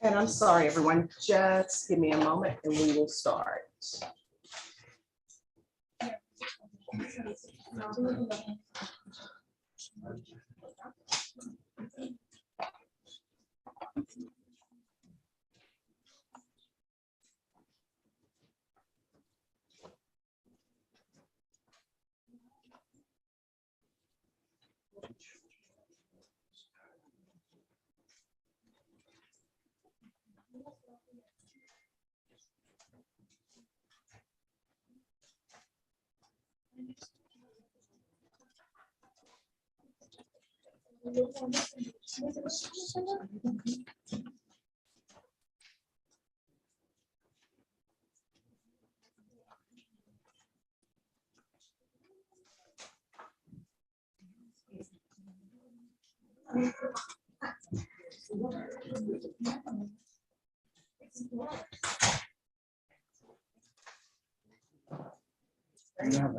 And I'm sorry, everyone, just give me a moment and we will start.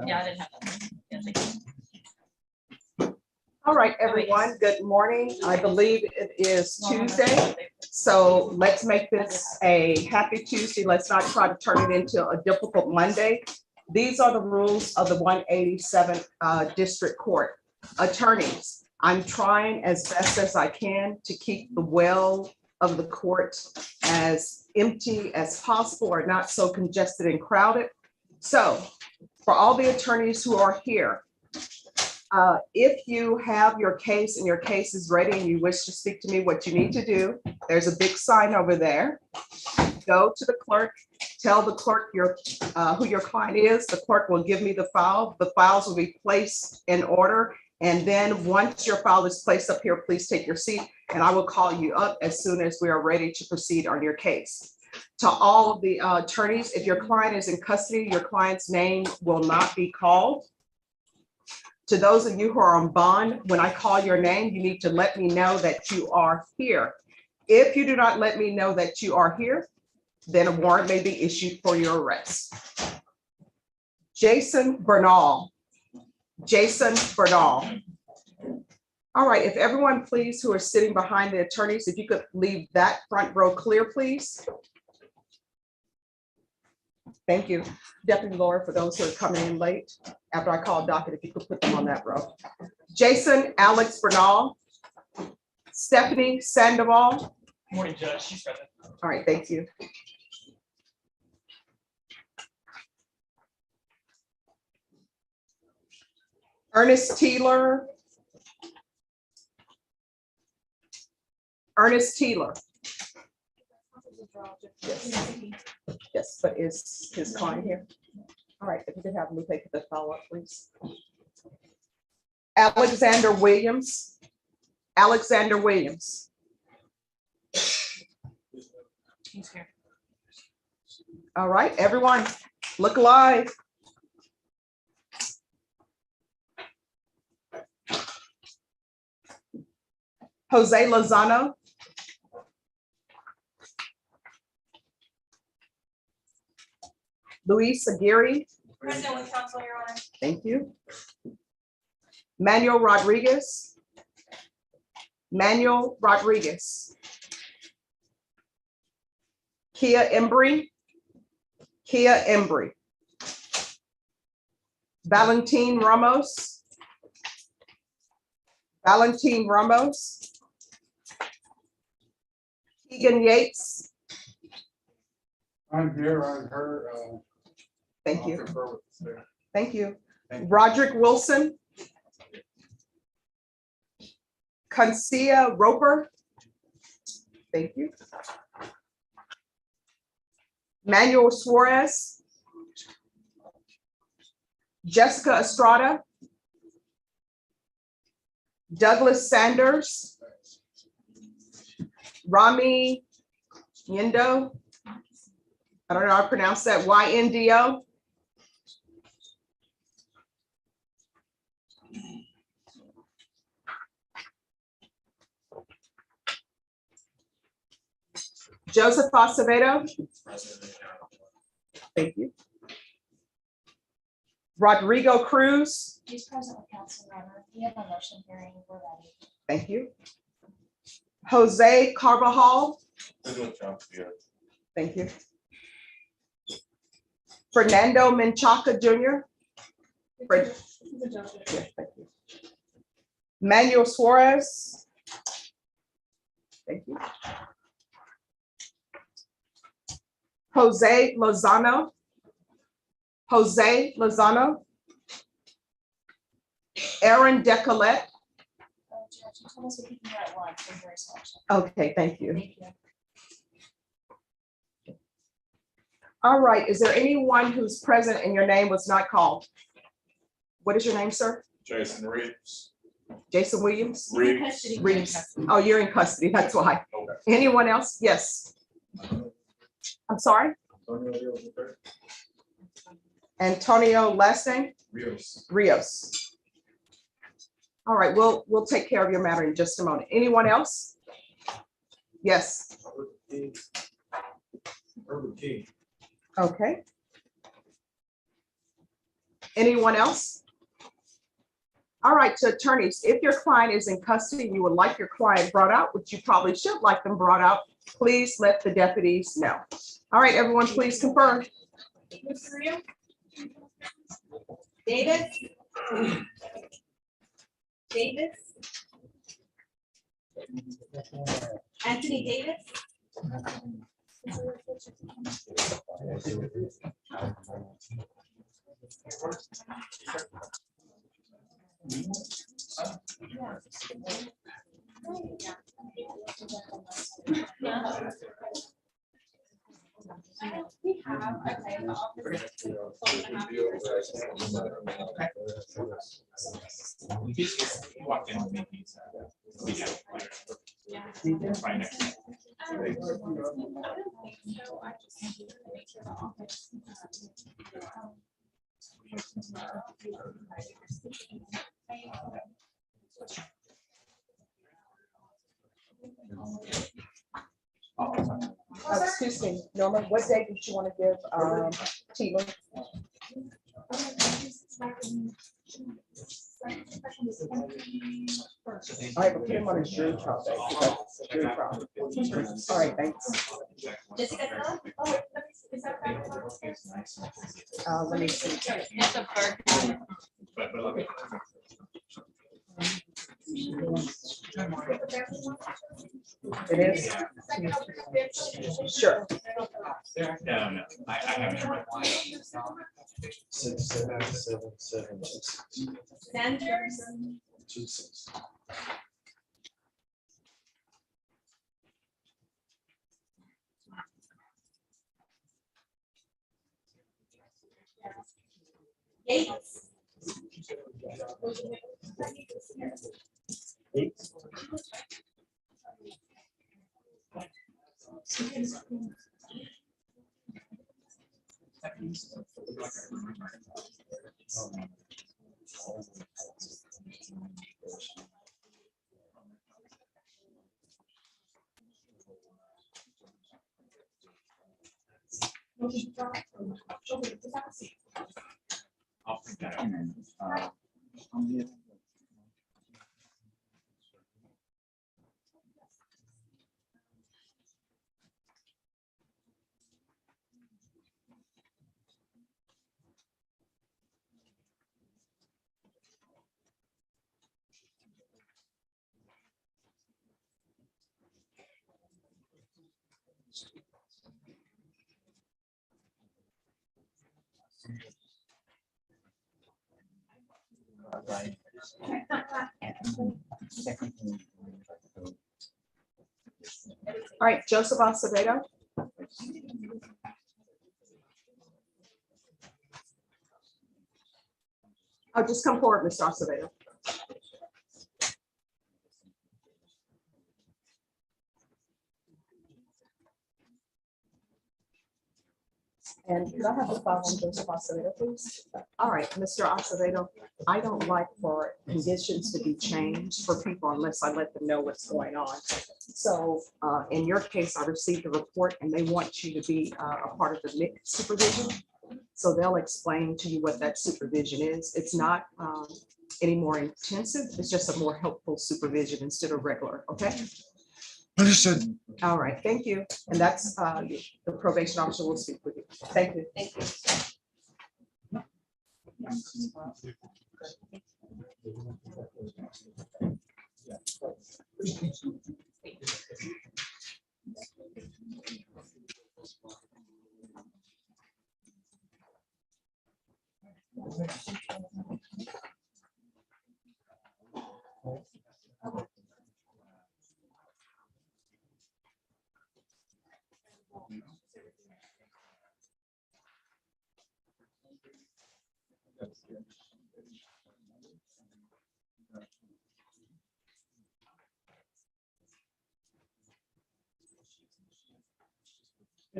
Yeah, I didn't have that. Yeah, thank you. All right, everyone, good morning. I believe it is Tuesday. So let's make this a happy Tuesday. Let's not try to turn it into a difficult Monday. These are the rules of the 187th District Court. Attorneys, I'm trying as best as I can to keep the well of the court as empty as possible or not so congested and crowded. So for all the attorneys who are here, if you have your case and your case is ready and you wish to speak to me, what you need to do, there's a big sign over there. Go to the clerk, tell the clerk who your client is. The clerk will give me the file. The files will be placed in order. And then once your file is placed up here, please take your seat and I will call you up as soon as we are ready to proceed on your case. To all of the attorneys, if your client is in custody, your client's name will not be called. To those of you who are on bond, when I call your name, you need to let me know that you are here. If you do not let me know that you are here, then a warrant may be issued for your arrest. Jason Bernal. Jason Bernal. All right, if everyone please who are sitting behind the attorneys, if you could leave that front row clear, please. Thank you. Deputy Laura, for those who are coming in late, after I call docket, if you could put them on that row. Jason Alex Bernal. Stephanie Sandoval. Morning, Judge. She's present. All right, thank you. Ernest Teeler. Ernest Teeler. Yes. Yes, but is his client here? All right, if you could have me take the follow-up, please. Alexander Williams. Alexander Williams. He's here. All right, everyone, look alive. Jose Lozano. Luis Aguirre. Present with counsel, Your Honor. Thank you. Emmanuel Rodriguez. Emmanuel Rodriguez. Keegan Embry. Keegan Embry. Valentin Ramos. Valentin Ramos. Keegan Yates. I'm here, I heard. Thank you. I'll confer with the state. Thank you. Thank you. Roderick Wilson. Concia Roper. Thank you. Manuel Suarez. Jessica Estrada. Douglas Sanders. Rami Yendo. I don't know how to pronounce that. YNDO. Joseph Acevedo. Thank you. Rodrigo Cruz. He's present with counsel, Your Honor. We have a motion hearing. We're ready. Thank you. Josue Carvajal. Thank you. Fernando Menchaca Jr. Yes, thank you. Manuel Suarez. Thank you. Jose Lozano. Jose Lozano. Aaron Decollette. Judge, you told us we could do that one for very special. Okay, thank you. Thank you. All right, is there anyone who's present and your name was not called? What is your name, sir? Jason Reeves. Jason Williams? Reeves. Reeves. Oh, you're in custody, that's why. Okay. Anyone else? Yes. I'm sorry? Antonio, last name? Rios. Rios. All right, we'll take care of your matter in just a moment. Anyone else? Yes, Herbert King. okay. Anyone else? All right, so attorneys, if your client is in custody, and you would like your client brought out, which you probably should like them brought out, please let the deputies know. All right, everyone, please confirm. Davis? Davis? Anthony Davis? We have, okay, the office. Right next to Excuse me, Norma, what day did you want to give Tina? All right, we'll put him on a jury trial day. Jury trial. All right, thanks. Jessica? Oh, is that right? Let me see. It's a bird. It is? Sure. No, I haven't. Sanders? Yates? I'll pick that up. All right, Joseph Acevedo. Oh, just come forward, Mr. Acevedo. And could I have the file on Joseph Acevedo, please? All right, Mr. Acevedo, I don't like for conditions to be changed for people unless I let them know what's going on. So in your case, I received a report and they want you to be a part of the MIC supervision. So they'll explain to you what that supervision is. It's not any more intensive. It's just a more helpful supervision instead of regular, okay? Understood. All right, thank you. And that's, the probation officer will speak with you. Thank you. Thank you.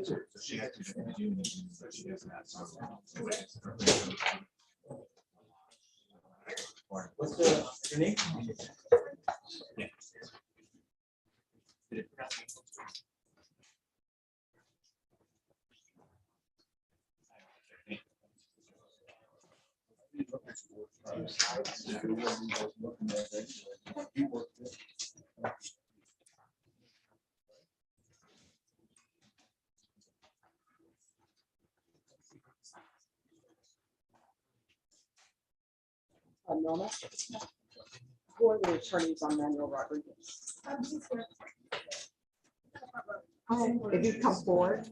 So she has to do anything, but she doesn't have some. What's your name? Yeah. Norma? Who are the attorneys on Emmanuel Rodriguez? If you come forward.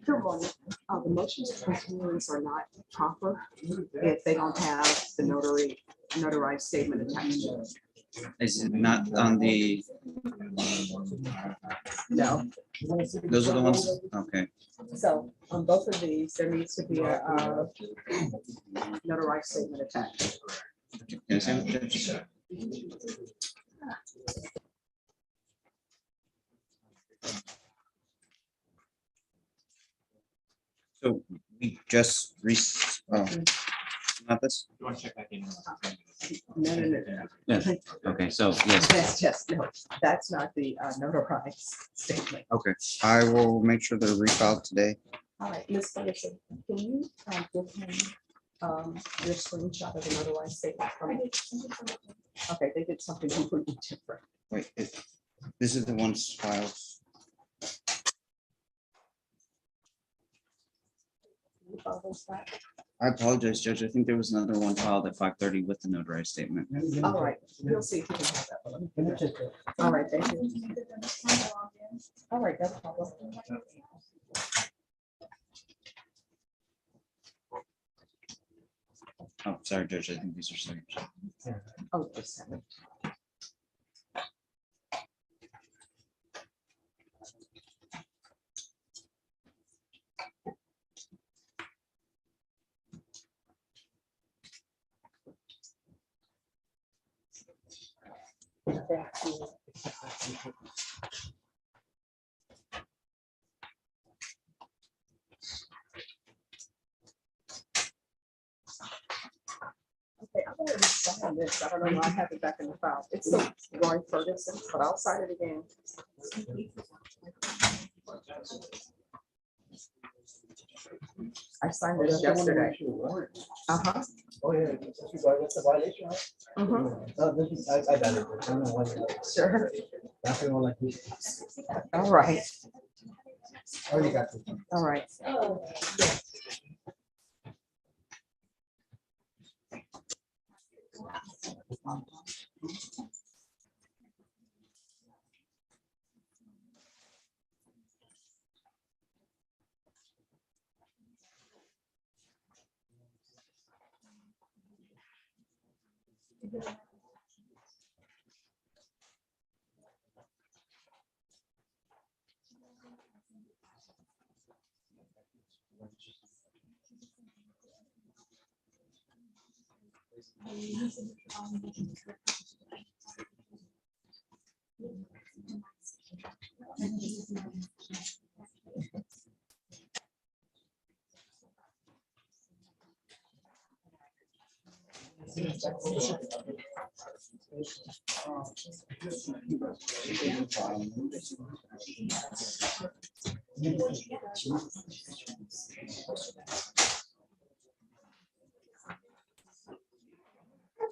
Good morning. The motions of continuance are not proper if they don't have the notarized statement attached to it. Is it not on the, No. those are the ones? Okay, So on both of these, there needs to be a notarized statement attached. can I say what Judge? So we just not this? You want to check back in? No. Yeah, okay, so yes, That's just, no, that's not the notarized statement. okay, I will make sure they're refiled today. All right, Ms. Ferguson, can you give him your screenshot of the notarized statement from me? Okay, they did something completely different. Wait, this is the ones filed. Can you follow those back? I apologize, Judge. I think there was another one filed at 5:30 with the notarized statement. All right, we'll see if we can have that one. All right, thank you. All right, that's problem. Oh, sorry, Judge. I think these are signatures. Oh, just a second. Okay, I've already signed this. I don't know why I have it back in the file. It's still Roy Ferguson, but I'll sign it again. I signed this yesterday. Uh-huh. Oh, yeah, that's a violation, right? Mhm. This is, I got it. I don't know what. Sure. Nothing like this. All right, Already got it. all right.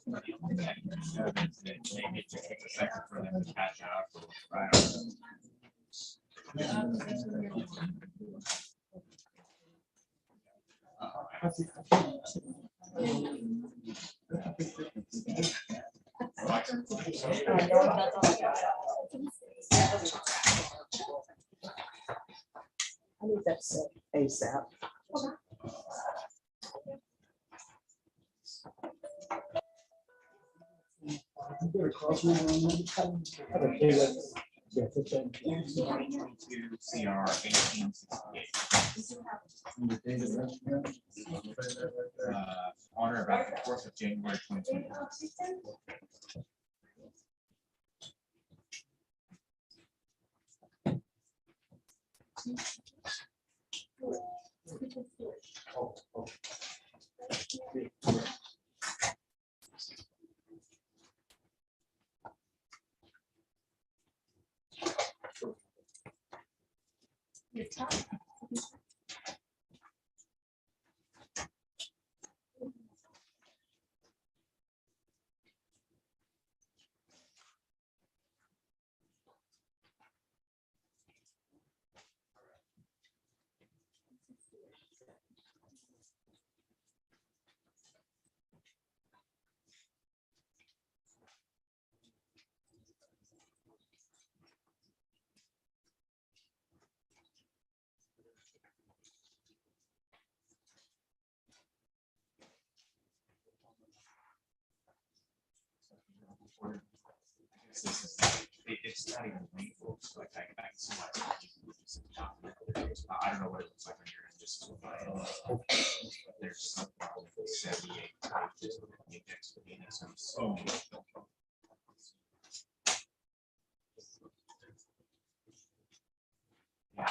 Maybe it just takes a second for them to catch up. I don't know. I need that set ASAP. Yeah, for sure. 2022 CR 1868. On or about the 4th of January 2020. It's not even painful, like I can see why I don't know what it looks like when you're in just there's some problem with 78 pages of the index of the index, so much. Yeah.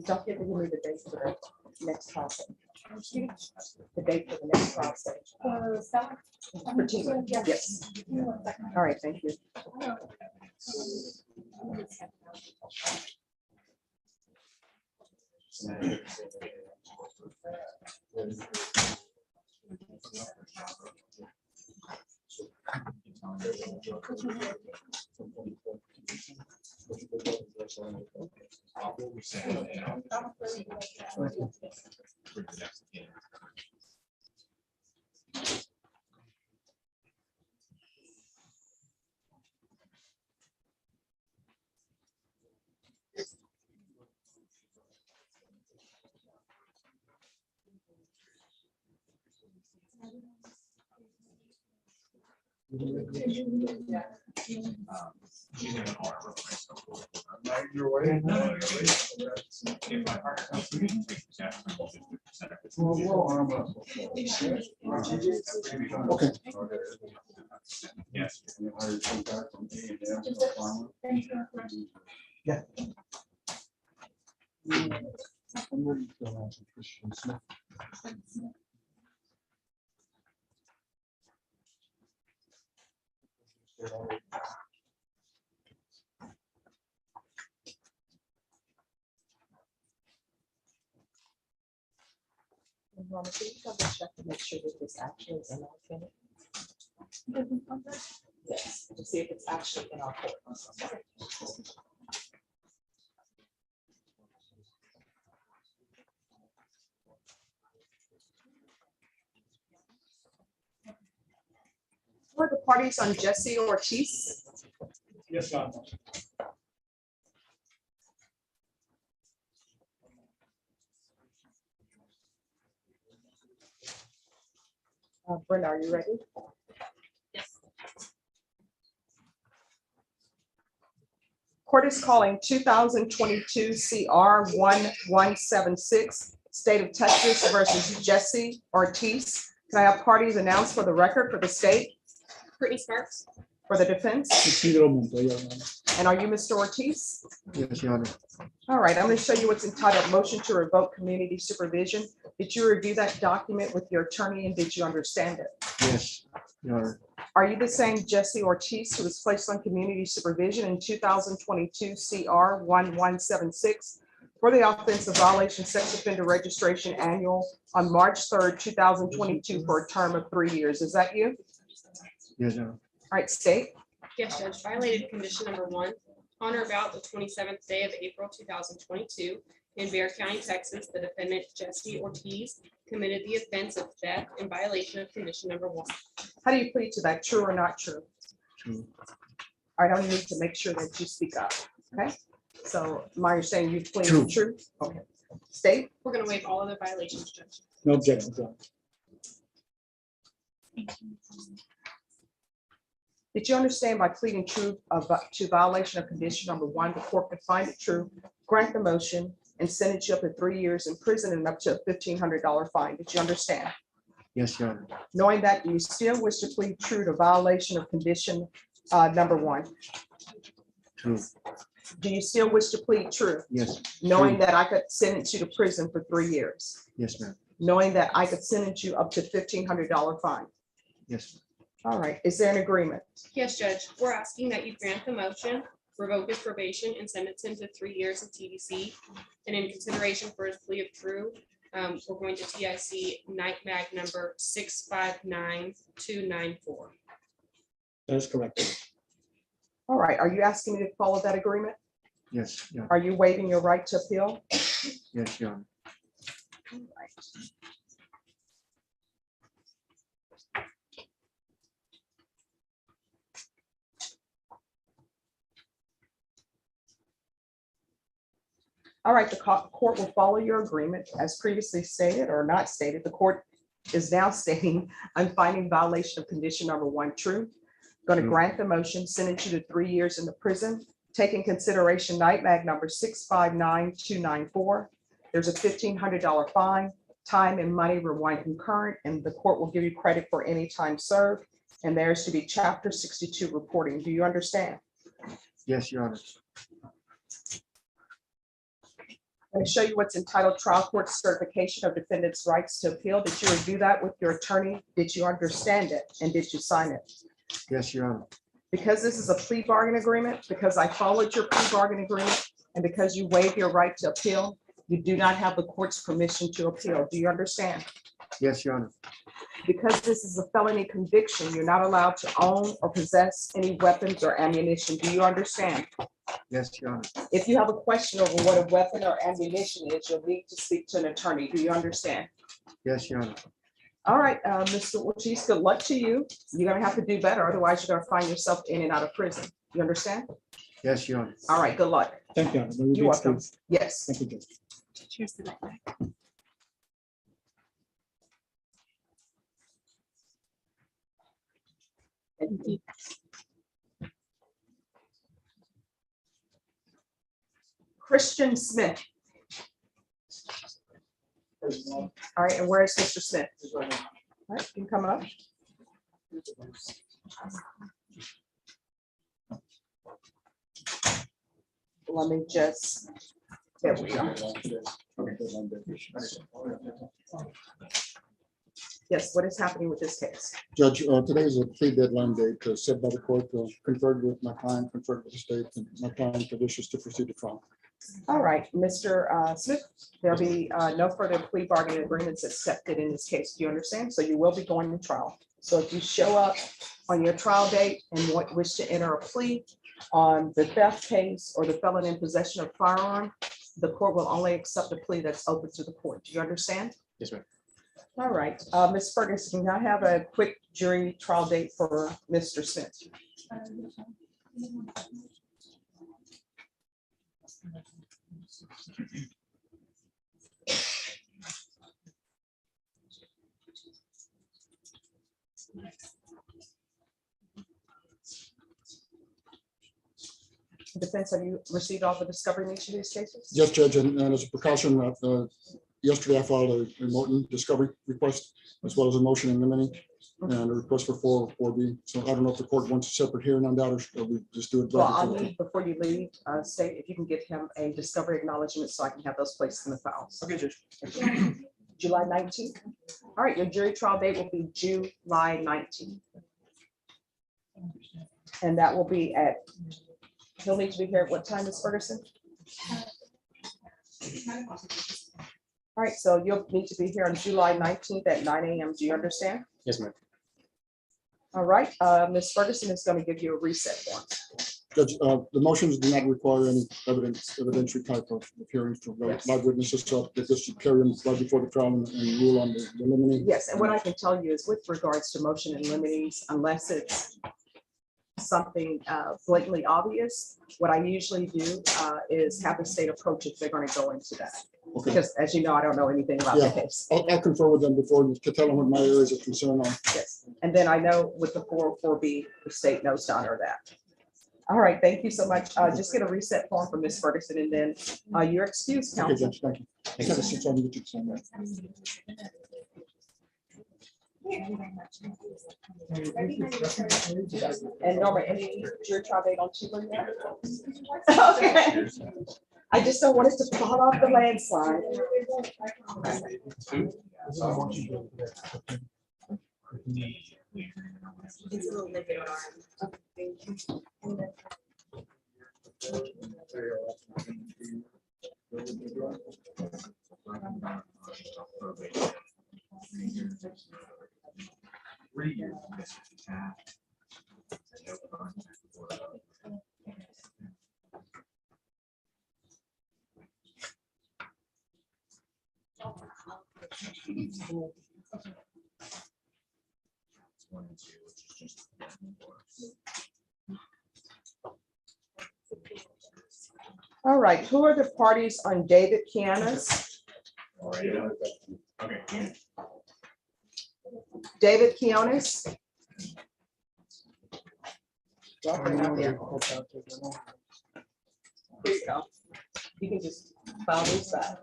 Don't give me the date for the next process. The date for the next process. For Tina, yes. All right, thank you. Okay. Yes. Yeah. I'm ready to go on to Christian Smith. Mama, can you double check to make sure that this actually is in our clinic? Yes, to see if it's actually in our court. Who are the parties on Jesse Ortiz? Yes, John. Brenda, are you ready? Yes. Court is calling 2022 CR 1176, State of Texas versus Jesse Ortiz. Can I have parties announced for the record for the state, Brittany Sparks. for the defense? Isidro Montoya, Your Honor. And are you Mr. Ortiz? Yes, Your Honor. All right, I'm going to show you what's entitled Motion to Revoke Community Supervision. Did you review that document with your attorney and did you understand it? Yes, Your Honor. Are you the same Jesse Ortiz who was placed on community supervision in 2022 CR 1176 for the offense of violation of sex offender registration annual on March 3rd, 2022 for a term of 3 years? Is that you? Yes, Your Honor. All right, state. Yes, Judge, violated condition number 1, on or about the 27th day of April 2022 in Bexar County, Texas, the defendant Jesse Ortiz committed the offense of theft in violation of condition number 1. How do you plead to that? True or not true? True. All right, I need to make sure that you speak up, okay? So my saying you plead True. true? Okay. State. We're going to waive all other violations, Judge. No objection, Your Honor. Did you understand by pleading true to violation of condition number 1, the court could find it true, grant the motion, and sentence you up to 3 years in prison and up to a $1,500 fine? Did you understand? Yes, Your Honor. Knowing that, you still wish to plead true to violation of condition number 1? True. Do you still wish to plead true, Yes, knowing that I could sentence you to prison for 3 years? yes, ma'am. Knowing that I could sentence you up to $1,500 fine? Yes, All right, is there an agreement? Yes, Judge, we're asking that you grant the motion, revoke his probation, and sentence him to 3 years of TDC. And in consideration for his plea of true, we're going to TIC night mag number 659294. that is correct. All right, are you asking me to follow that agreement? Yes, Your Honor. Are you waiving your right to appeal? Yes, Your Honor. All right, the court will follow your agreement as previously stated or not stated. The court is now stating, I'm finding violation of condition number 1 true. Going to True. grant the motion, sentence you to 3 years in the prison, taking consideration night mag number 659294. There's a $1,500 fine, time and money rewind concurrent, and the court will give you credit for any time served. And there's to be chapter 62 reporting. Do you understand? Yes, Your Honor. I'm going to show you what's entitled trial court certification of defendant's rights to appeal. Did you review that with your attorney? Did you understand it? And did you sign it? Yes, Your Honor. Because this is a plea bargain agreement, because I followed your plea bargain agreement, and because you waive your right to appeal, you do not have the court's permission to appeal. Do you understand? Yes, Your Honor. Because this is a felony conviction, you're not allowed to own or possess any weapons or ammunition. Do you understand? Yes, Your Honor. If you have a question over what a weapon or ammunition is, you'll need to speak to an attorney. Do you understand? Yes, Your Honor. All right, Mr. Ortiz, good luck to you. You're gonna have to do better, otherwise you're gonna find yourself in and out of prison. You understand? Yes, Your Honor. All right, good luck. Thank you, Your Honor. You're welcome. Yes. Thank you, Judge. Here's the night mag. Christian Smith. All right, and where is Mr. Smith? All right, you can come up. Let me just, there we go. Yes, what is happening with this case? Judge, today is a plea deadline date set by the court, conferred with my client, conferred with the state, and my client wishes to proceed to trial. All right, Mr. Smith, there'll be no further plea bargaining agreements accepted in this case. Do you understand? So you will be going to trial. So if you show up on your trial date and wish to enter a plea on the theft case or the felon in possession of firearm, the court will only accept a plea that's open to the court. Do you understand? Yes, ma'am. All right, Ms. Ferguson, can I have a quick jury trial date for Mr. Smith? Defense, have you received all the discovery in each of these cases? Yes, Judge, and as a precaution, yesterday I filed a Morton discovery request as well as a motion in limine and a request for 404B. So I don't know if the court wants a separate hearing on that or we just do it. Well, I'll directly. need, before you leave, state if you can get him a discovery acknowledgement so I can have those placed in the files. Okay, Judge. July 19th. All right, your jury trial date will be July 19th. And that will be at, he'll need to be here at what time, Ms. Ferguson? All right, so you'll need to be here on July 19th at 9 a.m. Do you understand? Yes, ma'am. All right, Ms. Ferguson is going to give you a reset form. Judge, the motions do not require any evidentiary type of hearings to Yes. live witnesses, so that this should carry them right before the trial and rule on the limine. Yes, and what I can tell you is with regards to motion and limites, unless it's something blatantly obvious, what I usually do is have the state approach if they're going to go into that. Okay, Because as you know, I don't know anything about the Yeah. case. I'll confer with them before to tell them what my areas of concern are. Yes, and then I know with the 404B, the state knows to honor that. All right, thank you so much. Just get a reset form from Ms. Ferguson and then you're excused, Okay, counsel. Judge, thank you. Thank you. Since I need to sign that. And Norma, any jury trial date on Tuesday? Okay. I just don't want it to fall off the landslide. It's a little bit All right, who are the parties on David Kianis? Okay. David Kianis? Here you go. You can just file these back.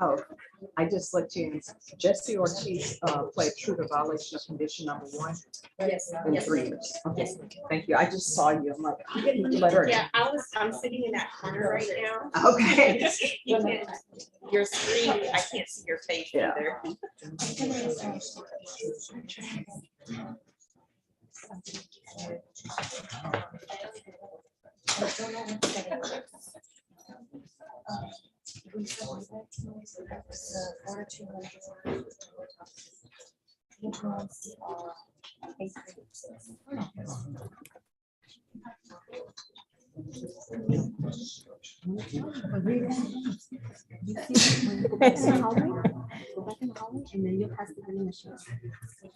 Oh, I just let you, Jesse Ortiz pled true to violation of condition number 1 Yes. in Yes. 3 years. Okay, Yes. thank you. I just saw you. I'm like, I didn't let her in. Yeah, I'm sitting in that corner right now. Okay. You can't, your screen, I can't see your face Yeah. either. Go back in the hallway, and then you'll pass the vending machine.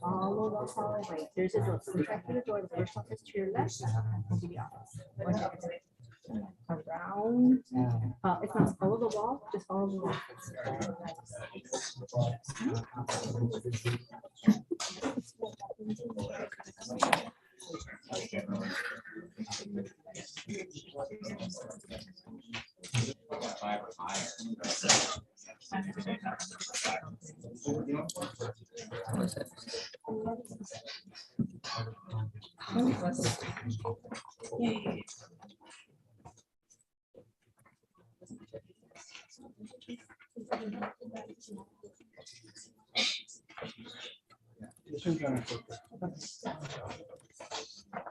Follow the hallway, right, there's a door, so back to the door, the first office to your left, will be the office. Around, it's not follow the wall, just follow the wall.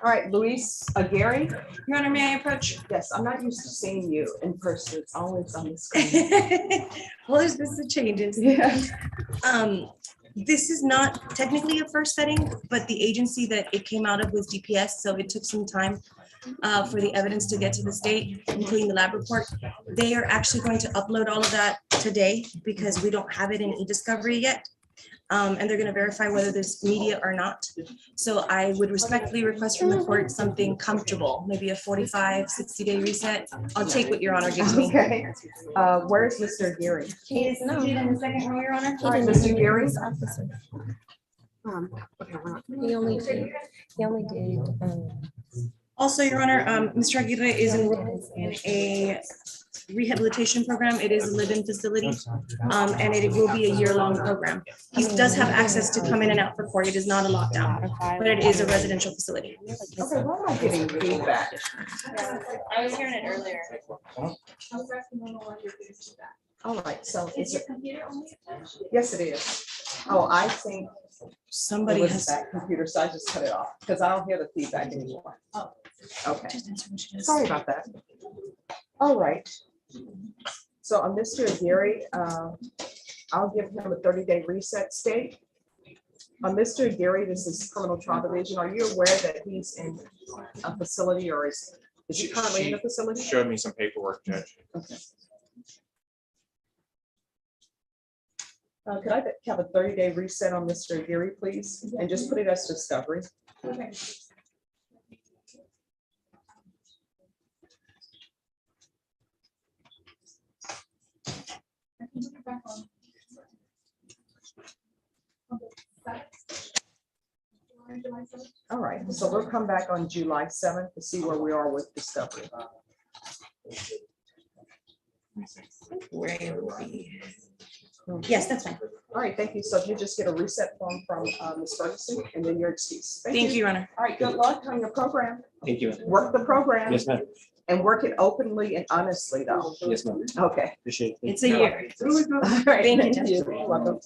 All right, Luis Aguirre. Your Honor, may I approach? Yes, I'm not used to seeing you in person. It's always on the screen. Well, there's been some changes. Yeah. This is not technically a first setting, but the agency that it came out of was DPS, so it took some time for the evidence to get to the state, including the lab report. They are actually going to upload all of that today because we don't have it in e-discovery yet. And they're going to verify whether there's media or not. So I would respectfully request from the court something comfortable, maybe a 45, 60-day reset. I'll take what Your Honor gives me. Okay. Where's Mr. Aguirre? He is seated in the second row, Your Honor. All right, Mr. Aguirre. He only did, Also, Your Honor, Mr. Aguirre is enrolled in a rehabilitation program. It is a live-in facility, and it will be a year-long program. He does have access to come in and out for court. It is not a lockdown, but it is a residential facility. Okay, why am I getting feedback? I was hearing it earlier. All right, so is it? Yes, it is. Oh, I think it Somebody was has. that computer, so I just cut it off because I don't hear the feedback anymore. Oh, okay. Sorry about that. All right. So on Mr. Aguirre, I'll give him a 30-day reset state. On Mr. Aguirre, this is criminal trial division. Are you aware that he's in a facility or is he currently in a facility? Showed me some paperwork, Judge. Okay. Could I have a 30-day reset on Mr. Aguirre, please? And just put it as discovery. Okay. All right, so we'll come back on July 7th to see where we are with discovery. Where are we? Yes, that's fine. All right, thank you. So if you just get a reset form from Ms. Ferguson and then your excuse. Thank you, Your Honor. All right, good luck on your program. Thank you. Work the program. Yes, ma'am. And work it openly and honestly though. Yes, ma'am. Okay. Appreciate it. It's a year. All right, Thank you, thank you. You're welcome.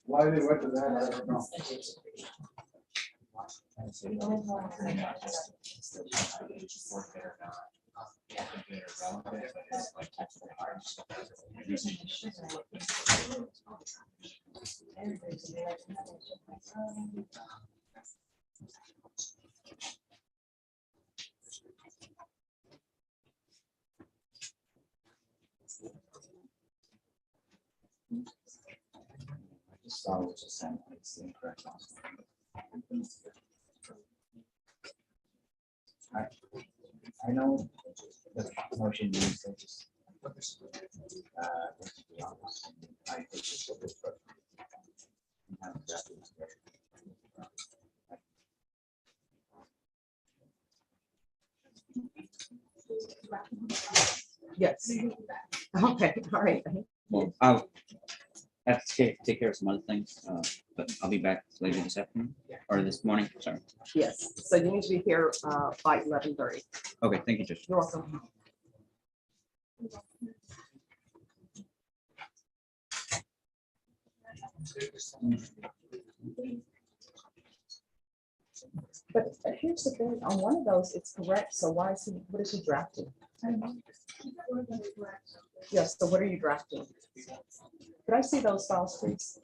Why they went to that, I don't know. I know the motion means that just. Yes. Okay, all right. Well, I'll have to take care of some other things, but I'll be back later this afternoon or this morning, sorry. Yes, so you need to be here by 11:30. Okay, thank you, Judge. You're welcome. But here's the thing, on one of those, it's correct, so why is he, what is he drafting? Yes, so what are you drafting? Could I see those files, please?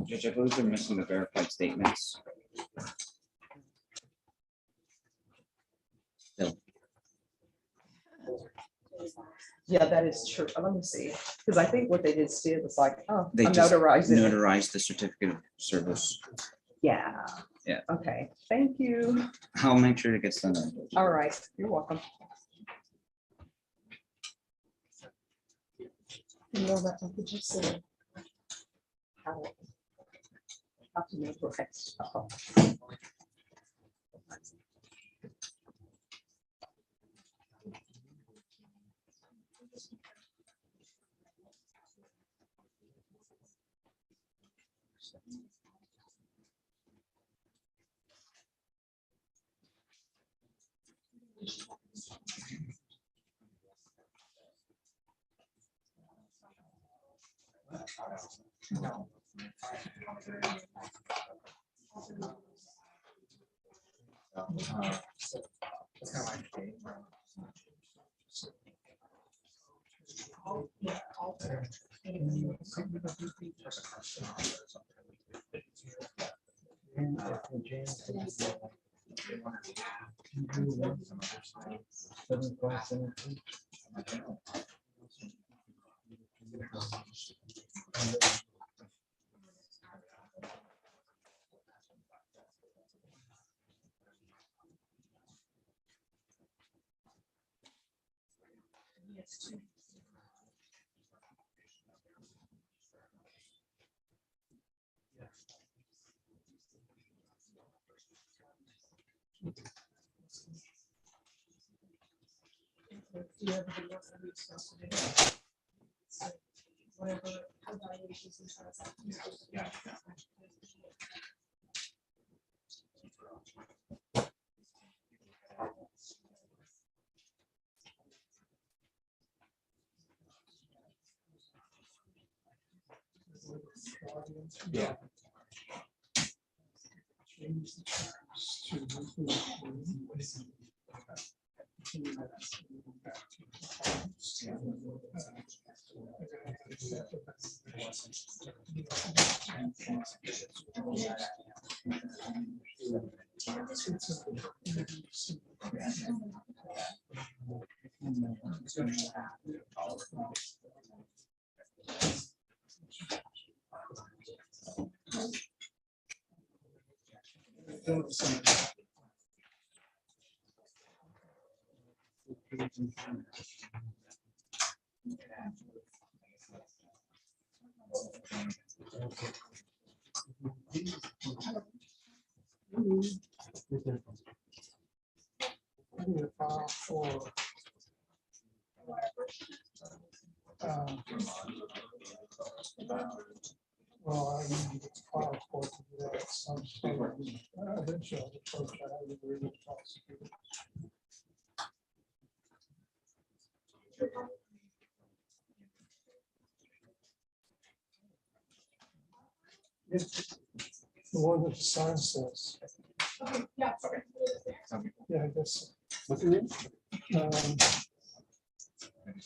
Judge, I believe we're missing the verified statements. Still. Yeah, that is true. Let me see, because I think what they just did was like, oh, They I'm just notarizing. it. Notarize the certificate of service. Yeah. Yeah. Okay, thank you. I'll make sure it gets done. All right, you're welcome. You know that, what did you say? How to notarize. Uh-oh. Yeah. Well, I mean, it's filed for to do that at some stage. Eventually, I'll approach that. I would agree with the prosecutor. It's the one that the sign says. Yeah, I guess.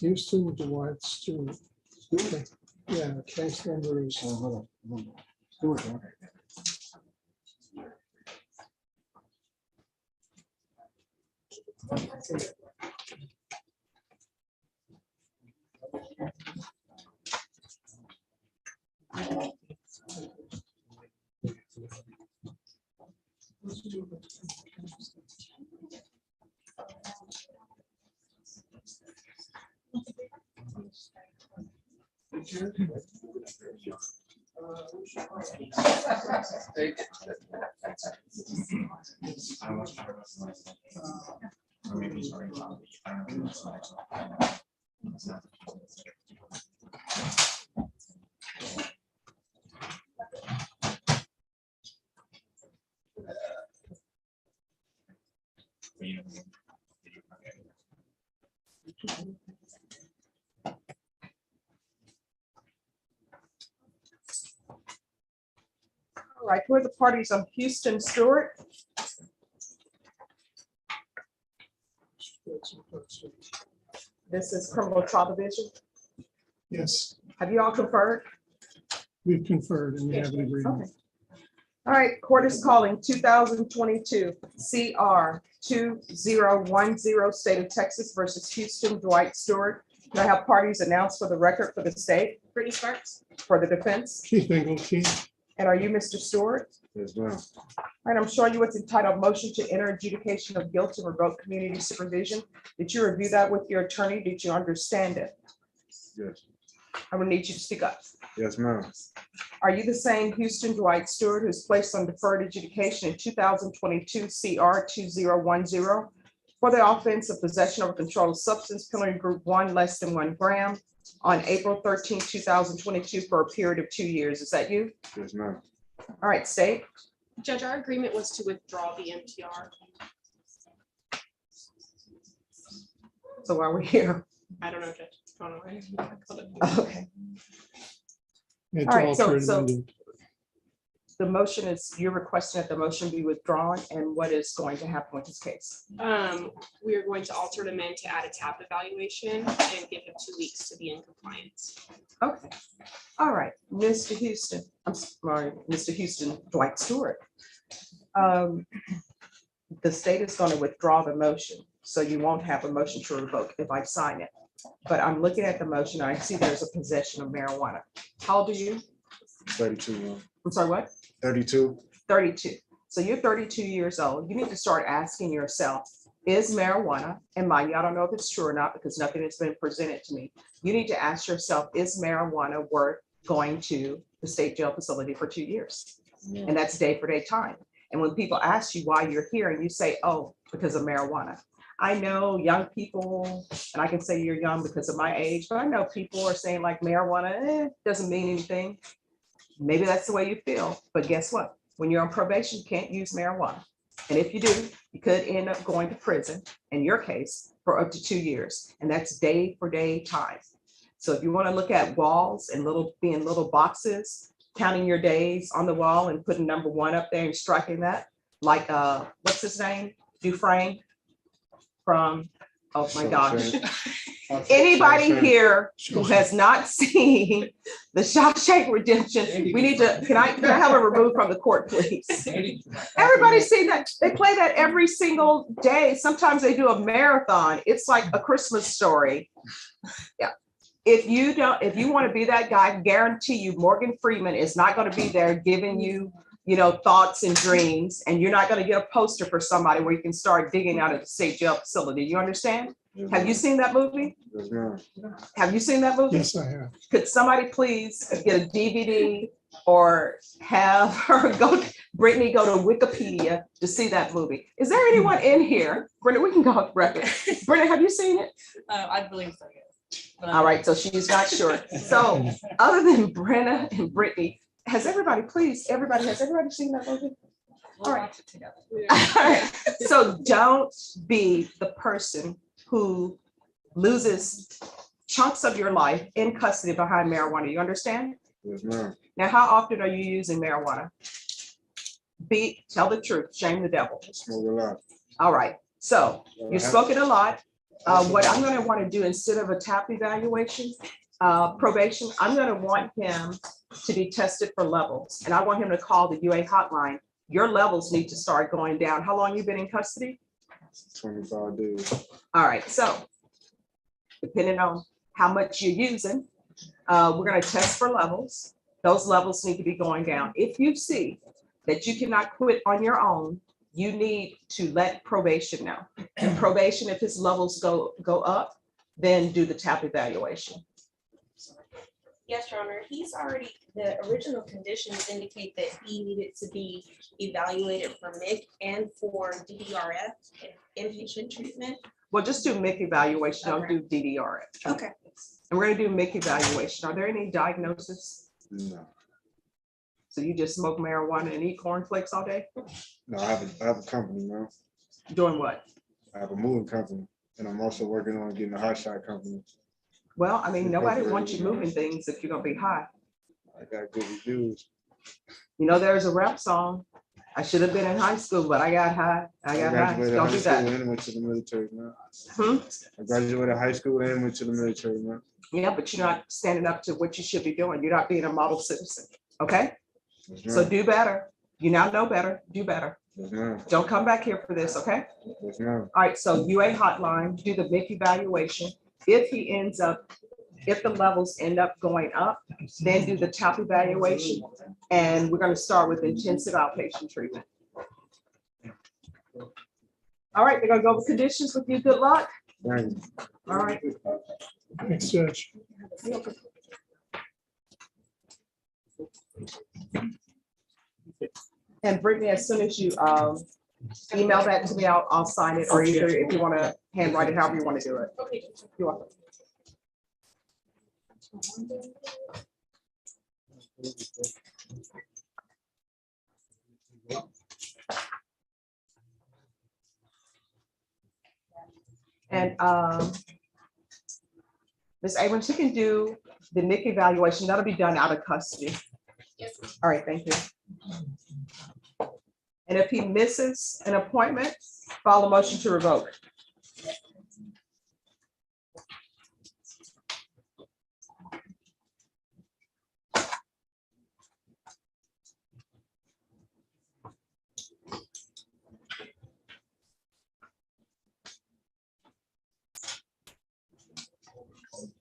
Houston, Dwight, Stewart. Yeah, case number is. Stewart. All right, who are the parties on Houston Stewart? This is criminal trial division. Yes, Have you all conferred? we've conferred and we have an agreement. Okay. All right, court is calling 2022 CR 2010 State of Texas versus Houston Dwight Stewart. Do I have parties announced for the record for the state, Brittany Sparks. for the defense? Keith Engelke. And are you Mr. Stewart? Yes, ma'am. All right, I'm showing you what's entitled motion to enter adjudication of guilt and revoke community supervision. Did you review that with your attorney? Did you understand it? Yes. I'm gonna need you to speak up. Yes, ma'am. Are you the same Houston Dwight Stewart who's placed on deferred adjudication in 2022 CR 2010 for the offense of possession of a controlled substance, penalty group 1 less than 1 gram on April 13, 2022 for a period of 2 years? Is that you? Yes, ma'am. All right, state. Judge, our agreement was to withdraw the MTR. So while we're here, I don't know, Judge. I don't know why. okay. It's All right, so- altered so- amended. The motion is, you're requesting that the motion be withdrawn, and what is going to happen with this case? We are going to alter and amend to add a TAP evaluation and give him 2 weeks to be in compliance. Okay, all right, Mr. Houston, I'm sorry, Mr. Houston Dwight Stewart. The state is going to withdraw the motion, so you won't have a motion to revoke if I sign it. But I'm looking at the motion, I see there's a possession of marijuana. How old are you? 32, ma'am. I'm sorry, what? 32. 32. So you're 32 years old. You need to start asking yourself, is marijuana, and mind you, I don't know if it's true or not because nothing has been presented to me. You need to ask yourself, is marijuana worth going to the state jail facility for 2 years? And that's day for day time. And when people ask you why you're here and you say, oh, because of marijuana. I know young people, and I can say you're young because of my age, but I know people are saying like marijuana doesn't mean anything. Maybe that's the way you feel, but guess what? When you're on probation, you can't use marijuana. And if you do, you could end up going to prison, in your case, for up to 2 years. And that's day for day time. So if you want to look at walls and being little boxes, counting your days on the wall and putting number 1 up there and striking that, like, what's his name? Dufresne from, oh my gosh. Anybody here who has not seen the Shawshank Redemption, we need to, can I have it removed from the court, please? Everybody's seen that. They play that every single day. Sometimes they do a marathon. It's like a Christmas story. Yeah. If you want to be that guy, I guarantee you Morgan Freeman is not going to be there giving you, thoughts and dreams, and you're not going to get a poster for somebody where you can start digging out of the state jail facility. You understand? Yes, Have you seen that movie? Yes, ma'am. Have you seen that movie? Yes, I have. Could somebody please get a DVD or have her Brittany go to Wikipedia to see that movie? Is there anyone in here? Brenda, we can go off record. Brenda, have you seen it? I believe so, yes. But All right, so she's not sure. So other than Brenda and Brittany, has everybody seen that movie? we'll all right. watch it together. All right. So don't be the person who loses chunks of your life in custody behind marijuana. You understand? Yes, ma'am. Now, how often are you using marijuana? Tell the truth, shame the devil. I smoke a lot. All right, so you're smoking a lot. What I'm gonna wanna do instead of a TAP evaluation, probation, I'm gonna want him to be tested for levels. And I want him to call the UA hotline. Your levels need to start going down. How long you been in custody? 25 days. All right, so depending on how much you're using, we're gonna test for levels. Those levels need to be going down. If you see that you cannot quit on your own, you need to let probation know. And probation, if his levels go up, then do the TAP evaluation. Yes, Your Honor, the original conditions indicate that he needed to be evaluated for MIC and for DDRF, inpatient treatment. Well, just do MIC evaluation, don't do DDR. Okay. And we're gonna do MIC evaluation. Are there any diagnoses? No, So you just smoke marijuana and eat cornflakes all day? no, I have a company now. Doing what? I have a moving company, and I'm also working on getting a hot shot company. Well, I mean, nobody wants you moving things if you're gonna be high. I got good reviews. There's a rap song. I should have been in high school, but I got high. I got high. graduated Don't high do school that. and went to the military, man. Hmm? I graduated high school and went to the military, man. Yeah, but you're not standing up to what you should be doing. You're not being a model citizen, okay? Yes, So ma'am. do better. You now know better, do better. Yes, ma'am. Don't come back here for this, okay? Yes, ma'am. All right, so UA hotline, do the MIC evaluation. If the levels end up going up, then do the top evaluation. And we're gonna start with intensive outpatient treatment. All right, they're gonna go over conditions with you. Good luck. Right. All right. Thanks, Judge. And Brittany, as soon as you email that to me, I'll sign it, or either if you want to handwrite it, however you want to do it. Okay. You're welcome. And Ms. Abrams, you can do the NIC evaluation. That'll be done out of custody. Yes. All right, thank you. And if he misses an appointment, file a motion to revoke.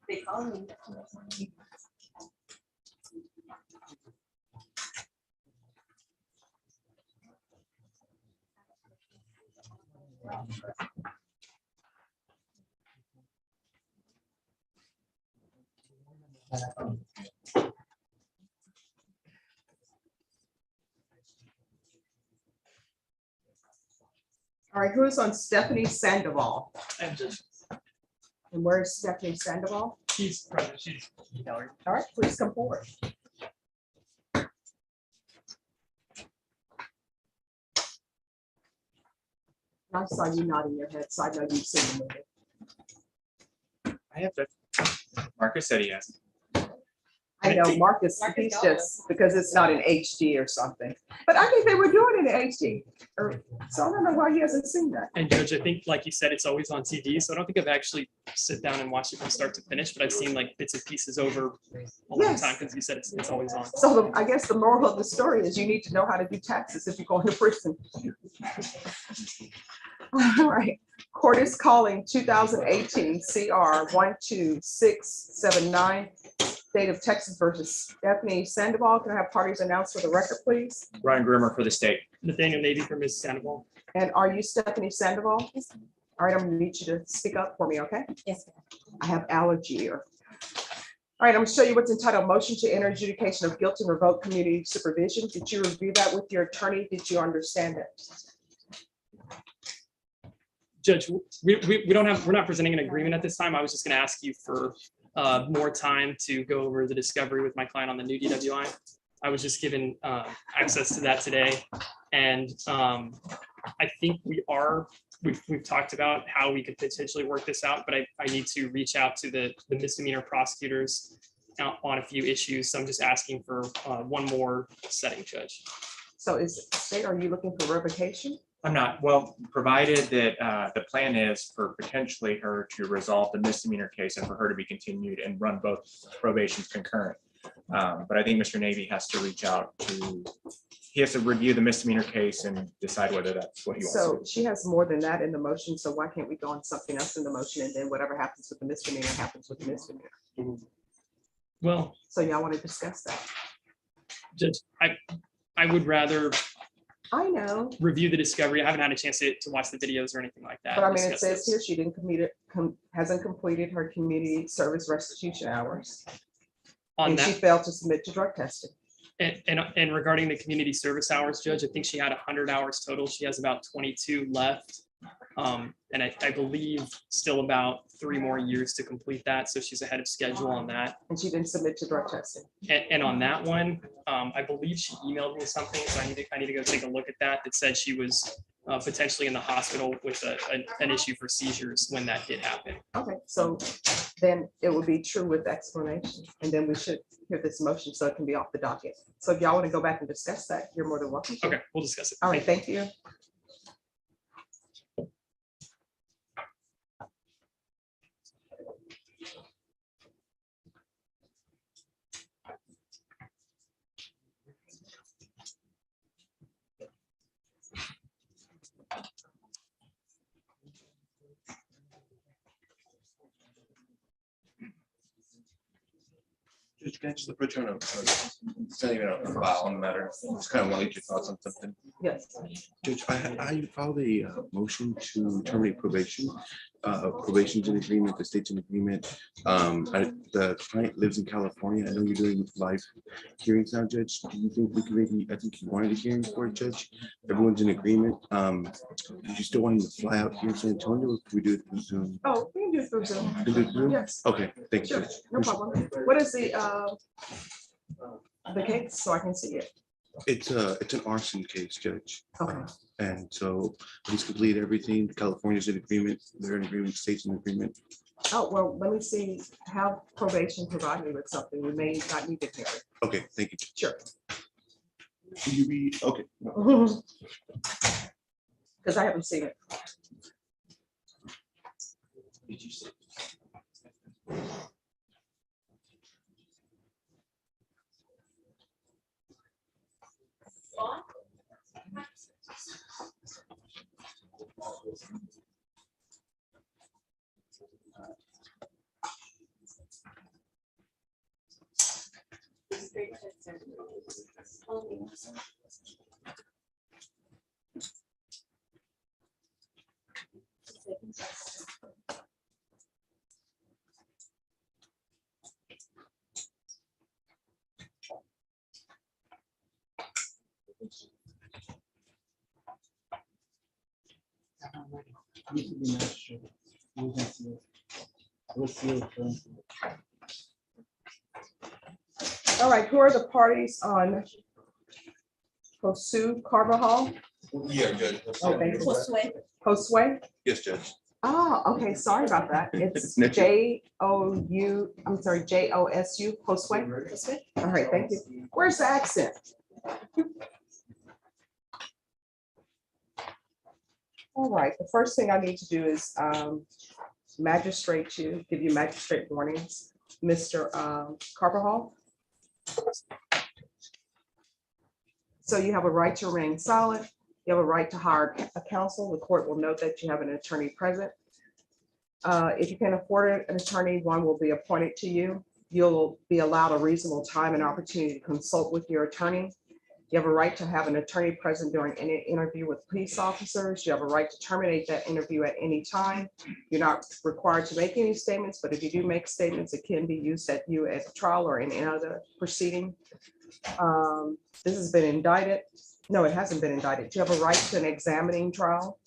They call me. All right, who's on Stephanie Sandoval? And just, And where's Stephanie Sandoval? she's present, she's gallery. All right, please come forward. I saw you nodding your head, so I know you've seen the movie. I have to. Marcus said he has. I know Marcus, he's just, because it's not in HD or something, but I think they were doing it in HD. So I don't know why he hasn't seen that. And Judge, I think, like you said, it's always on TV, so I don't think I've actually sit down and watched it from start to finish, but I've seen like bits and pieces over a long Yes. time, because you said it's always on. So I guess the moral of the story is you need to know how to do taxes if you go into prison. All right, court is calling 2018 CR 12679, State of Texas versus Stephanie Sandoval. Can I have parties announced for the record, please? Ryan Grimmer for the state. Nathaniel Navy for Ms. Sandoval. And are you Stephanie Sandoval? All right, I'm gonna need you to speak up for me, okay? Yes. I have allergy here. All right, I'm gonna show you what's entitled Motion to Enter Adjudication of Guilt and Revoke Community Supervision. Did you review that with your attorney? Did you understand it? Judge, we're not presenting an agreement at this time. I was just gonna ask you for more time to go over the discovery with my client on the new DWI. I was just given access to that today. And I think we've talked about how we could potentially work this out, but I need to reach out to the misdemeanor prosecutors on a few issues. So I'm just asking for one more setting, Judge. So are you looking for revocation? I'm not, well, provided that the plan is for potentially her to resolve the misdemeanor case and for her to be continued and run both probations concurrent. But I think Mr. Navy has to reach out he has to review the misdemeanor case and decide whether that's what he wants to So do. she has more than that in the motion, so why can't we go on something else in the motion and then whatever happens with the misdemeanor happens with the misdemeanor? Well, So y'all want to discuss that? Judge, I would rather I know, review the discovery. I haven't had a chance to watch the videos or anything like that. but I mean, it discuss says this. here she didn't hasn't completed her community service restitution hours. On And she that, failed to submit to drug testing. and regarding the community service hours, Judge, I think she had 100 hours total. She has about 22 left. And I believe still about 3 more years to complete that. So she's ahead of schedule on that. And she didn't submit to drug testing. And on that one, I believe she emailed me something, so I need to go take a look at that. That said she was potentially in the hospital with an issue for seizures when that did happen. Okay, so then it would be true with explanation, and then we should hear this motion so it can be off the docket. So if y'all want to go back and discuss that, you're more than welcome to. Okay, we'll discuss it. All right, thank you. Judge, can I just put you on it's not even a file on the matter. Just kind of wanted your thoughts on something. Yes. Judge, I filed a motion to terminate probation. Probation's an agreement, the state's an agreement. The client lives in California. I know you're doing live hearings now, Judge. Do you think we could maybe, I think you wanted a hearing for it, Judge? Everyone's in agreement. Do you still want him to fly out here in San Antonio? Or could we do it through Zoom? Oh, we can do it through Zoom. Can we do it through Zoom? Yes. Okay, thank you. Sure, Judge. no problem. What is the case, so I can see it? It's an arson case, Judge. Okay. And so he's completed everything. California's in agreement. They're in agreement, state's in agreement. Oh, well, let me see how probation provided me with something. We may not need to hear it. Okay, thank you. Sure. Will you be, okay. Because I haven't seen it. Did you say? All right, who are the parties on Josue Carvajal? Yeah, Judge. Oh, thank you. Josue? Yes, Judge. Oh, okay, sorry about that. It's Next. J-O-U, I'm sorry, J-O-S-U, Josue. All right, thank you. Where's the accent? All right, the first thing I need to do is give you magistrate warnings. Mr. Carvajal. So you have a right to remain silent. You have a right to hire a counsel. The court will note that you have an attorney present. If you can afford an attorney, one will be appointed to you. You'll be allowed a reasonable time and opportunity to consult with your attorney. You have a right to have an attorney present during any interview with police officers. You have a right to terminate that interview at any time. You're not required to make any statements, but if you do make statements, it can be used at you at trial or in any other proceeding. This has been indicted. No, it hasn't been indicted. You have a right to an examining trial.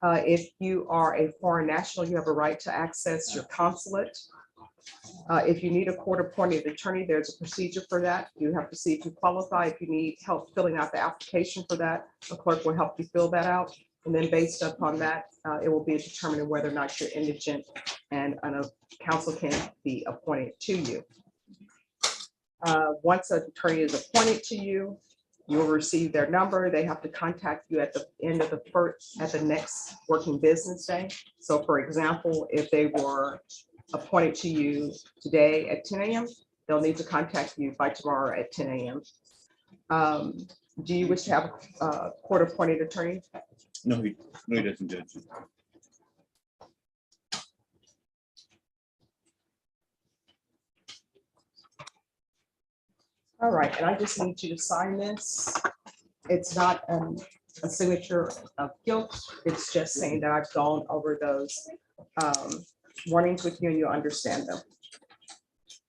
If you are a foreign national, you have a right to access your consulate. If you need a court-appointed attorney, there's a procedure for that. You have to see if you qualify. If you need help filling out the application for that, a clerk will help you fill that out. And then based upon that, it will be determined whether or not you're indigent and a counsel can be appointed to you. Once an attorney is appointed to you, you will receive their number. They have to contact you at the end of the next working business day. So for example, if they were appointed to you today at 10 a.m., they'll need to contact you by tomorrow at 10 a.m. Do you wish to have a court-appointed attorney? No, he doesn't, Judge. All right, and I just need you to sign this. It's not a signature of guilt. It's just saying that I've gone over those warnings with you and you understand them.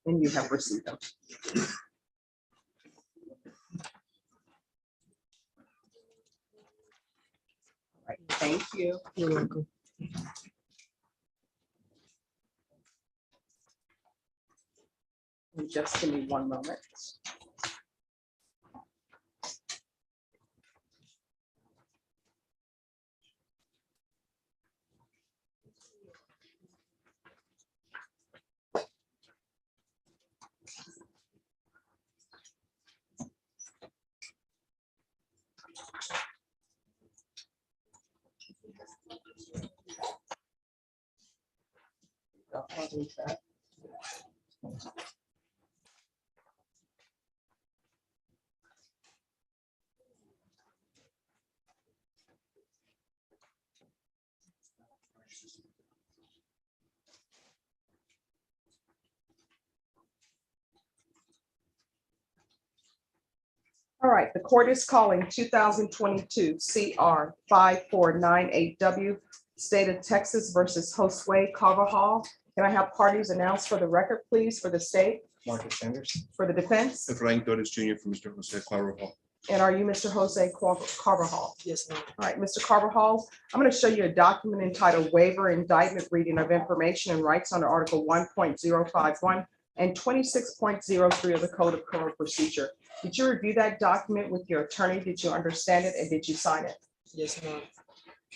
And you have received them. All right, thank you. You're welcome. And just give me one moment. I'll leave that. All right, the court is calling 2022 CR 5498W, State of Texas versus Josue Carvajal. Can I have parties announced for the record, please, for the state, Marcus Sanders. for the defense? Efrain Torres Jr. for Mr. Jose Carvajal. And are you Mr. Jose Carvajal? Yes, ma'am. All right, Mr. Carvajal, I'm going to show you a document entitled Waiver Indictment Reading of Information and Rights under Article 1.051 and 26.03 of the Code of Criminal Procedure. Did you review that document with your attorney? Did you understand it and did you sign it? Yes, ma'am.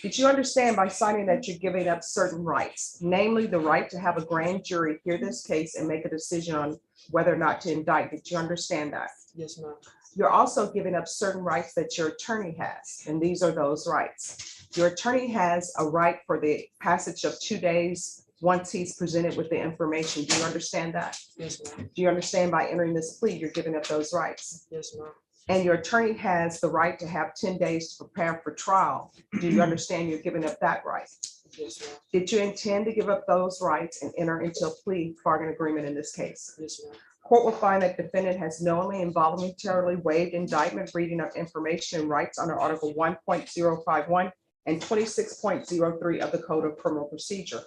Did you understand by signing that you're giving up certain rights, namely the right to have a grand jury hear this case and make a decision on whether or not to indict? Did you understand that? Yes, ma'am. You're also giving up certain rights that your attorney has, and these are those rights. Your attorney has a right for the passage of 2 days once he's presented with the information. Do you understand that? Yes, ma'am. Do you understand by entering this plea, you're giving up those rights? Yes, ma'am. And your attorney has the right to have 10 days to prepare for trial. Do you understand you're giving up that right? Yes, ma'am. Did you intend to give up those rights and enter into a plea bargain agreement in this case? Yes, ma'am. Court will find that defendant has knowingly and voluntarily waived indictment reading of information and rights under Article 1.051 and 26.03 of the Code of Criminal Procedure.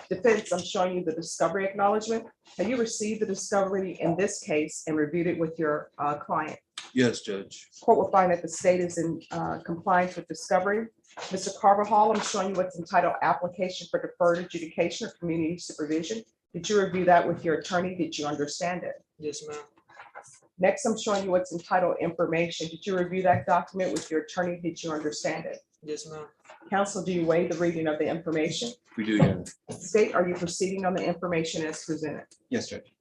Defense, I'm showing you the discovery acknowledgement. Have you received the discovery in this case and reviewed it with your client? Yes, Judge. Court will find that the state is in compliance with discovery. Mr. Carvajal, I'm showing you what's entitled Application for Deferred Adjudication or Community Supervision. Did you review that with your attorney? Did you understand it? Yes, ma'am. Next, I'm showing you what's entitled Information. Did you review that document with your attorney? Did you understand it? Yes, ma'am. Counsel, do you waive the reading of the information? We do, yeah. State, are you proceeding on the information as presented? Yes, Judge.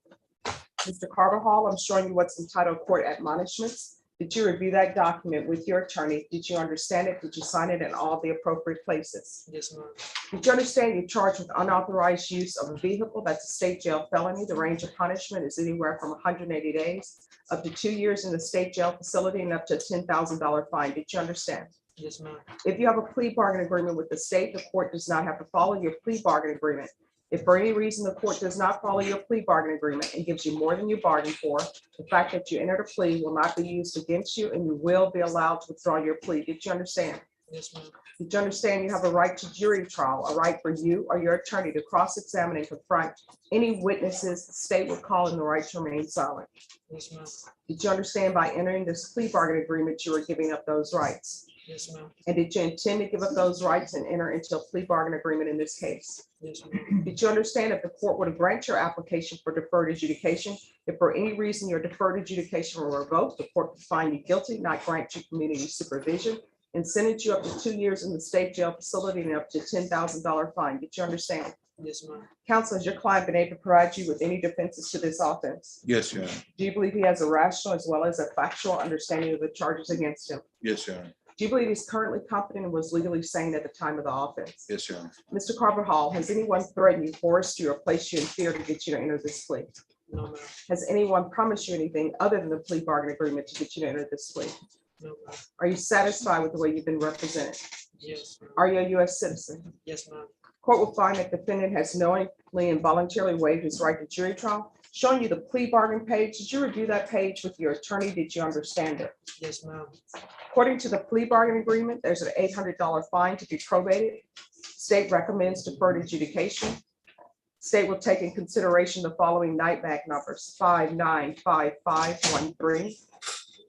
Mr. Carvajal, I'm showing you what's entitled Court Admonishments. Did you review that document with your attorney? Did you understand it? Did you sign it in all the appropriate places? Yes, ma'am. Did you understand you're charged with unauthorized use of a vehicle? That's a state jail felony. The range of punishment is anywhere from 180 days up to 2 years in the state jail facility and up to a $10,000 fine. Did you understand? Yes, ma'am. If you have a plea bargain agreement with the state, the court does not have to follow your plea bargain agreement. If for any reason the court does not follow your plea bargain agreement and gives you more than you bargained for, the fact that you entered a plea will not be used against you and you will be allowed to withdraw your plea. Did you understand? Yes, ma'am. Did you understand you have a right to jury trial, a right for you or your attorney to cross-examine and confront any witnesses the state would call in the right to remain silent? Yes, ma'am. Did you understand by entering this plea bargain agreement, you were giving up those rights? Yes, ma'am. And did you intend to give up those rights and enter into a plea bargain agreement in this case? Yes, ma'am. Did you understand if the court would grant your application for deferred adjudication, if for any reason your deferred adjudication were revoked, the court could find you guilty, not grant you community supervision, and sentence you up to 2 years in the state jail facility and up to $10,000 fine? Did you understand? Yes, ma'am. Counsel, has your client been able to provide you with any defenses to this offense? Yes, Your Honor. Do you believe he has a rational as well as a factual understanding of the charges against him? Yes, Your Honor. Do you believe he's currently competent and was legally sane at the time of the offense? Yes, Your Honor. Mr. Carvajal, has anyone threatened you, forced you, or placed you in fear to get you to enter this plea? No, ma'am. Has anyone promised you anything other than the plea bargain agreement to get you to enter this plea? No, ma'am. Are you satisfied with the way you've been represented? Yes, ma'am. Are you a U.S. citizen? Yes, ma'am. Court will find that defendant has knowingly and voluntarily waived his right to jury trial. Showing you the plea bargain page. Did you review that page with your attorney? Did you understand it? Yes, ma'am. According to the plea bargain agreement, there's an $800 fine to be probated. State recommends deferred adjudication. State will take in consideration the following nightback numbers: 595513,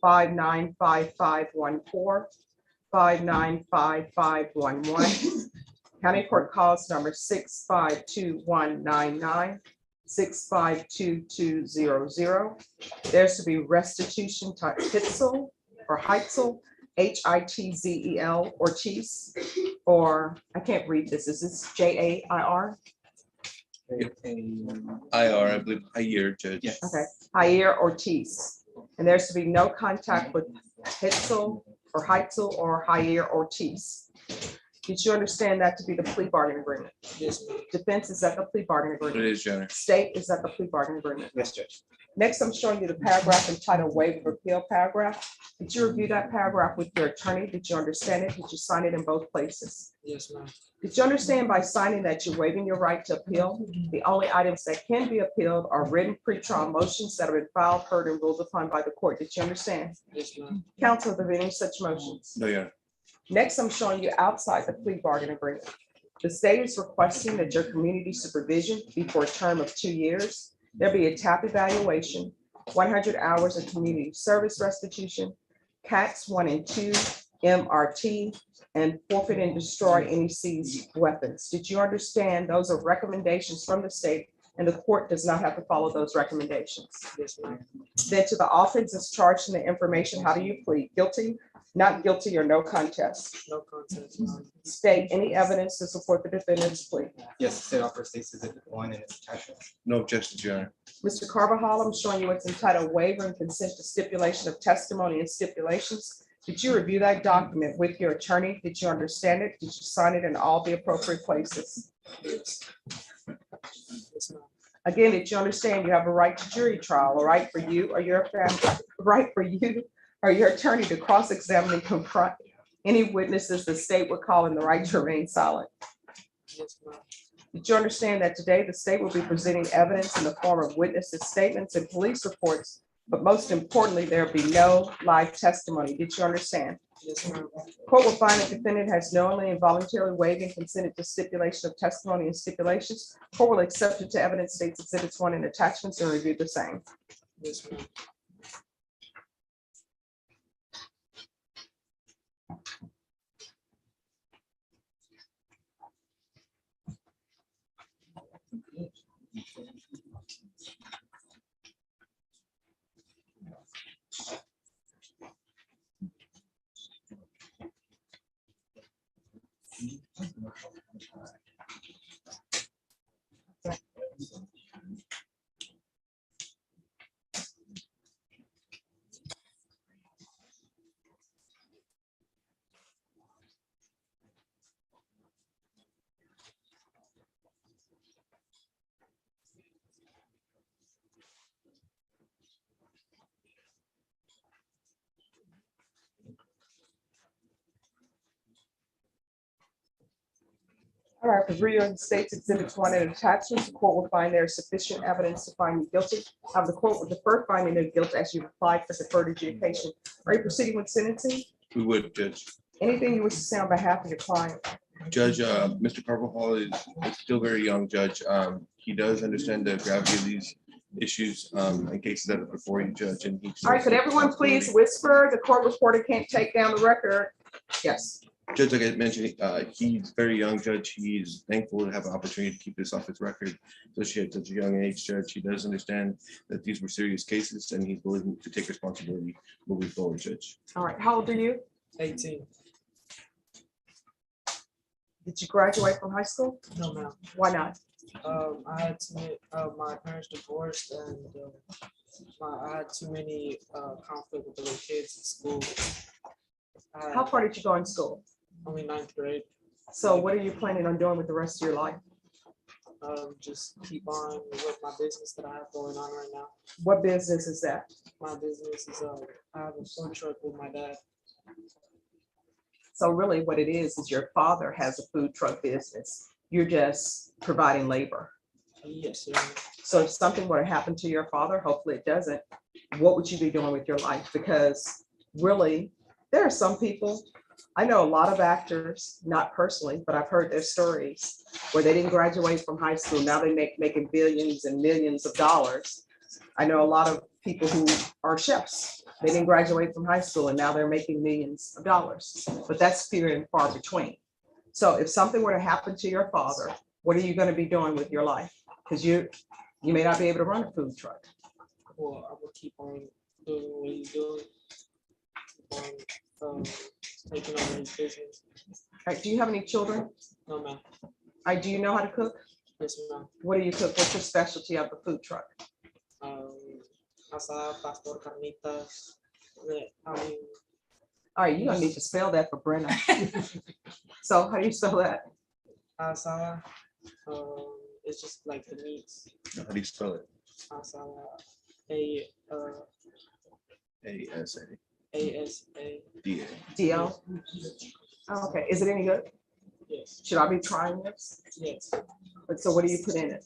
595514, 595511. County Court Cause number 652199, 652200. There's to be restitution to Hitzel or Heitzel, Hitzel Ortiz, or I can't read this. Is this JAIR? IR, I believe, a year, Judge. Yes. Okay, Jair Ortiz. And there's to be no contact with Hitzel or Jair Ortiz. Did you understand that to be the plea bargaining agreement? Yes, ma'am. Defense is at the plea bargaining It agreement. is, Your Honor. State is at the plea bargaining agreement. Yes, Judge. Next, I'm showing you the paragraph entitled waiver of appeal paragraph. Did you review that paragraph with your attorney? Did you understand it? Did you sign it in both places? Yes, ma'am. Did you understand by signing that you're waiving your right to appeal? The only items that can be appealed are written pretrial motions that have been filed, heard, and ruled upon by the court. Did you understand? Yes, ma'am. Counsel, are there any such motions? No, Your Honor. Next, I'm showing you outside the plea bargain agreement. The state is requesting that your community supervision be for a term of 2 years. There'll be a TAP evaluation, 100 hours of community service restitution, CATS 1 and 2, MRT, and forfeit and destroy any seized weapons. Did you understand those are recommendations from the state and the court does not have to follow those recommendations? Yes, ma'am. Then to the offenses charged in the information, how do you plead? Guilty, not guilty, or no contest? No contest, ma'am. State any evidence to support the defendant's plea. Yes, the state offers states exhibit 1 and its attachments. No objections, Your Honor. Mr. Carvajal, I'm showing you what's entitled waiver and consent to stipulation of testimony and stipulations. Did you review that document with your attorney? Did you understand it? Did you sign it in all the appropriate places? Yes. Yes, ma'am. Again, did you understand you have a right to jury trial, a right for you or your family, right for you or your attorney to cross-examine and confront any witnesses the state would call in the right to remain silent? Yes, ma'am. Did you understand that today the state will be presenting evidence in the form of witnesses' statements and police reports, but most importantly, there'll be no live testimony? Did you understand? Yes, ma'am. Court will find the defendant has knowingly and voluntarily waived and consented to stipulation of testimony and stipulations. Court will accept it to evidence states exhibits 1 and attachments and review the same. Yes, ma'am. All right, reviewing the state's exhibits 1 and attachments, the court will find there is sufficient evidence to find you guilty. The court will defer finding of guilt as you applied for deferred adjudication. Are you proceeding with sentencing? We would, Judge. Anything you wish to say on behalf of your client? Judge, Mr. Carvajal is still very young, Judge. He does understand the gravity of these issues and cases that are before you, Judge. And he. All right, could everyone please whisper? The court reporter can't take down the record. Yes. Judge, like I mentioned, he's very young, Judge. He's thankful to have an opportunity to keep this off his record, especially at such a young age, Judge. He does understand that these were serious cases and he's willing to take responsibility moving forward, Judge. All right, how old are you? 18. Did you graduate from high school? No, ma'am. Why not? I had my parents divorced and I had too many conflict with the little kids at school. How far did you go in school? Only 9th grade. So what are you planning on doing with the rest of your life? Just keep on with my business that I have going on right now. What business is that? My business is I have a food truck with my dad. So really what it is your father has a food truck business. You're just providing labor. Yes, sir. So if something were to happen to your father, hopefully it doesn't, what would you be doing with your life? Because really, there are some people, I know a lot of actors, not personally, but I've heard their stories where they didn't graduate from high school. Now they making billions and millions of dollars. I know a lot of people who are chefs. They didn't graduate from high school and now they're making millions of dollars, but that's few and far between. So if something were to happen to your father, what are you going to be doing with your life? Because you may not be able to run a food truck. Well, I will keep on doing what he's doing. Taking over his business. All right, do you have any children? No, ma'am. Do you know how to cook? Yes, ma'am. What do you cook? What's your specialty of the food truck? Asada, pastor, carnitas. All right, you're gonna need to spell that for Brenna. So how do you spell that? Asala. It's just like the meats. How do you spell it? Asala. ASA. ASA. DA. DL? Okay, is it any good? Yes. Should I be trying this? Yes. But so what do you put in it?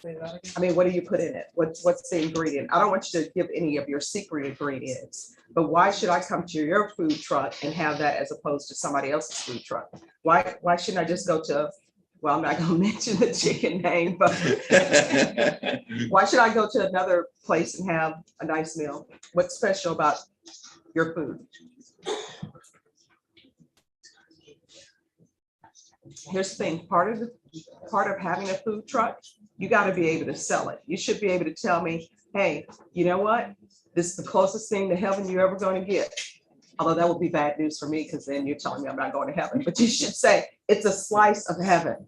Say that again? I mean, what do you put in it? What's the ingredient? I don't want you to give any of your secret ingredients, but why should I come to your food truck and have that as opposed to somebody else's food truck? Why shouldn't I just go to, well, I'm not gonna mention the chicken name, but why should I go to another place and have a nice meal? What's special about your food? Here's the thing, part of having a food truck, you got to be able to sell it. You should be able to tell me, hey, you know what? This is the closest thing to heaven you're ever going to get. Although that would be bad news for me, because then you're telling me I'm not going to heaven. But you should say it's a slice of heaven.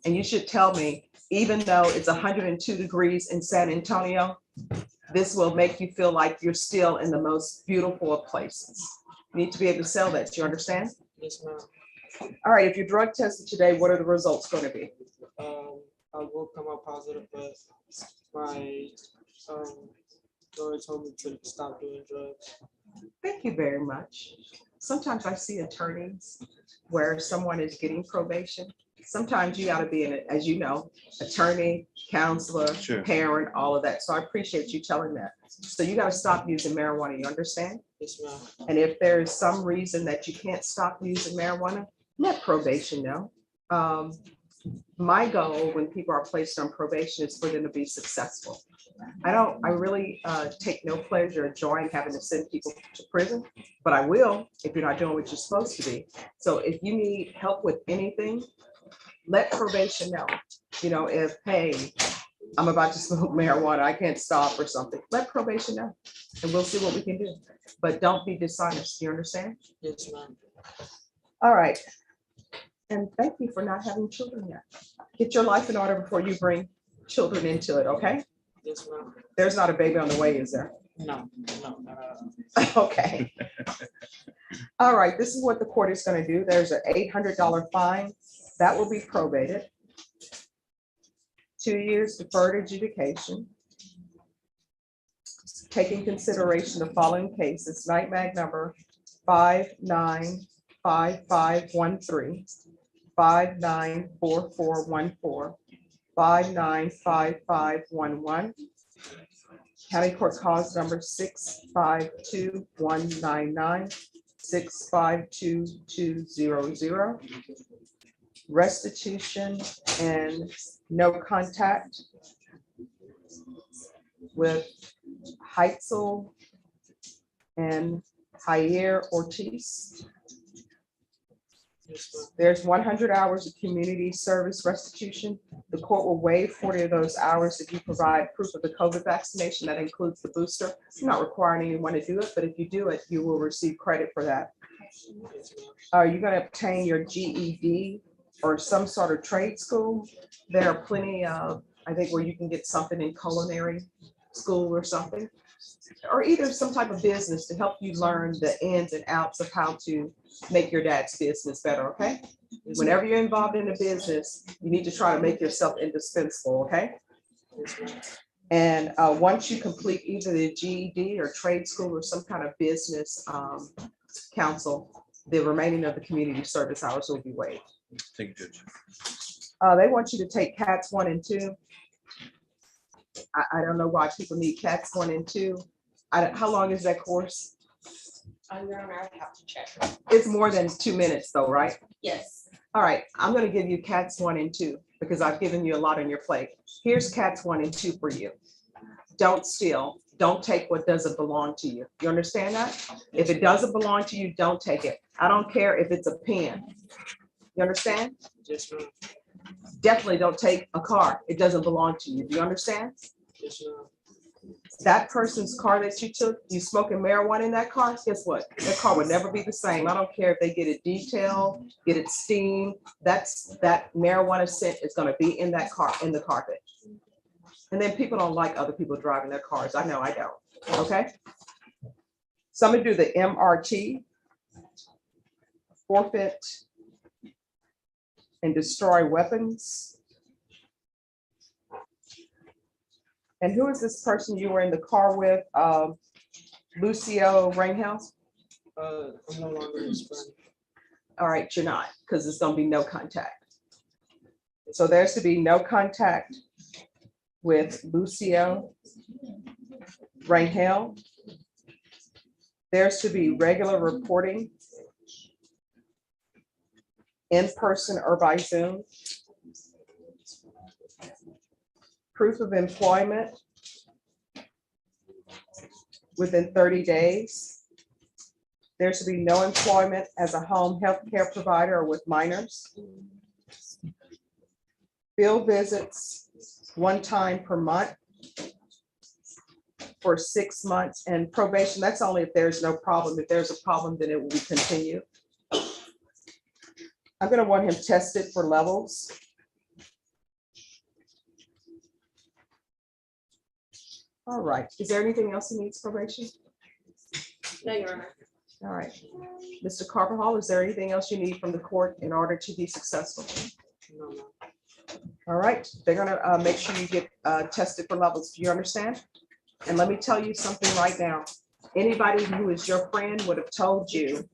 And you should tell me, even though it's 102 degrees in San Antonio, this will make you feel like you're still in the most beautiful of places. You need to be able to sell that. Do you understand? Yes, ma'am. All right, if you're drug tested today, what are the results going to be? I will come out positive, but my lawyer told me to stop doing drugs. Thank you very much. Sometimes I see attorneys where someone is getting probation. Sometimes you got to be in it, as you know, attorney, counselor, Sure. parent, all of that. So I appreciate you telling that. So you got to stop using marijuana, you understand? Yes, ma'am. And if there is some reason that you can't stop using marijuana, let probation know. My goal when people are placed on probation is for them to be successful. I really take no pleasure or joy in having to send people to prison, but I will if you're not doing what you're supposed to be. So if you need help with anything, let probation know. You know, if, hey, I'm about to smoke marijuana, I can't stop or something, let probation know and we'll see what we can do. But don't be dishonest, you understand? Yes, ma'am. All right. And thank you for not having children yet. Get your life in order before you bring children into it, okay? Yes, ma'am. There's not a baby on the way, is there? No. Okay. All right, this is what the court is going to do. There's an $800 fine that will be probated. 2 years deferred adjudication. Taking consideration the following cases, night mag number 595513, 594414, 595511. County Court Cause number 652199, 652200. Restitution and no contact with Heitzel and Jair Ortiz. There's 100 hours of community service restitution. The court will waive 40 of those hours if you provide proof of the COVID vaccination. That includes the booster. I'm not requiring anyone to do it, but if you do it, you will receive credit for that. Are you going to obtain your GED or some sort of trade school? There are plenty of, I think, where you can get something in culinary school or something, or either some type of business to help you learn the ins and outs of how to make your dad's business better, okay? Whenever you're involved in a business, you need to try to make yourself indispensable, okay? And once you complete either the GED or trade school or some kind of business council, the remaining of the community service hours will be waived. Thank you, Judge. They want you to take CATS 1 and 2. I don't know why people need CATS 1 and 2. How long is that course? Your Honor, I would have to check. It's more than 2 minutes though, right? Yes. All right, I'm gonna give you CATS 1 and 2 because I've given you a lot on your plate. Here's CATS 1 and 2 for you. Don't steal. Don't take what doesn't belong to you. You understand that? If it doesn't belong to you, don't take it. I don't care if it's a pen. You understand? Yes, ma'am. Definitely don't take a car. It doesn't belong to you. Do you understand? Yes, ma'am. That person's car that you took, you smoking marijuana in that car, guess what? That car would never be the same. I don't care if they get it detailed, get it steamed. That marijuana scent is gonna be in that car, in the carpet. And then people don't like other people driving their cars. I know I don't, okay? So I'm gonna do the MRT. forfeit and destroy weapons. And who is this person you were in the car with? Lucio Perez? I'm no longer his friend. All right, you're not, because it's gonna be no contact. So there's to be no contact with Lucio Perez. There's to be regular reporting in person or by Zoom. Proof of employment within 30 days. There should be no employment as a home health care provider or with minors. Field visits one time per month for 6 months, and probation, that's only if there's no problem. If there's a problem, then it will be continued. I'm gonna want him tested for levels. All right, is there anything else he needs probation? No, Your Honor. All right, Mr. Carvajal, is there anything else you need from the court in order to be successful? No, no. All right, they're gonna make sure you get tested for levels. Do you understand? And let me tell you something right now. Anybody who is your friend would have told you,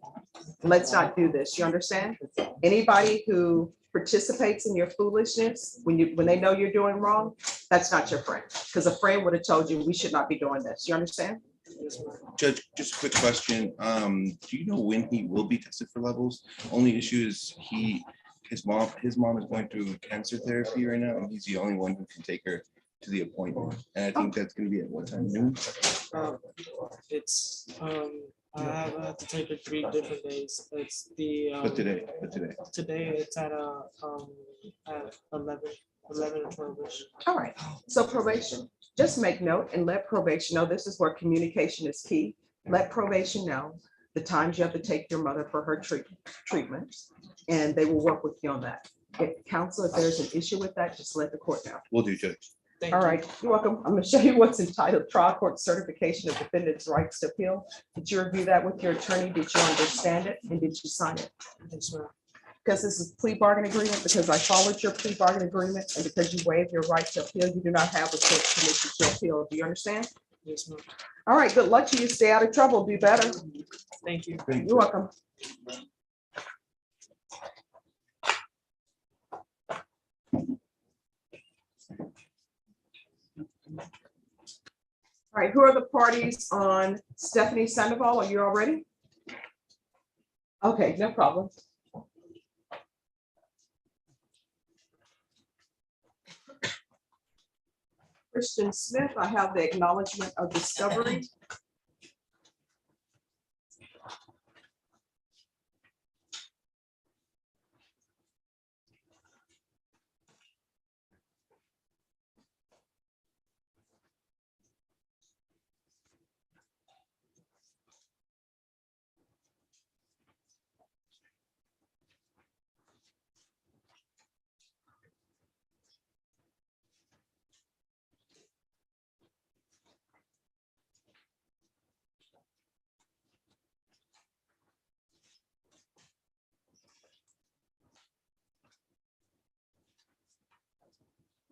let's not do this. You understand? Anybody who participates in your foolishness, when they know you're doing wrong, that's not your friend. Because a friend would have told you, we should not be doing this. You understand? Judge, just a quick question. Do you know when he will be tested for levels? Only issue is his mom is going through cancer therapy right now, and he's the only one who can take her to the appointment. And I think that's gonna be at what time? Noon? It's I have to take it 3 different days. It's the But today. today it's at 11 or 12ish. All right, so probation, just make note and let probation know, this is where communication is key. Let probation know the times you have to take your mother for her treatment, and they will work with you on that. If counsel, if there's an issue with that, just let the court know. Will do, Judge. All right, you're welcome. I'm gonna show you what's entitled Trial Court Certification of Defendant's Rights to Appeal. Did you review that with your attorney? Did you understand it? And did you sign it? Yes, ma'am. Because this is plea bargain agreement, because I followed your plea bargain agreement, and because you waived your right to appeal, you do not have a court permission to appeal. Do you understand? Yes, ma'am. All right, good luck to you. Stay out of trouble. Do better. Thank you. You're welcome. All right, who are the parties on Stephanie Sandoval? Are you all ready? Okay, no problem. Christian Smith, I have the acknowledgement of discovery.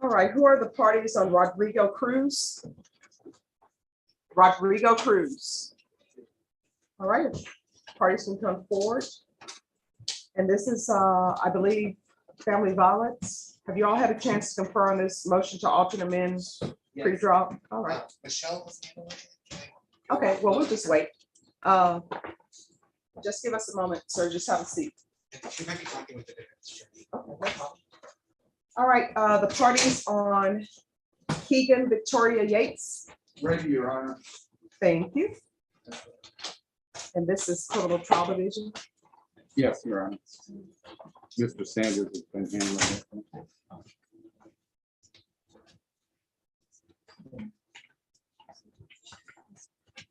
All right, who are the parties on Rodrigo Cruz? Rodrigo Cruz. All right, parties can come forward. And this is, I believe, family violence. Have you all had a chance to confer on this motion to alternate men pre-draw? All right. Michelle was handling it. Okay, well, we'll just wait. Just give us a moment, sir. Just have a seat. She might be talking with the defense attorney. Okay, no problem. All right, the parties on Keegan Victoria Yates. Ready, Your Honor. Thank you. And this is criminal trial division. Yes, Your Honor. Mr. Sanders has been handling it.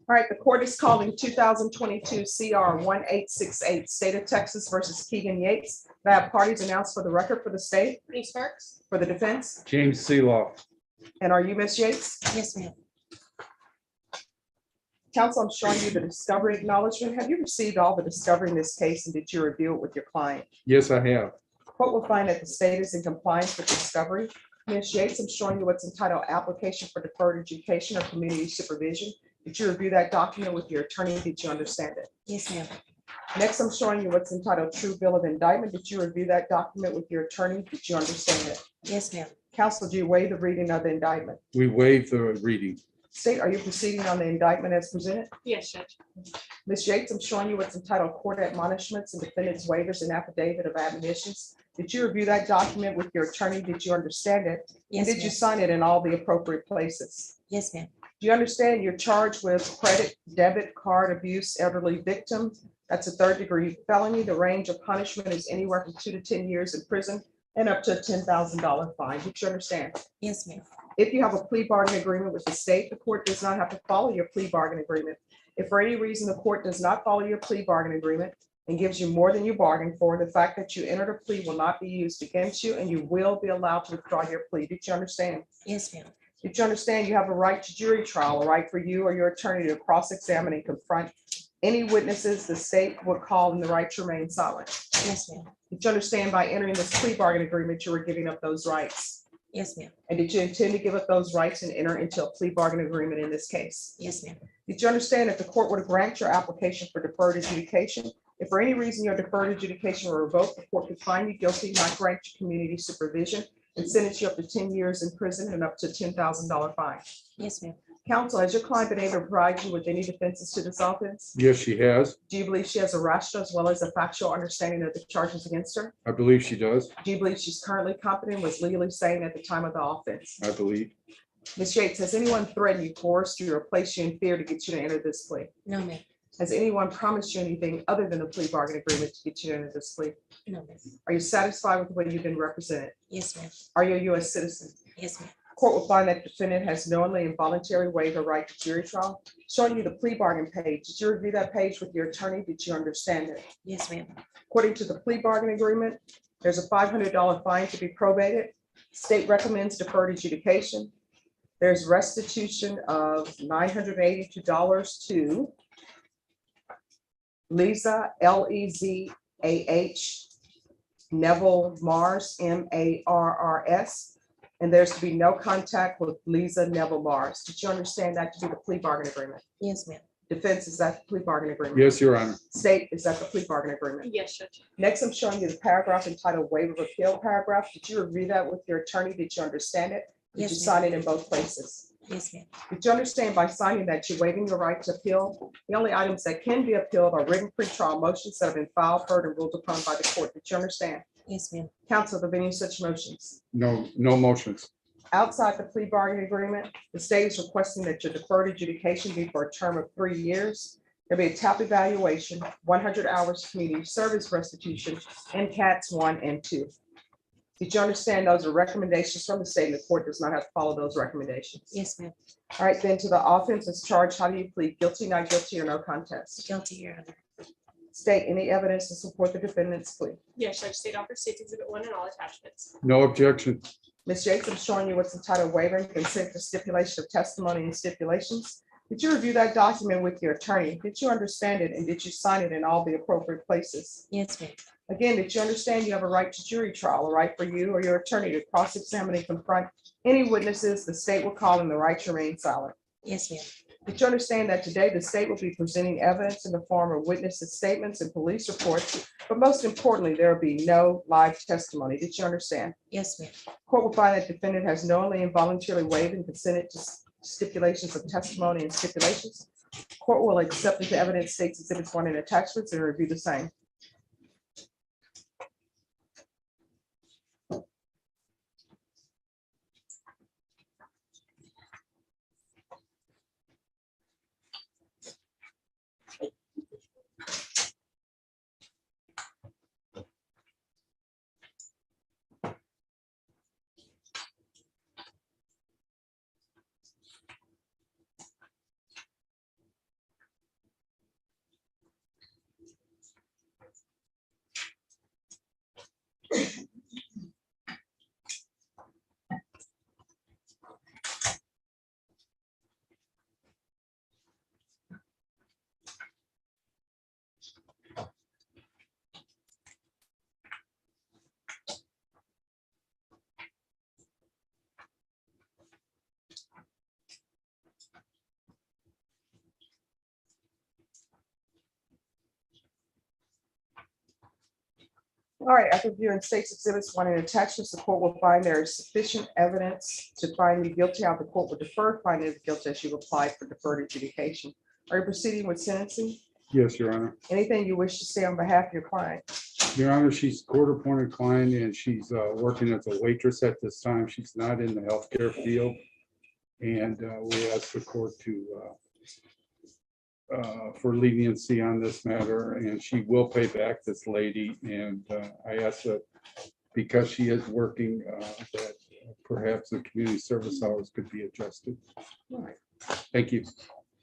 All right, the court is calling 2022 CR 1868, State of Texas versus Keegan Yates. I have parties announced for the record for the state, Brittany Sparks? for the defense. James Seeloff. And are you Miss Yates? Yes, ma'am. Counsel, I'm showing you the discovery acknowledgement. Have you received all the discovery in this case and did you review it with your client? Yes, I have. Court will find that the state is in compliance with discovery. Ms. Yates, I'm showing you what's entitled application for deferred education or community supervision. Did you review that document with your attorney? Did you understand it? Yes, ma'am. Next, I'm showing you what's entitled true bill of indictment. Did you review that document with your attorney? Did you understand it? Yes, ma'am. Counsel, do you waive the reading of the indictment? We waived the reading. State, are you proceeding on the indictment as presented? Yes, Judge. Ms. Yates, I'm showing you what's entitled court admonishments and defendant's waivers and affidavit of admonitions. Did you review that document with your attorney? Did you understand it? And Yes, did you ma'am. sign it in all the appropriate places? Yes, ma'am. Do you understand you're charged with credit, debit card abuse, elderly victim? That's a third-degree felony. The range of punishment is anywhere from 2 to 10 years in prison and up to a $10,000 fine. Did you understand? Yes, ma'am. If you have a plea bargain agreement with the state, the court does not have to follow your plea bargain agreement. If for any reason the court does not follow your plea bargain agreement and gives you more than you bargained for, the fact that you entered a plea will not be used against you and you will be allowed to withdraw your plea. Did you understand? Yes, ma'am. Did you understand you have a right to jury trial, a right for you or your attorney to cross-examine and confront any witnesses the state would call and the right to remain silent? Yes, ma'am. Did you understand by entering this plea bargain agreement, you were giving up those rights? Yes, ma'am. And did you intend to give up those rights and enter into a plea bargain agreement in this case? Yes, ma'am. Did you understand if the court were to grant your application for deferred adjudication, if for any reason your deferred adjudication were revoked, the court could find you guilty, not grant you community supervision, and sentence you up to 10 years in prison and up to $10,000 fine? Yes, ma'am. Counsel, has your client been able to provide you with any defenses to this offense? Yes, she has. Do you believe she has a rational as well as a factual understanding of the charges against her? I believe she does. Do you believe she's currently competent and was legally sane at the time of the offense? I believe. Ms. Yates, has anyone threatened you, coerced you, or placed you in fear to get you to enter this plea? No, ma'am. Has anyone promised you anything other than a plea bargain agreement to get you to enter this plea? No, ma'am. Are you satisfied with the way you've been represented? Yes, ma'am. Are you a U.S. citizen? Yes, ma'am. Court will find that defendant has knowingly and voluntarily waived a right to jury trial. Showing you the plea bargain page. Did you review that page with your attorney? Did you understand it? Yes, ma'am. According to the plea bargain agreement, there's a $500 fine to be probated. State recommends deferred adjudication. There's restitution of $982 to Lisa, Lezah, Neville Mars, Marrs. And there's to be no contact with Lisa Neville Mars. Did you understand that to be the plea bargain agreement? Yes, ma'am. Defense, is that the plea bargain agreement? Yes, Your Honor. State, is that the plea bargain agreement? Yes, Judge. Next, I'm showing you the paragraph entitled waiver of appeal paragraph. Did you review that with your attorney? Did you understand it? Did Yes, you ma'am. sign it in both places? Yes, ma'am. Did you understand by signing that you're waiving your right to appeal? The only items that can be appealed are written pretrial motions that have been filed, heard, and ruled upon by the court. Did you understand? Yes, ma'am. Counsel, of any such motions? No, no motions. Outside the plea bargain agreement, the state is requesting that your deferred adjudication be for a term of 3 years. There'll be a TAP evaluation, 100 hours community service restitution, and CATs 1 and 2. Did you understand those are recommendations from the state and the court does not have to follow those recommendations? Yes, ma'am. All right, then to the offense is charged. How do you plead? Guilty, not guilty, or no contest? Guilty, Your Honor. State any evidence to support the defendant's plea. Yes, Judge. State offers State's Exhibit 1 and all attachments. No objection. Ms. Yates, I'm showing you what's entitled waiver and consent for stipulation of testimony and stipulations. Did you review that document with your attorney? Did you understand it and did you sign it in all the appropriate places? Yes, ma'am. Again, did you understand you have a right to jury trial, a right for you or your attorney to cross-examine and confront any witnesses the state will call and the right to remain silent? Yes, ma'am. Did you understand that today the state will be presenting evidence in the form of witnesses' statements and police reports, but most importantly, there will be no live testimony? Did you understand? Yes, ma'am. Court will find that defendant has knowingly and voluntarily waived and consented to stipulations of testimony and stipulations. Court will accept into evidence State's Exhibits 1 and attachments and review the same. All right, after viewing state's exhibits one and attachments, the court will find there is sufficient evidence to find you guilty. How the court will defer finding of guilt as you applied for deferred adjudication. Are you proceeding with sentencing? Yes, Your Honor. Anything you wish to say on behalf of your client? Your Honor, she's court-appointed client and she's working as a waitress at this time. She's not in the healthcare field. And we ask the court to for leniency on this matter, and she will pay back this lady. And I ask that because she is working, that perhaps the community service hours could be adjusted. All right, Thank you.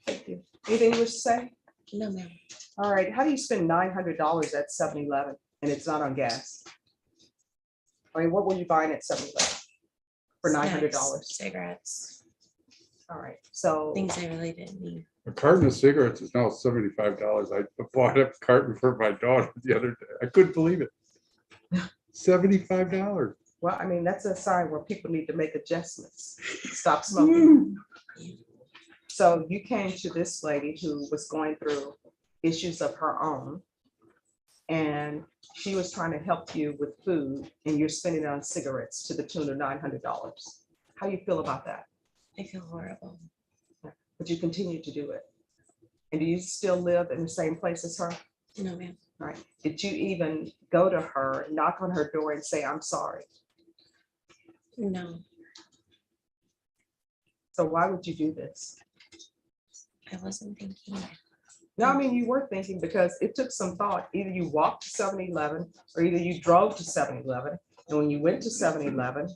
thank you. Anything you wish to say? No, ma'am. All right, how do you spend $900 at 7-Eleven and it's not on gas? I mean, what were you buying at 7-Eleven for $900? Snacks, cigarettes, All right, so things I really didn't need. A carton of cigarettes is now $75. I bought a carton for my daughter the other day. I couldn't believe it. $75. well, I mean, that's a sign where people need to make adjustments. Stop smoking. So you came to this lady who was going through issues of her own, and she was trying to help you with food, and you're spending it on cigarettes to the tune of $900. How do you feel about that? I feel horrible. But you continue to do it. And do you still live in the same place as her? No, ma'am. Right. Did you even go to her, knock on her door and say, I'm sorry? No, So why would you do this? I wasn't thinking. No, I mean, you were thinking because it took some thought. Either you walked to 7-Eleven or either you drove to 7-Eleven. And when you went to 7-Eleven,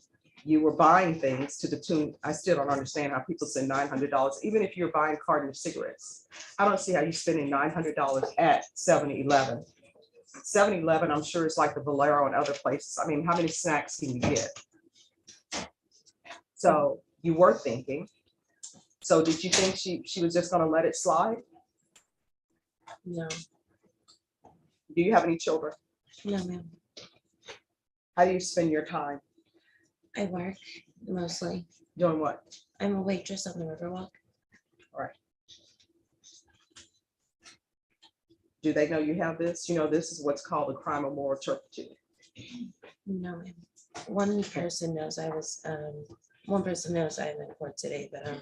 you were buying things to the tune. I still don't understand how people spend $900, even if you're buying a carton of cigarettes. I don't see how you're spending $900 at 7-Eleven. 7-Eleven, I'm sure it's like the Valero and other places. I mean, how many snacks can you get? So you were thinking. So did you think she was just gonna let it slide? No, Do you have any children? no, ma'am. How do you spend your time? I work mostly. Doing what? I'm a waitress on the Riverwalk. Do they know you have this? You know, this is what's called a crime of moral turpitude. No, ma'am. One person knows I was, one person knows I'm in court today, but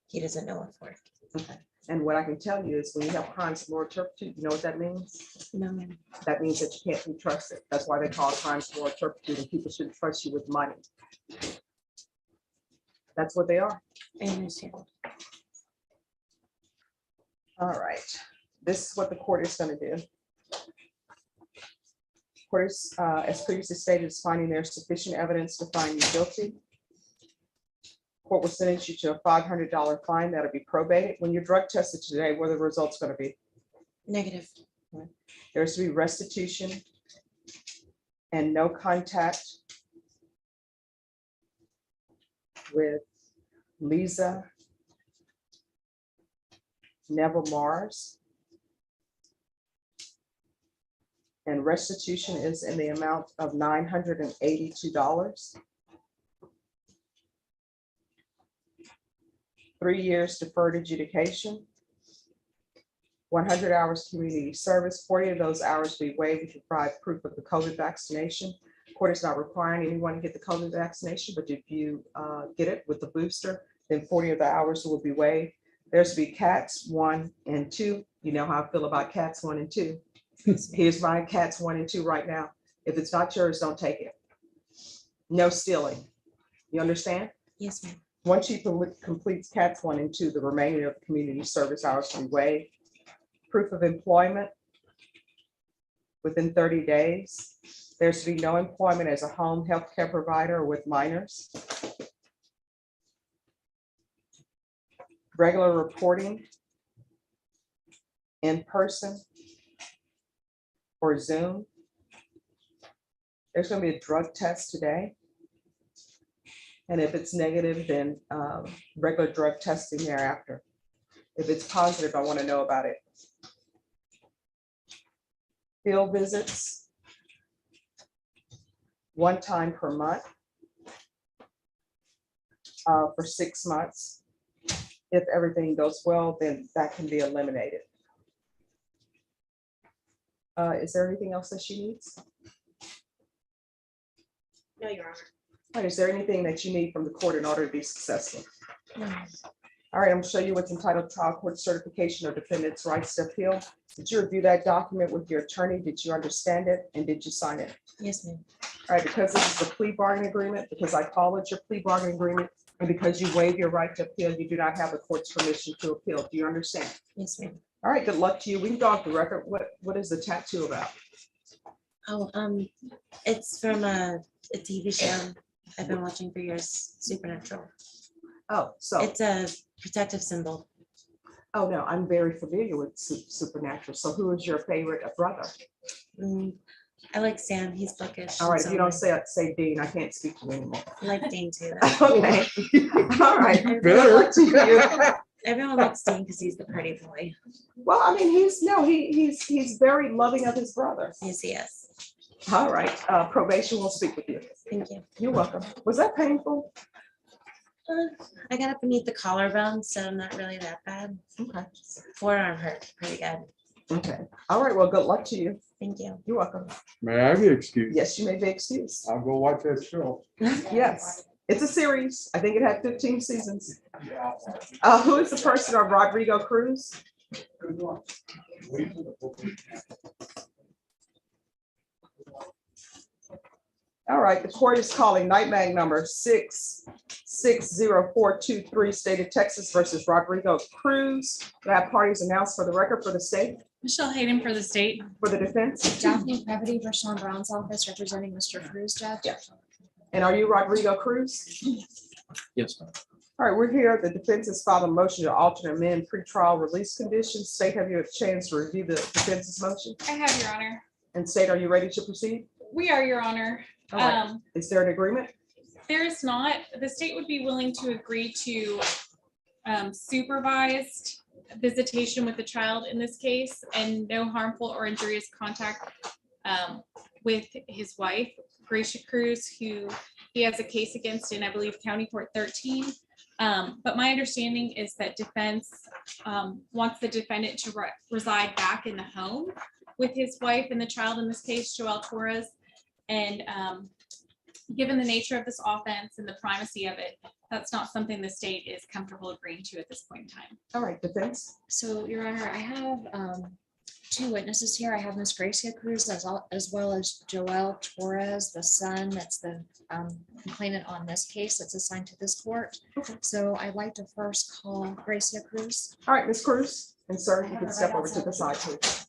he doesn't know it for. Okay. And what I can tell you is when you have crimes of moral turpitude, you know what that means? No, ma'am. That means that you can't be trusted. That's why they call it crimes of moral turpitude, and people shouldn't trust you with money. That's what they are. I understand. All right. This is what the court is going to do. Court is, as previously stated, is finding there's sufficient evidence to find you guilty. Court will sentence you to a $500 fine that'll be probated. When you're drug tested today, what are the results going to be? Negative. There's to be restitution and no contact with Lisa Neville Mars. And restitution is in the amount of $982. 3 years deferred adjudication. 100 hours community service. 40 of those hours will be waived if you provide proof of the COVID vaccination. Court is not requiring anyone to get the COVID vaccination, but if you get it with the booster, then 40 of the hours will be waived. There's to be CATs 1 and 2. You know how I feel about CATs 1 and 2. Here's my CATs 1 and 2 right now. If it's not yours, don't take it. No stealing. You understand? Yes, ma'am. Once she completes CATs 1 and 2, the remainder of community service hours will be waived. Proof of employment within 30 days. There's to be no employment as a home health care provider or with minors. Regular reporting in person or Zoom. There's going to be a drug test today. And if it's negative, then regular drug testing thereafter. If it's positive, I want to know about it. Field visits, 1 time per month for 6 months. If everything goes well, then that can be eliminated. Is there anything else that she needs? No, Your Honor. All right, is there anything that you need from the court in order to be successful? No. All right, I'm gonna show you what's entitled Trial Court Certification of Defendant's Rights to Appeal. Did you review that document with your attorney? Did you understand it? And did you sign it? Yes, ma'am. All right, because this is a plea bargaining agreement, because I call it your plea bargaining agreement, and because you waive your right to appeal, you do not have the court's permission to appeal. Do you understand? Yes, ma'am. All right, good luck to you. We can go off the record. What is the tattoo about? Oh, it's from a TV show I've been watching for years, Supernatural. Oh, so, It's a protective symbol. oh no, I'm very familiar with Supernatural. So who is your favorite brother? I like Sam. He's bookish. All right, and if you don't sober. say Dean, I can't speak to you anymore. I like Dean too. Okay, all right. Better. Good luck to you. Everyone likes Dean because he's the pretty boy. Well, I mean, he's very loving of his brother. Yes, he is. All right, probation will speak with you. Thank you. You're welcome. Was that painful? I got up beneath the collarbone, so not really that bad. Okay. Forearm hurt pretty good. Okay. All right, well, good luck to you. Thank you. You're welcome. May I be excused? Yes, you may be excused. I'll go watch that show. Yes, it's a series. I think it had 15 seasons. Who is the person of Rodrigo Cruz? All right, the court is calling night mag number 660423, State of Texas versus Rodrigo Cruz. Do I have parties announced for the record for the state, Michelle Hayden for the state. for the defense? Daphne Previty for Sean Brown's office representing Mr. Cruz, Judge. Yeah. And are you Rodrigo Cruz? Yes, ma'am. All right, we're here. The defense has filed a motion to alter and amend pretrial release conditions. State, have you had a chance to review the defense's motion? I have, Your Honor. And state, are you ready to proceed? We are, Your Honor. All right. Is there an agreement? There is not. The state would be willing to agree to supervised visitation with the child in this case and no harmful or injurious contact with his wife, Gracia Cruz, who he has a case against in, I believe, County Court 13. But my understanding is that defense wants the defendant to reside back in the home with his wife and the child, in this case, Joel Torres. And given the nature of this offense and the primacy of it, that's not something the state is comfortable agreeing to at this point in time. All right, defense. So, Your Honor, I have two witnesses here. I have Miss Gracia Cruz as well as Joel Torres, the son that's the complainant on this case that's assigned to this court. Okay. So I'd like to first call Gracia Cruz. All right, Ms. Cruz, and sir, you can step over to the side, please.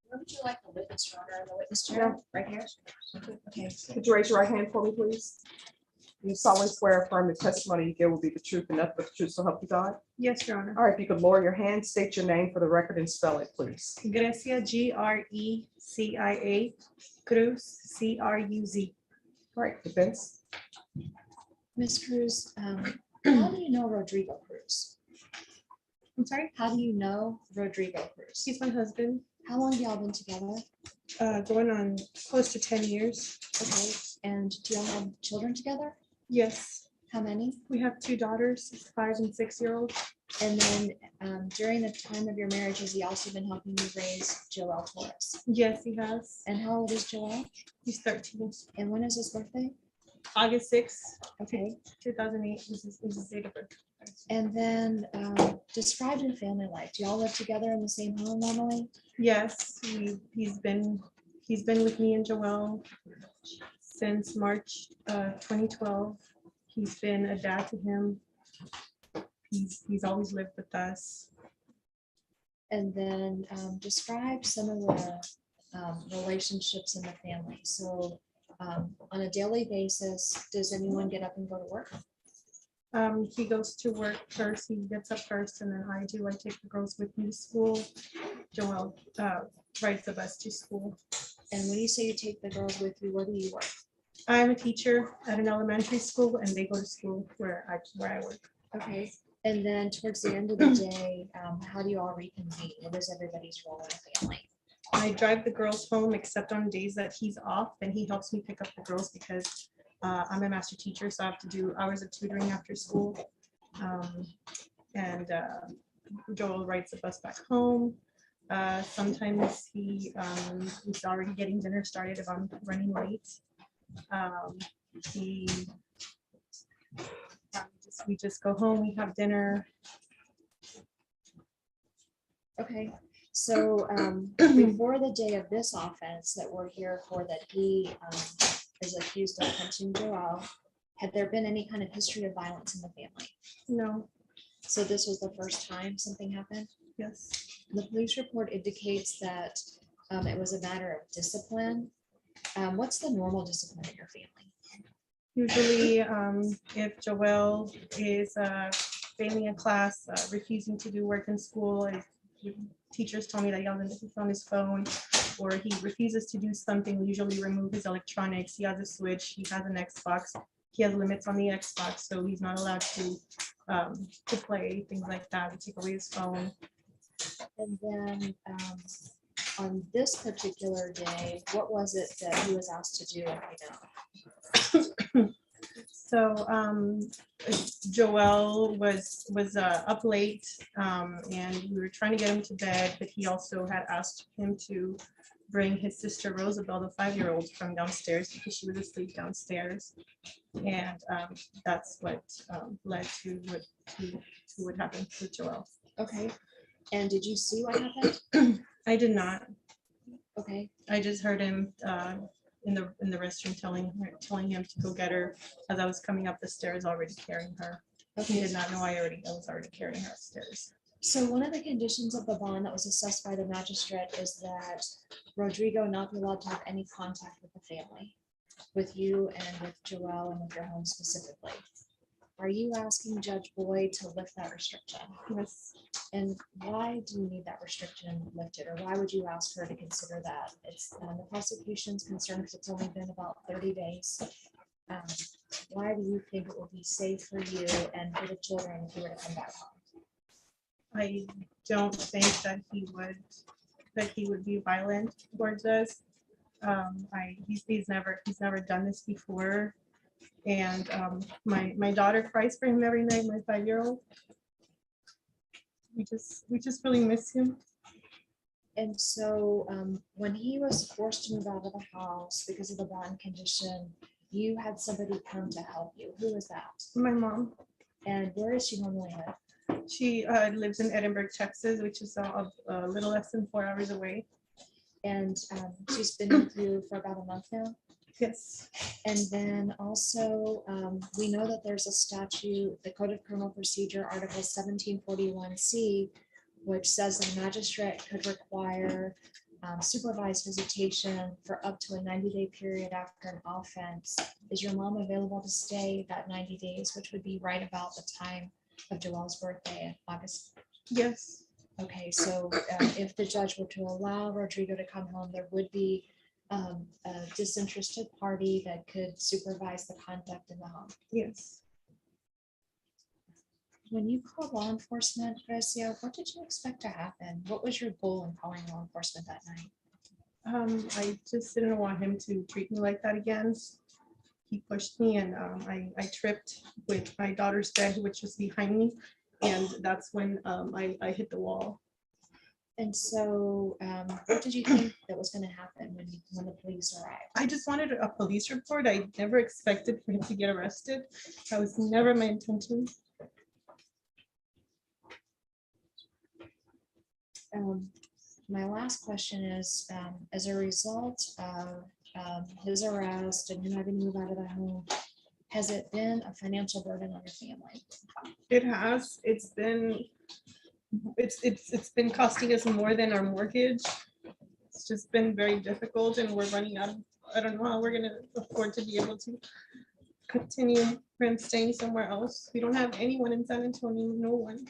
Where would you like the witness, Your Honor, the witness chair? Right here? Okay. Could you raise your right hand for me, please? You solemnly swear affirm the testimony you give will be the truth and nothing but the truth, so help you God. Yes, Your Honor. All right, if you could lower your hand, state your name for the record and spell it, please. Grecia, Grecia, Cruz, Cruz. All right, defense. Miss Cruz, how do you know Rodrigo Cruz? I'm sorry? How do you know Rodrigo Cruz? He's my husband, How long y'all been together? going on close to 10 years. Okay, and do y'all have children together? Yes, How many? we have two daughters, 5 and 6-year-old. And then during the time of your marriage, has he also been helping you raise Joel Torres? Yes, he has. And how old is Joel? He's 13. And when is his birthday? August 6th, Okay, 2008 is his date of birth. and then describe your family life. Do y'all live together in the same home normally? Yes, he's been with me and Joel since March 2012. He's been a dad to him. He's always lived with us. And then describe some of the relationships in the family. So on a daily basis, does anyone get up and go to work? He goes to work first. He gets up first, and then I do. I take the girls with me to school. Joel rides the bus to school. And when you say you take the girls with you, where do you work? I'm a teacher at an elementary school and they go to school where I work. Okay, and then towards the end of the day, how do you all reconvene? What is everybody's role in the family? I drive the girls home except on days that he's off, and he helps me pick up the girls because I'm a master teacher, so I have to do hours of tutoring after school. And Joel rides the bus back home. Sometimes he's already getting dinner started if I'm running late. We just go home, we have dinner. Okay, so before the day of this offense that we're here for, that he is accused of punching Joel, had there been any kind of history of violence in the family? No. So this was the first time something happened? Yes. The police report indicates that it was a matter of discipline. What's the normal discipline in your family? Usually, if Joel is failing a class, refusing to do work in school, if teachers tell me that he's on his phone, or he refuses to do something, we usually remove his electronics. He has a Switch, he has an Xbox, he has limits on the Xbox, so he's not allowed to play, things like that. We take away his phone. And then on this particular day, what was it that he was asked to do? So Joel was up late and we were trying to get him to bed, but he also had asked him to bring his sister Rosabelle, the 5-year-old, from downstairs because she was asleep downstairs. And that's what led to what happened with Joel. Okay. And did you see what happened? I did not. Okay. I just heard him in the restroom telling him to go get her as I was coming up the stairs already carrying her. Okay. He did not know I was already carrying her upstairs. So one of the conditions of the bond that was assessed by the magistrate is that Rodrigo not be allowed to have any contact with the family, with you and with Joel and with your home specifically. Are you asking Judge Boyd to lift that restriction? Yes. And why do you need that restriction lifted, or why would you ask her to consider that? It's the prosecution's concerned because it's only been about 30 days. Why do you think it would be safe for you and for the children if you were to come back home? I don't think that he would be violent towards us. He's never done this before. And my daughter cries for him every night, my 5-year-old. We just really miss him. And so when he was forced to move out of the house because of the bond condition, you had somebody come to help you. Who was that? My mom. And where does she normally live? She lives in Edinburgh, Texas, which is a little less than 4 hours away. And she's been with you for about a month now? Yes. And then also, we know that there's a statute, the Code of Criminal Procedure, Article 1741C, which says the magistrate could require supervised visitation for up to a 90-day period after an offense. Is your mom available to stay that 90 days, which would be right about the time of Joel's birthday in August? Yes. Okay, so if the judge were to allow Rodrigo to come home, there would be a disinterested party that could supervise the conduct in the home. Yes. When you called law enforcement, Grecia, what did you expect to happen? What was your goal in calling law enforcement that night? I just didn't want him to treat me like that again. He pushed me and I tripped with my daughter's bed, which was behind me. And that's when I hit the wall. And so what did you think that was going to happen when the police arrived? I just wanted a police report. I never expected for him to get arrested. That was never my intention. My last question is, as a result of his arrest and him having to move out of the home, has it been a financial burden on your family? It has. It's been costing us more than our mortgage. It's just been very difficult and we're running out of, I don't know how we're gonna afford to be able to continue staying somewhere else. We don't have anyone in San Antonio, no one.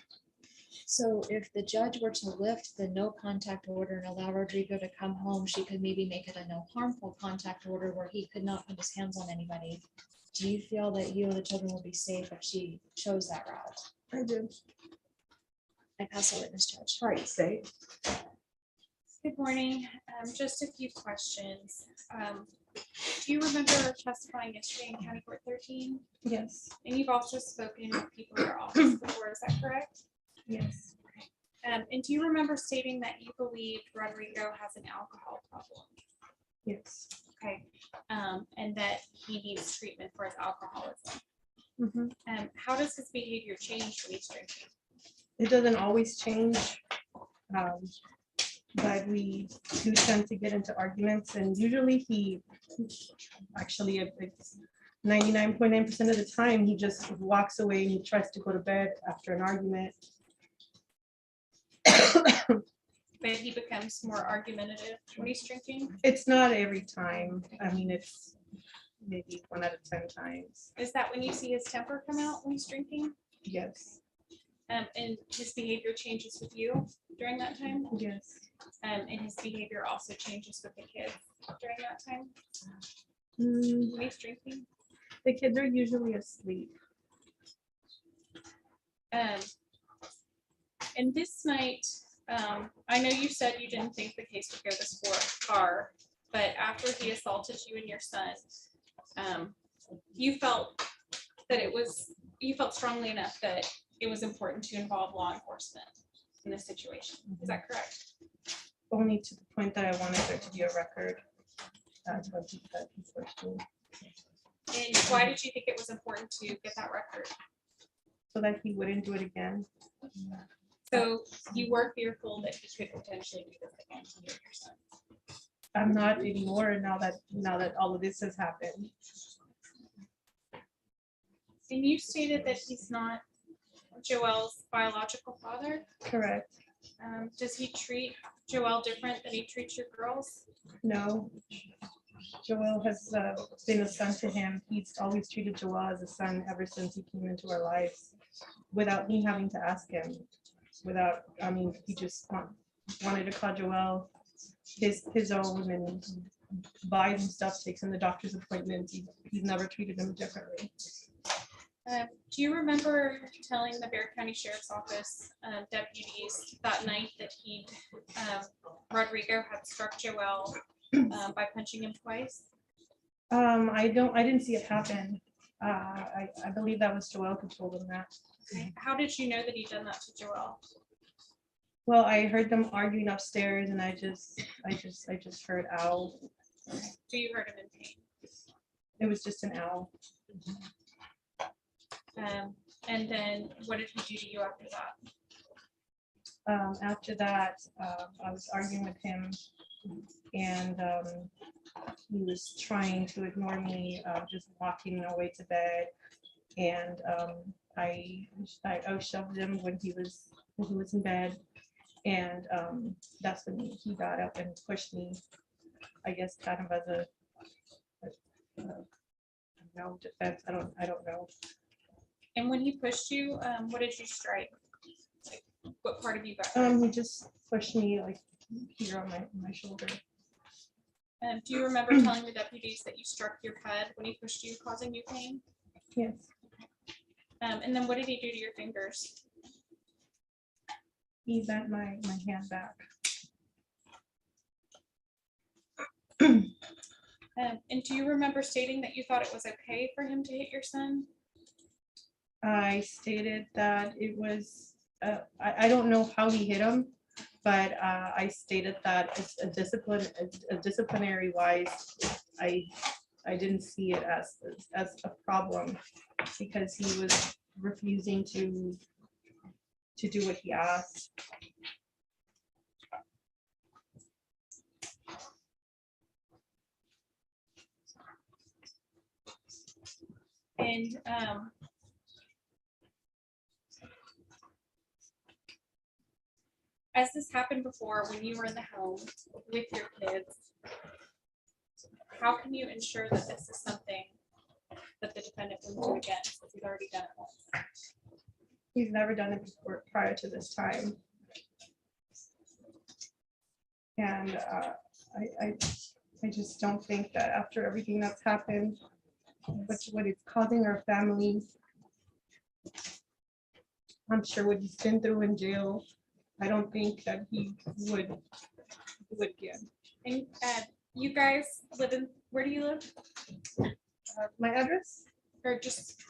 So if the judge were to lift the no contact order and allow Rodrigo to come home, she could maybe make it a no harmful contact order where he could not put his hands on anybody. Do you feel that you and the children will be safe if she chose that route? I do. I pass the witness, Judge. All right, say, Good morning. Just a few questions. Do you remember testifying yesterday in County Court 13? Yes, And you've also spoken with people in your office before, is that correct? yes, And do you remember stating that you believed Rodrigo has an alcohol problem? yes. Okay. And that he needs treatment for his alcoholism. Mhm. How does his behavior change when he's drinking? It doesn't always change. But we do tend to get into arguments, and usually actually, it's 99.9% of the time, he just walks away and he tries to go to bed after an argument. But he becomes more argumentative when he's drinking? It's not every time. I mean, it's maybe 1 out of 10 times. Is that when you see his temper come out when he's drinking? Yes, And his behavior changes with you during that time? yes. And his behavior also changes with the kids during that time Mm, when he's drinking? The kids are usually asleep. And this night, I know you said you didn't think the case would go this far, but after he assaulted you and your son, you felt strongly enough that it was important to involve law enforcement in this situation. Is that correct? Only to the point that I wanted there to be a record. That's what he said. And why did you think it was important to get that record? So that he wouldn't do it again. So you were fearful that he could potentially do this again to you and your son? I'm not anymore now that all of this has happened. And you stated that he's not Joel's biological father. Correct. Does he treat Joel different than he treats your girls? No. Joel has been a son to him. He's always treated Joel as a son ever since he came into our lives, without me having to ask him. He just wanted to call Joel his own and buys him stuff, takes him to doctor's appointments. He's never treated him differently. Do you remember telling the Bexar County Sheriff's Office deputies that night that Rodrigo had struck Joel by punching him twice? I didn't see it happen. I believe that was Joel who told him that. How did you know that he'd done that to Joel? Well, I heard them arguing upstairs, and I just heard owl. So you heard him in pain? It was just an owl. And then what did he do to you after that? After that, I was arguing with him, and he was trying to ignore me, just walking away to bed. And I shoved him when he was in bed, and that's when he got up and pushed me. I guess kind of as a defense. I don't know. And when he pushed you, what did you strike? Like, what part of you got? He just pushed me like here on my shoulder. Do you remember telling the deputies that you struck your head when he pushed you, causing you pain? Yes. And then what did he do to your fingers? He bent my hand back. And do you remember stating that you thought it was okay for him to hit your son? I stated that it was, I don't know how he hit him, but I stated that it's disciplinary wise, I didn't see it as a problem because he was refusing to do what he asked. And as this happened before, when you were in the home with your kids, how can you ensure that this is something that the defendant wouldn't do again, since he's already done it once? He's never done it before prior to this time. And I just don't think that after everything that's happened, what it's causing our family, I'm sure what he's been through in jail, I don't think that he would give. And you guys live in, where do you live? My address? Or just,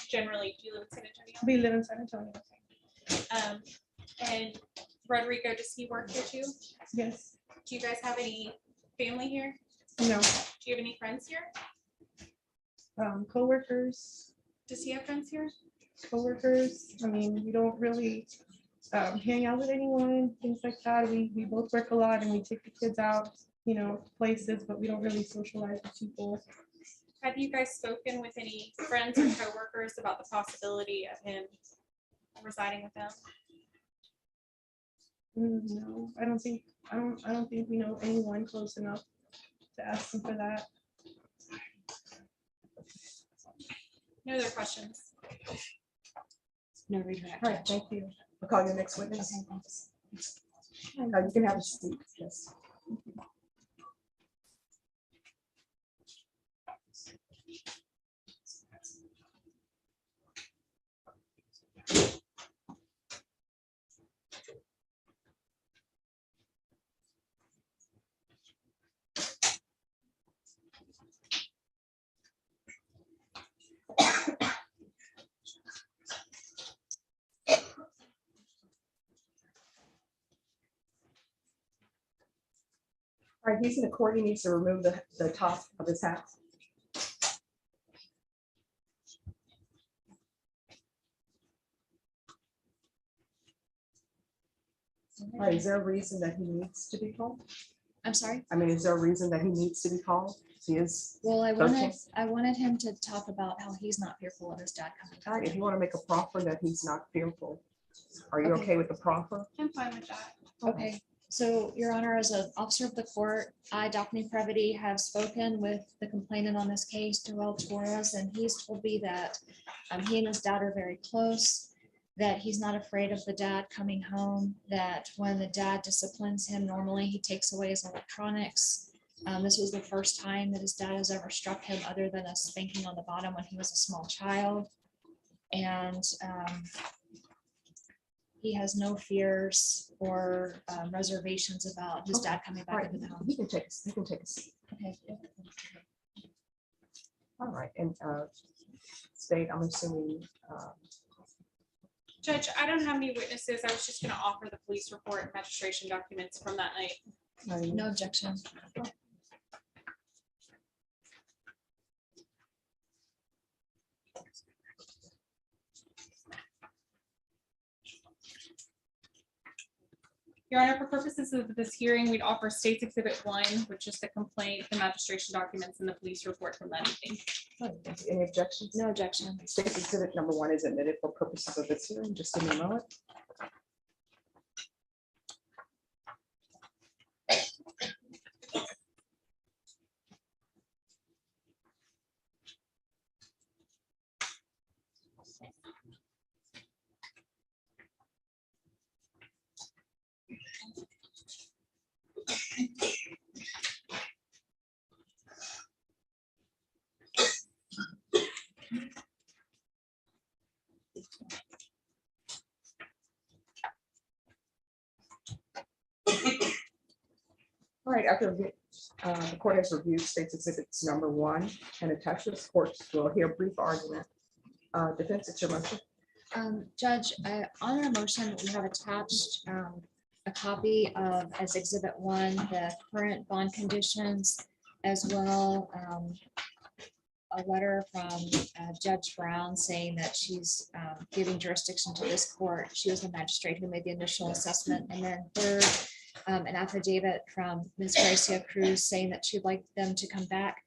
generally, do you live in San Antonio? We live in San Antonio. And Rodrigo, does he work here too? Yes. Do you guys have any family here? No. Do you have any friends here? Co-workers. Does he have friends here? Co-workers. I mean, we don't really hang out with anyone, things like that. We both work a lot and we take the kids out, places, but we don't really socialize with people. Have you guys spoken with any friends or coworkers about the possibility of him residing with them? No, I don't think we know anyone close enough to ask him for that. No other questions? No redirect. All right, thank you. I'll call your next witness. You can have a seat. Yes. All right, he's in the court. He needs to remove the top of his hat. All right, is there a reason that he needs to be called? I'm sorry? I mean, is there a reason that he needs to be called? He is. Well, I 13. wanted him to talk about how he's not fearful of his dad coming All right, back. if you want to make a proffer that he's not fearful, are you Okay. okay with the proffer? I'm fine with that. Okay, so Your Honor, as an officer of the court, I, Daphne Previty, have spoken with the complainant on this case, Joel Torres, and he's told me that he and his dad are very close, that he's not afraid of the dad coming home, that when the dad disciplines him, normally he takes away his electronics. This was the first time that his dad has ever struck him other than a spanking on the bottom when he was a small child. And he has no fears or reservations about his dad coming All back right, into the home. you can take a seat. Okay. All right, and state, I'm assuming. Judge, I don't have any witnesses. I was just gonna offer the police report and registration documents from that night. No objection. Your Honor, for purposes of this hearing, we'd offer State's Exhibit 1, which is the complaint, the registration documents, and the police report from that evening. Any objections? No objection. State exhibit number 1 is admitted for purposes of this hearing. Just give me a moment. All right, after the court has reviewed State's exhibits number 1 and attachments, court will hear a brief argument. Defense, it's your motion. Judge, on our motion, we have attached a copy of, as Exhibit 1, the current bond conditions, as well a letter from Judge Brown saying that she's giving jurisdiction to this court. She was the magistrate who made the initial assessment. And then third, an affidavit from Ms. Gracia Cruz saying that she'd like them to come back.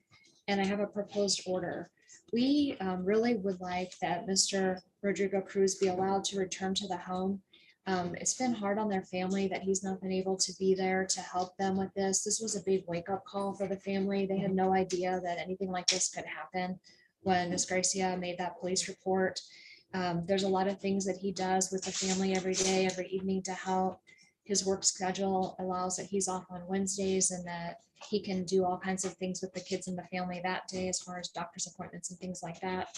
And I have a proposed order. We really would like that Mr. Rodrigo Cruz be allowed to return to the home. It's been hard on their family that he's not been able to be there to help them with this. This was a big wake-up call for the family. They had no idea that anything like this could happen when Ms. Gracia made that police report. There's a lot of things that he does with the family every day, every evening to help. His work schedule allows that he's off on Wednesdays and that he can do all kinds of things with the kids and the family that day as far as doctor's appointments and things like that.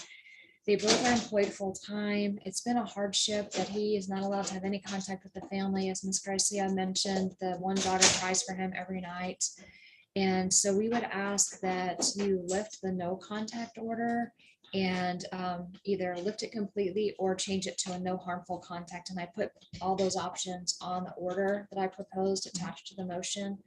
They both are employed full-time. It's been a hardship that he is not allowed to have any contact with the family. As Ms. Garcia mentioned, the one daughter cries for him every night. And so we would ask that you lift the no contact order and either lift it completely or change it to a no harmful contact. And I put all those options on the order that I proposed attached to the motion.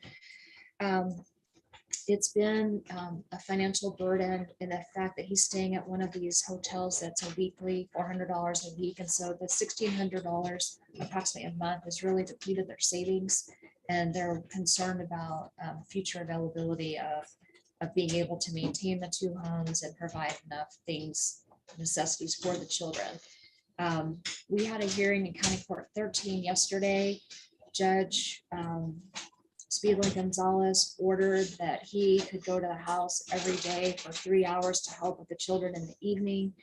It's been a financial burden in the fact that he's staying at one of these hotels that's a weekly $400 a week. And so the $1,600 approximately a month has really depleted their savings. And they're concerned about future availability of being able to maintain the two homes and provide enough things, necessities for the children. We had a hearing in County Court 13 yesterday. Judge Speedley Gonzalez ordered that he could go to the house every day for 3 hours to help with the children in the evening.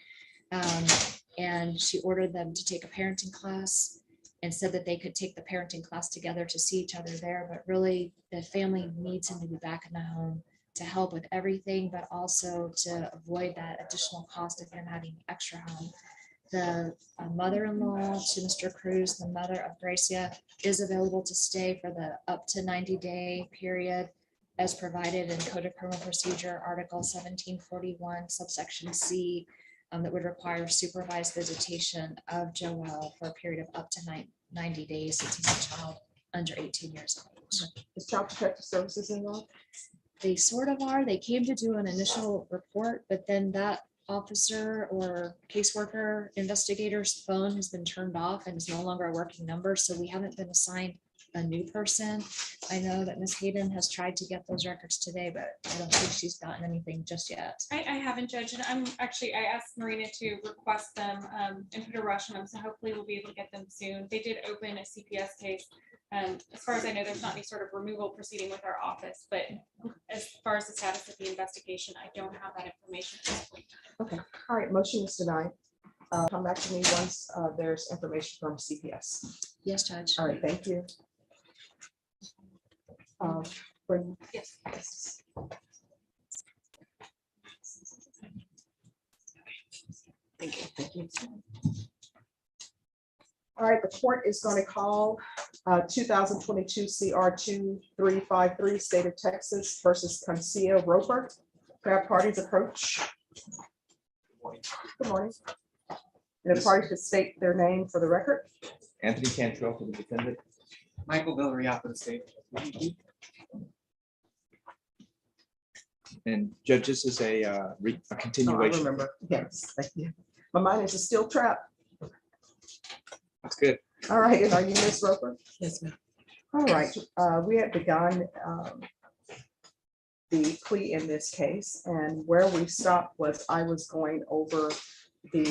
And she ordered them to take a parenting class and said that they could take the parenting class together to see each other there. But really, the family needs him to be back in the home to help with everything, but also to avoid that additional cost of him having an extra home. The mother-in-law to Mr. Cruz, the mother of Gracia, is available to stay for the up to 90-day period as provided in Code of Criminal Procedure, Article 1741, subsection C, that would require supervised visitation of Joel for a period of up to 90 days since he's a child under 18 years of age. Is Child Protective Services involved? They sort of are. They came to do an initial report, but then that officer or caseworker investigator's phone has been turned off and is no longer a working number. So we haven't been assigned a new person. I know that Ms. Hayden has tried to get those records today, but I don't think she's gotten anything just yet. I haven't, Judge, and I asked Marina to request them and put a rush on them, so hopefully we'll be able to get them soon. They did open a CPS case. As far as I know, there's not any sort of removal proceeding with our office, but as far as the status of the investigation, I don't have that information at this point. Okay, all right, motion is denied. Come back to me once there's information from CPS. Yes, Judge. All right, thank you. Yes. Thank you. Thank you. All right, the court is going to call 2022 CR 2353 State of Texas versus Concia Roper. Can our parties approach? Good morning. And the parties should state their name for the record. Anthony Cantrell for the defendant. Michael Villarreal for the state. And Judge, this is a continuation. I remember. Yes, thank you. My mind is a steel trap. That's good. All right, and are you Ms. Roper? Yes, ma'am. All right, we had begun the plea in this case, and where we stopped was I was going over the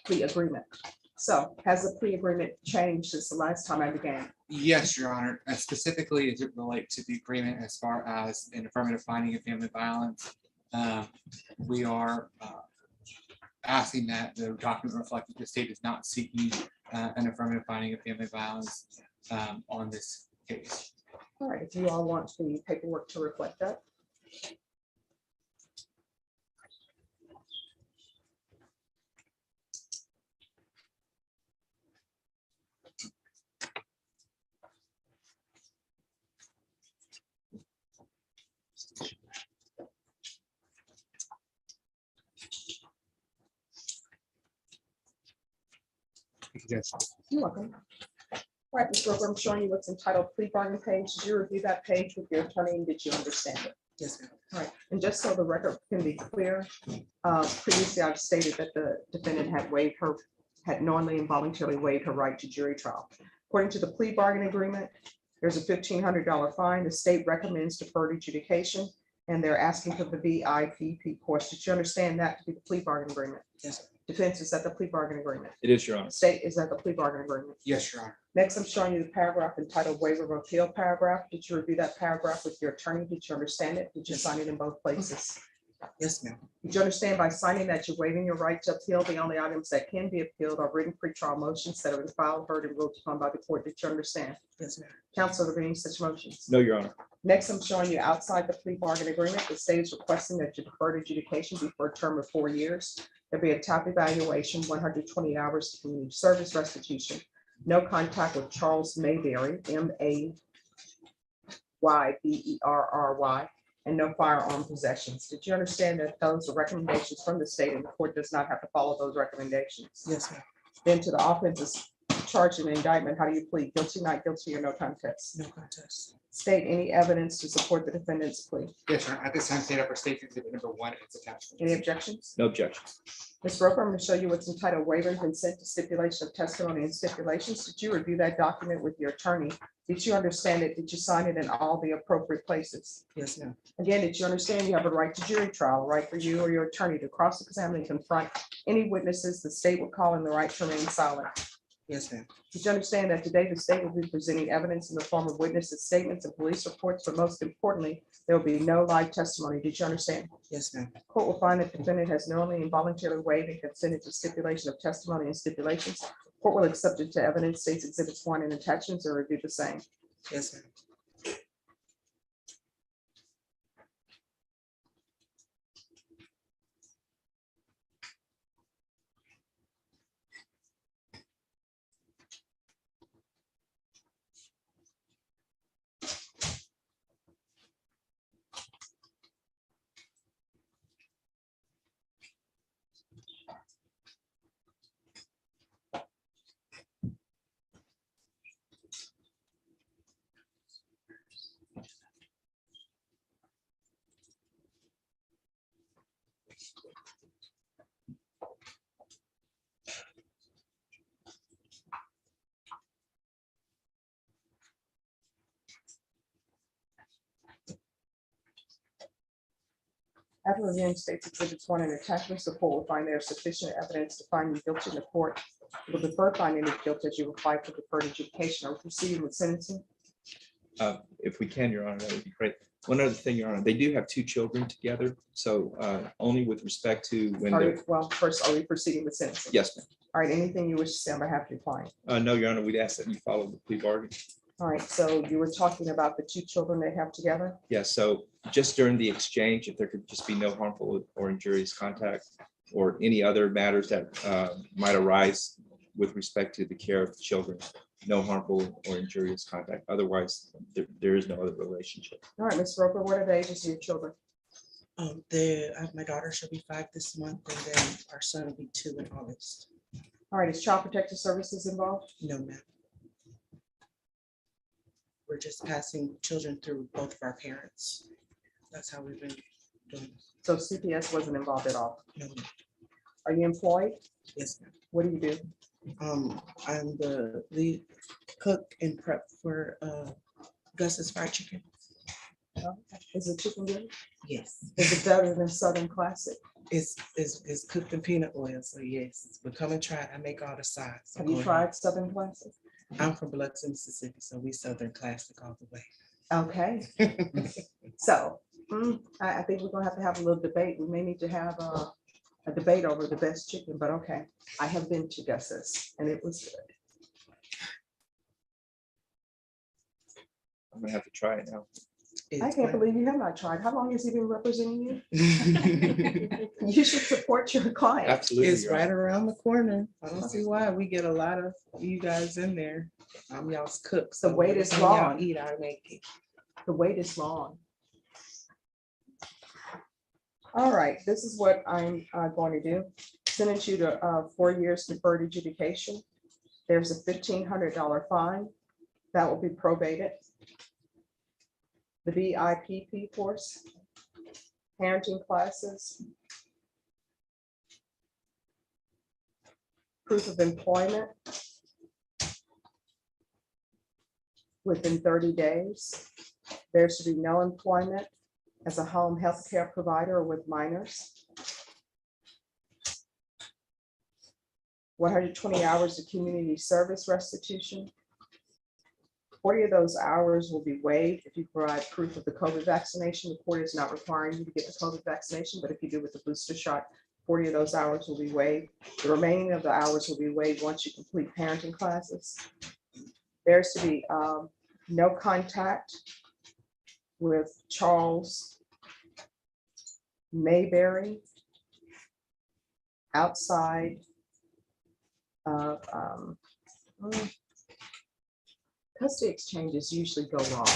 plea agreement. So has the plea agreement changed since the last time I began? Yes, Your Honor. Specifically, as it relates to the agreement as far as an affirmative finding of family violence, we are asking that the document reflect that the state is not seeking an affirmative finding of family violence on this case. All right, if you all want the paperwork to reflect that. Yes. You're welcome. All right, Ms. Roper, I'm showing you what's entitled plea bargain page. Did you review that page with your attorney and did you understand it? Yes, ma'am. All right, and just so the record can be clear, previously I've stated that the defendant had knowingly and voluntarily waived her right to jury trial. According to the plea bargain agreement, there's a $1,500 fine. The state recommends deferred adjudication, and they're asking for the VIPP course. Did you understand that to be the plea bargain agreement? Yes, sir. Defense is at the plea bargain agreement. It is, Your Honor. State is at the plea bargain agreement. Yes, Your Honor. Next, I'm showing you the paragraph entitled waiver of appeal paragraph. Did you review that paragraph with your attorney? Did you understand it? Did you sign it in both places? Yes, ma'am. Did you understand by signing that you're waiving your right to appeal? The only items that can be appealed are written pretrial motions that have been filed, heard, and ruled upon by the court. Did you understand? Yes, ma'am. Counsel, are there any such motions? No, Your Honor. Next, I'm showing you outside the plea bargain agreement. The state is requesting that you defer adjudication be for a term of 4 years. There'll be a top evaluation, 120 hours of community service restitution, no contact with Charles Mayberry, Mayberry, and no firearm possessions. Did you understand that those are recommendations from the state and the court does not have to follow those recommendations? Yes, ma'am. Then to the offenses charged in the indictment, how do you plead? Guilty, not guilty, or no contest? No contest. State any evidence to support the defendant's plea. Yes, Your Honor. At this time, state up for state exhibit number 1 and its attachments. Any objections? No objections. Ms. Roper, I'm going to show you what's entitled waiver and consent to stipulation of testimony and stipulations. Did you review that document with your attorney? Did you understand it? Did you sign it in all the appropriate places? Yes, ma'am. Again, did you understand you have a right to jury trial, a right for you or your attorney to cross-examine and confront any witnesses the state would call in the right to remain silent? Yes, ma'am. Did you understand that today the state will be presenting evidence in the form of witnesses' statements and police reports, but most importantly, there will be no live testimony? Did you understand? Yes, ma'am. Court will find that the defendant has knowingly and voluntarily waived and consented to stipulation of testimony and stipulations. Court will accept it to evidence, states exhibits 1 and attachments are reviewed the same. Yes, ma'am. After reviewing states exhibits 1 and attachments, the court will find there is sufficient evidence to find you guilty in the court. It will defer finding of guilt as you apply for deferred adjudication or proceeding with sentencing. If we can, Your Honor, that would be great. One other thing, Your Honor, they do have 2 children together, so only with respect to when they're. Well, first, are we proceeding with sentencing? Yes, ma'am. All right, anything you wish to say on behalf of your client? No, Your Honor, we'd ask that you follow the plea bargain. All right, so you were talking about the 2 children they have together? Yeah, so just during the exchange, if there could just be no harmful or injurious contact or any other matters that might arise with respect to the care of the children, no harmful or injurious contact. Otherwise, there is no other relationship. All right, Ms. Roper, what are the ages of your children? My daughter should be 5 this month, and then our son will be 2 in August. All right, is Child Protective Services involved? No, ma'am. We're just passing children through both of our parents. That's how we've been doing. So CPS wasn't involved at all? No, ma'am. Are you employed? Yes, ma'am. What do you do? I'm the lead cook and prep for Gus's Fried Chicken. Is it chicken good? Yes. Is it better than Southern Classic? It's cooked in peanut oil, so yes. But come and try it. I make all the sides. Have you tried Southern Classic? I'm from Biloxi, Mississippi, so we Southern Classic all the way. Okay. So I think we're gonna have a little debate. We may need to have a debate over the best chicken, but okay. I have been to Gus's and it was good. I'm gonna have to try it now. I can't believe you have not tried. How long has he been representing you? You should support your client. Absolutely. It's right around the corner. I don't see why. We get a lot of you guys in there. I'm y'all's cook. The wait is when y'all long. Eat, I make it. The wait is long. All right, this is what I'm going to do. Sentence you to 4 years deferred adjudication. There's a $1,500 fine that will be probated. The BIPP course, parenting classes, proof of employment within 30 days. There should be no employment as a home health care provider with minors. 120 hours of community service restitution. 40 of those hours will be waived if you provide proof of the COVID vaccination. The court is not requiring you to get the COVID vaccination, but if you do with the booster shot, 40 of those hours will be waived. The remaining of the hours will be waived once you complete parenting classes. There's to be no contact with Charles Mayberry outside of custody exchanges usually go wrong.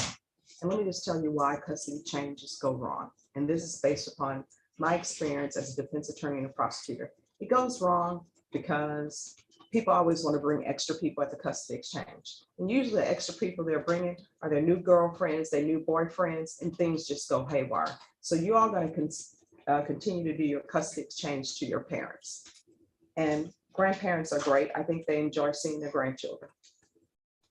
And let me just tell you why custody changes go wrong. And this is based upon my experience as a defense attorney and a prosecutor. It goes wrong because people always want to bring extra people at the custody exchange. And usually the extra people they're bringing are their new girlfriends, their new boyfriends, and things just go haywire. So you all going to continue to do your custody exchange to your parents. And grandparents are great. I think they enjoy seeing their grandchildren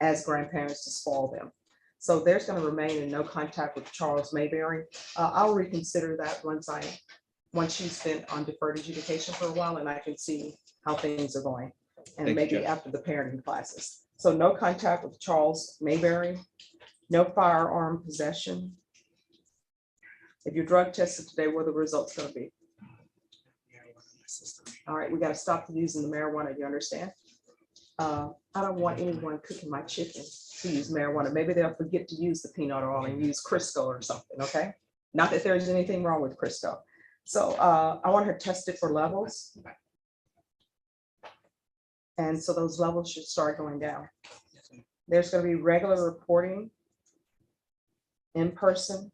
as grandparents to spoil them. So there's going to remain in no contact with Charles Mayberry. I'll reconsider that once she's been on deferred adjudication for a while and I can see how things are going. And Thank you, maybe Judge. after the parenting classes. So no contact with Charles Mayberry, no firearm possession. If you're drug tested today, what are the results going to be? All right, we got to stop using the marijuana, you understand? I don't want anyone cooking my chicken to use marijuana. Maybe they'll forget to use the peanut oil and use Crisco or something, okay? Not that there's anything wrong with Crisco. So I want her tested for levels. And so those levels should start going down. There's going to be regular reporting in person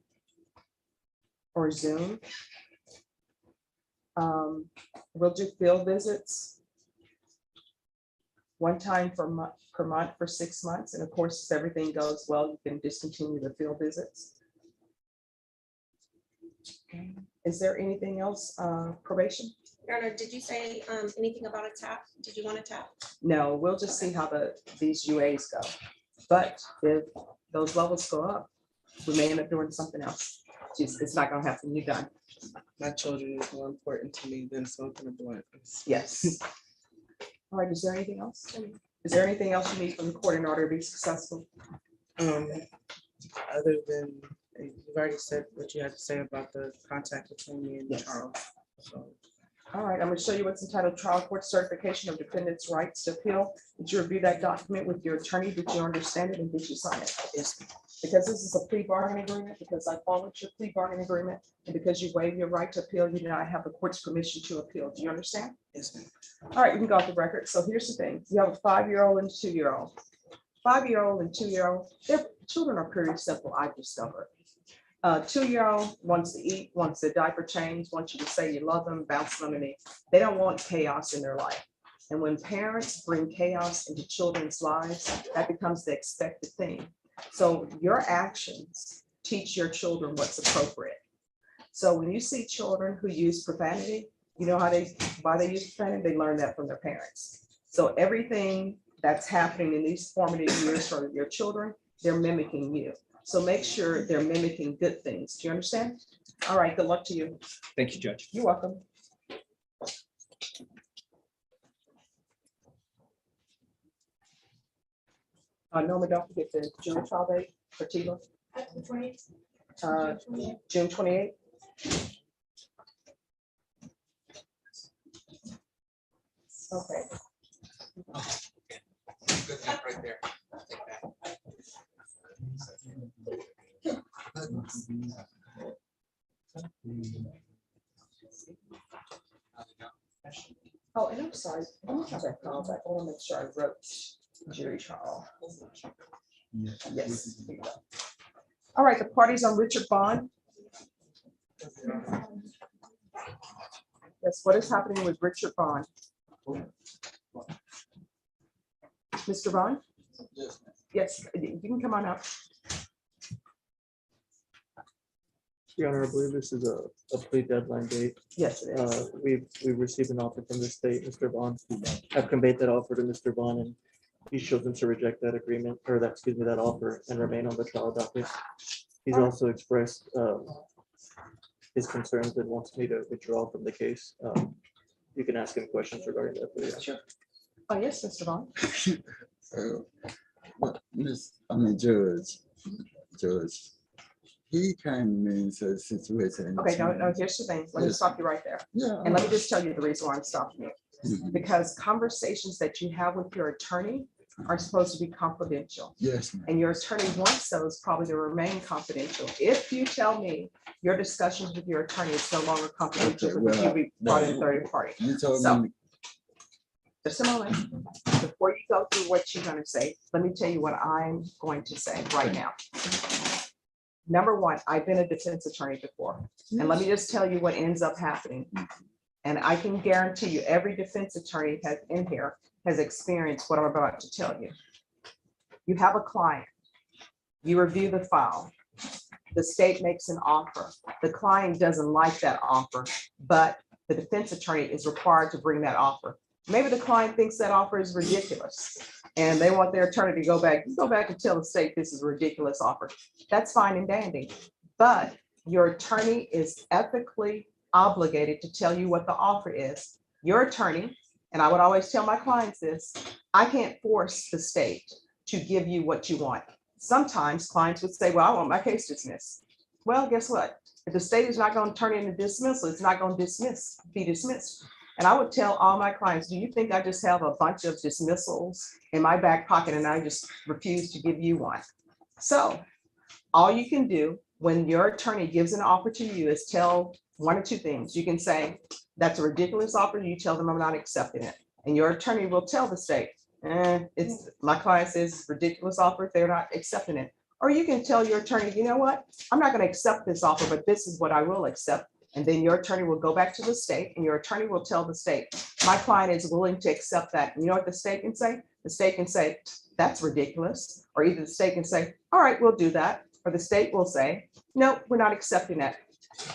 or Zoom. We'll do field visits one time per month for 6 months. And of course, if everything goes well, you can discontinue the field visits. Is there anything else? Probation? Your Honor, did you say anything about a tap? Did you want a tap? No, we'll just see how these UAs go. But if those levels go up, we may end up doing something else. It's not gonna have to be done. My children is more important to me than smoking a blunt. Yes. All right, is there anything else? Is there anything else you need from the court in order to be successful? Other than, you've already said what you had to say about the contact between me and Yes. Charles. So, All right, I'm gonna show you what's entitled Trial Court Certification of Defendant's Rights to Appeal. Did you review that document with your attorney? Did you understand it and did you sign it? yes, Because this is a plea bargaining agreement, because I followed your plea bargaining agreement, and because you waive your right to appeal, you now have the court's permission to appeal. Do you understand? yes, ma'am. All right, we can go off the record. So here's the thing. You have a 5-year-old and a 2-year-old. 5-year-old and 2-year-old, their children are pretty simple, I've discovered. 2-year-old wants to eat, wants their diaper changed, wants you to say you love them, bounce them, and they don't want chaos in their life. And when parents bring chaos into children's lives, that becomes the expected thing. So your actions teach your children what's appropriate. So when you see children who use profanity, you know why they use profanity? They learn that from their parents. So everything that's happening in these formative years for your children, they're mimicking you. So make sure they're mimicking good things. Do you understand? All right, good luck to you. Thank you, Judge. You're welcome. Norma, don't forget the jury trial date for Tila. June 28th. Okay. Right there. Take that. Oh, and I'm sorry. I'm gonna have that call back. I want to make sure I wrote jury trial. Yes. Here you go. All right, the parties on Richard Bond. Yes, what is happening with Richard Bond? Mr. Bond? Yes, you can come on up. Your Honor, I believe this is a plea deadline date. Yes, it is. We've received an offer from the state, Mr. Vaughn. I've conveyed that offer to Mr. Vaughn and he's chosen to reject that agreement or that offer and remain on the trial docket. He's also expressed his concerns and wants me to withdraw from the case. You can ask him questions regarding that. But yeah. Sure. Oh, yes, Mr. Vaughn. Judge, he came to me and said situation. Okay, no, here's the thing. Let me stop you right there. Yeah. And let me just tell you the reason why I'm stopping you. Mhm. Because conversations that you have with your attorney are supposed to be confidential. Yes, ma'am. And your attorney wants those probably to remain confidential. If you tell me your discussions with your attorney is no longer confidential, Okay, because well, you'll be brought in third party. You told So, me, just a moment. Before you go through what you're gonna say, let me tell you what I'm going to say right now. Number one, I've been a defense attorney before, and let me just tell you what ends up happening. And I can guarantee you, every defense attorney has in here has experienced what I'm about to tell you. You have a client, you review the file, the state makes an offer. The client doesn't like that offer, but the defense attorney is required to bring that offer. Maybe the client thinks that offer is ridiculous and they want their attorney to go back and tell the state this is a ridiculous offer. That's fine and dandy, but your attorney is ethically obligated to tell you what the offer is. Your attorney, and I would always tell my clients this, I can't force the state to give you what you want. Sometimes clients would say, well, I want my case dismissed. Well, guess what? If the state is not going to turn in a dismissal, it's not going to be dismissed. And I would tell all my clients, do you think I just have a bunch of dismissals in my back pocket and I just refuse to give you one? So all you can do when your attorney gives an offer to you is tell one or two things. You can say, that's a ridiculous offer. You tell them I'm not accepting it. And your attorney will tell the state, it's my client says it's a ridiculous offer. They're not accepting it. Or you can tell your attorney, you know what? I'm not going to accept this offer, but this is what I will accept. And then your attorney will go back to the state and your attorney will tell the state, my client is willing to accept that. And you know what the state can say? The state can say, that's ridiculous. Or either the state can say, all right, we'll do that. Or the state will say, no, we're not accepting that.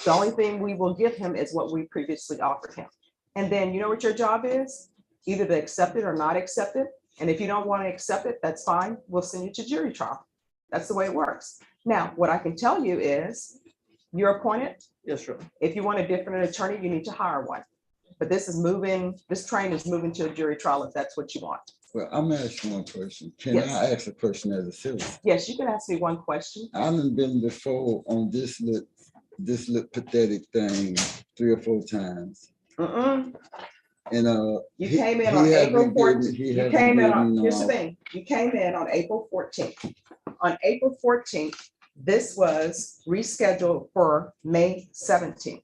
The only thing we will give him is what we previously offered him. And then you know what your job is? Either to accept it or not accept it. And if you don't want to accept it, that's fine. We'll send you to jury trial. That's the way it works. Now, what I can tell you is you're appointed. Yes, sir. If you want a different attorney, you need to hire one. But this train is moving to a jury trial if that's what you want. well, I'm asking one question. Can Yes. I ask a question as a citizen? Yes, you can ask me one question. I haven't been before on this little pathetic thing 3 or 4 times. And You came in on April 14th. You came in on, here's the thing, you came in on April 14th. On April 14th, this was rescheduled for May 17th.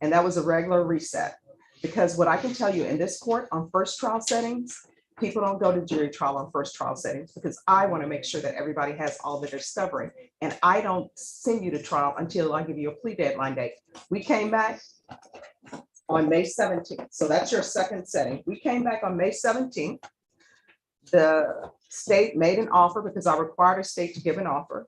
And that was a regular reset. Because what I can tell you in this court on first trial settings, people don't go to jury trial on first trial settings because I want to make sure that everybody has all the discovery. And I don't send you to trial until I give you a plea deadline date. We came back on May 17th. So that's your second setting. We came back on May 17th. The state made an offer because I required a state to give an offer.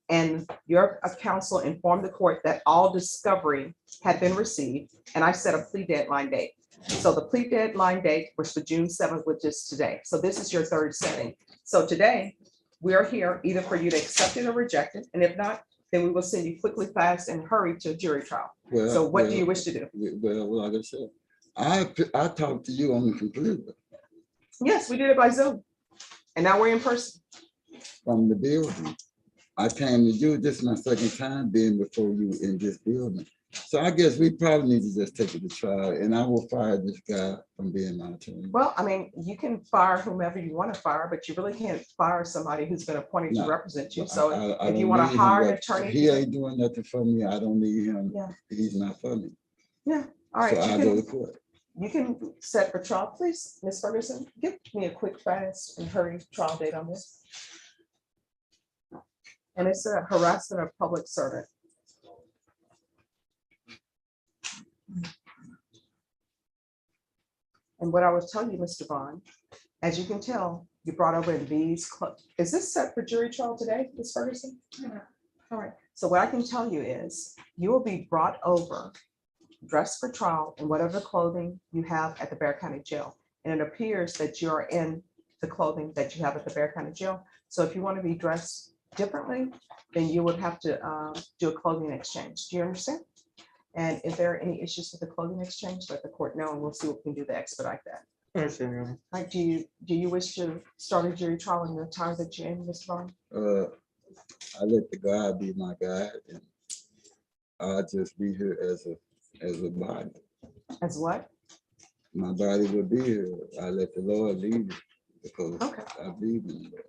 And your counsel informed the court that all discovery had been received, and I set a plea deadline date. So the plea deadline date was for June 7th, which is today. So this is your third setting. So today, we are here either for you to accept it or reject it, and if not, then we will send you quickly, fast, and hurry to a jury trial. So what do you wish to do? Well, like I said, I talked to you on the computer Yes, we did it by Zoom, and now we're in person. from the building. I came to you, this is my second time being before you in this building. So I guess we probably need to just take it to trial, and I will fire this guy from being my attorney. Well, I mean, you can fire whomever you want to fire, but you really can't fire somebody who's been appointed to No, represent you. So I if you don't want need to him, hire an but attorney. He ain't doing nothing for me. I don't need him. Yeah. He's not for me. Yeah, all right. So I go to court. You can set for trial, please, Ms. Ferguson. Give me a quick, fast, and hurry trial date on this. And it's a harassment of public servant. And what I was telling you, Mr. Vaughn, as you can tell, you brought over in these. Is this set for jury trial today, Ms. Ferguson? Yeah. All right. So what I can tell you is you will be brought over dressed for trial in whatever clothing you have at the Bexar County Jail. And it appears that you are in the clothing that you have at the Bexar County Jail. So if you want to be dressed differently, then you would have to do a clothing exchange. Do you understand? And if there are any issues with the clothing exchange, let the court know and we'll see what we can do to expedite that. Understand, Your Honor. Like, do you wish to start a jury trial in the time that you're in, Mr. Vaughn? I let the guy be my guide, and I'll just be here as a body. As what? My body will be here. I let the Lord lead me because Okay. I believe in the Lord.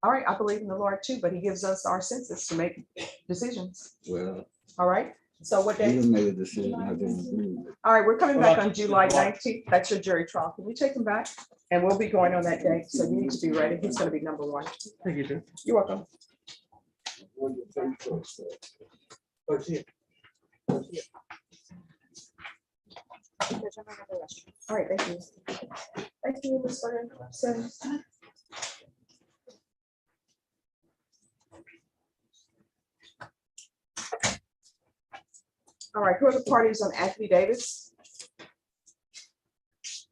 All right, I believe in the Lord too, but he gives us our senses to make decisions. Well, All right, so what he day? done made a decision. I didn't agree with it. All right, we're coming back on July 19th. That's your jury trial. Can we take him back? And we'll be going on that day. So you need to be ready. He's gonna be number one. Thank you, sir. You're welcome. All right, thank you. Thank you, Ms. Ferguson. All right, who are the parties on Anthony Davis?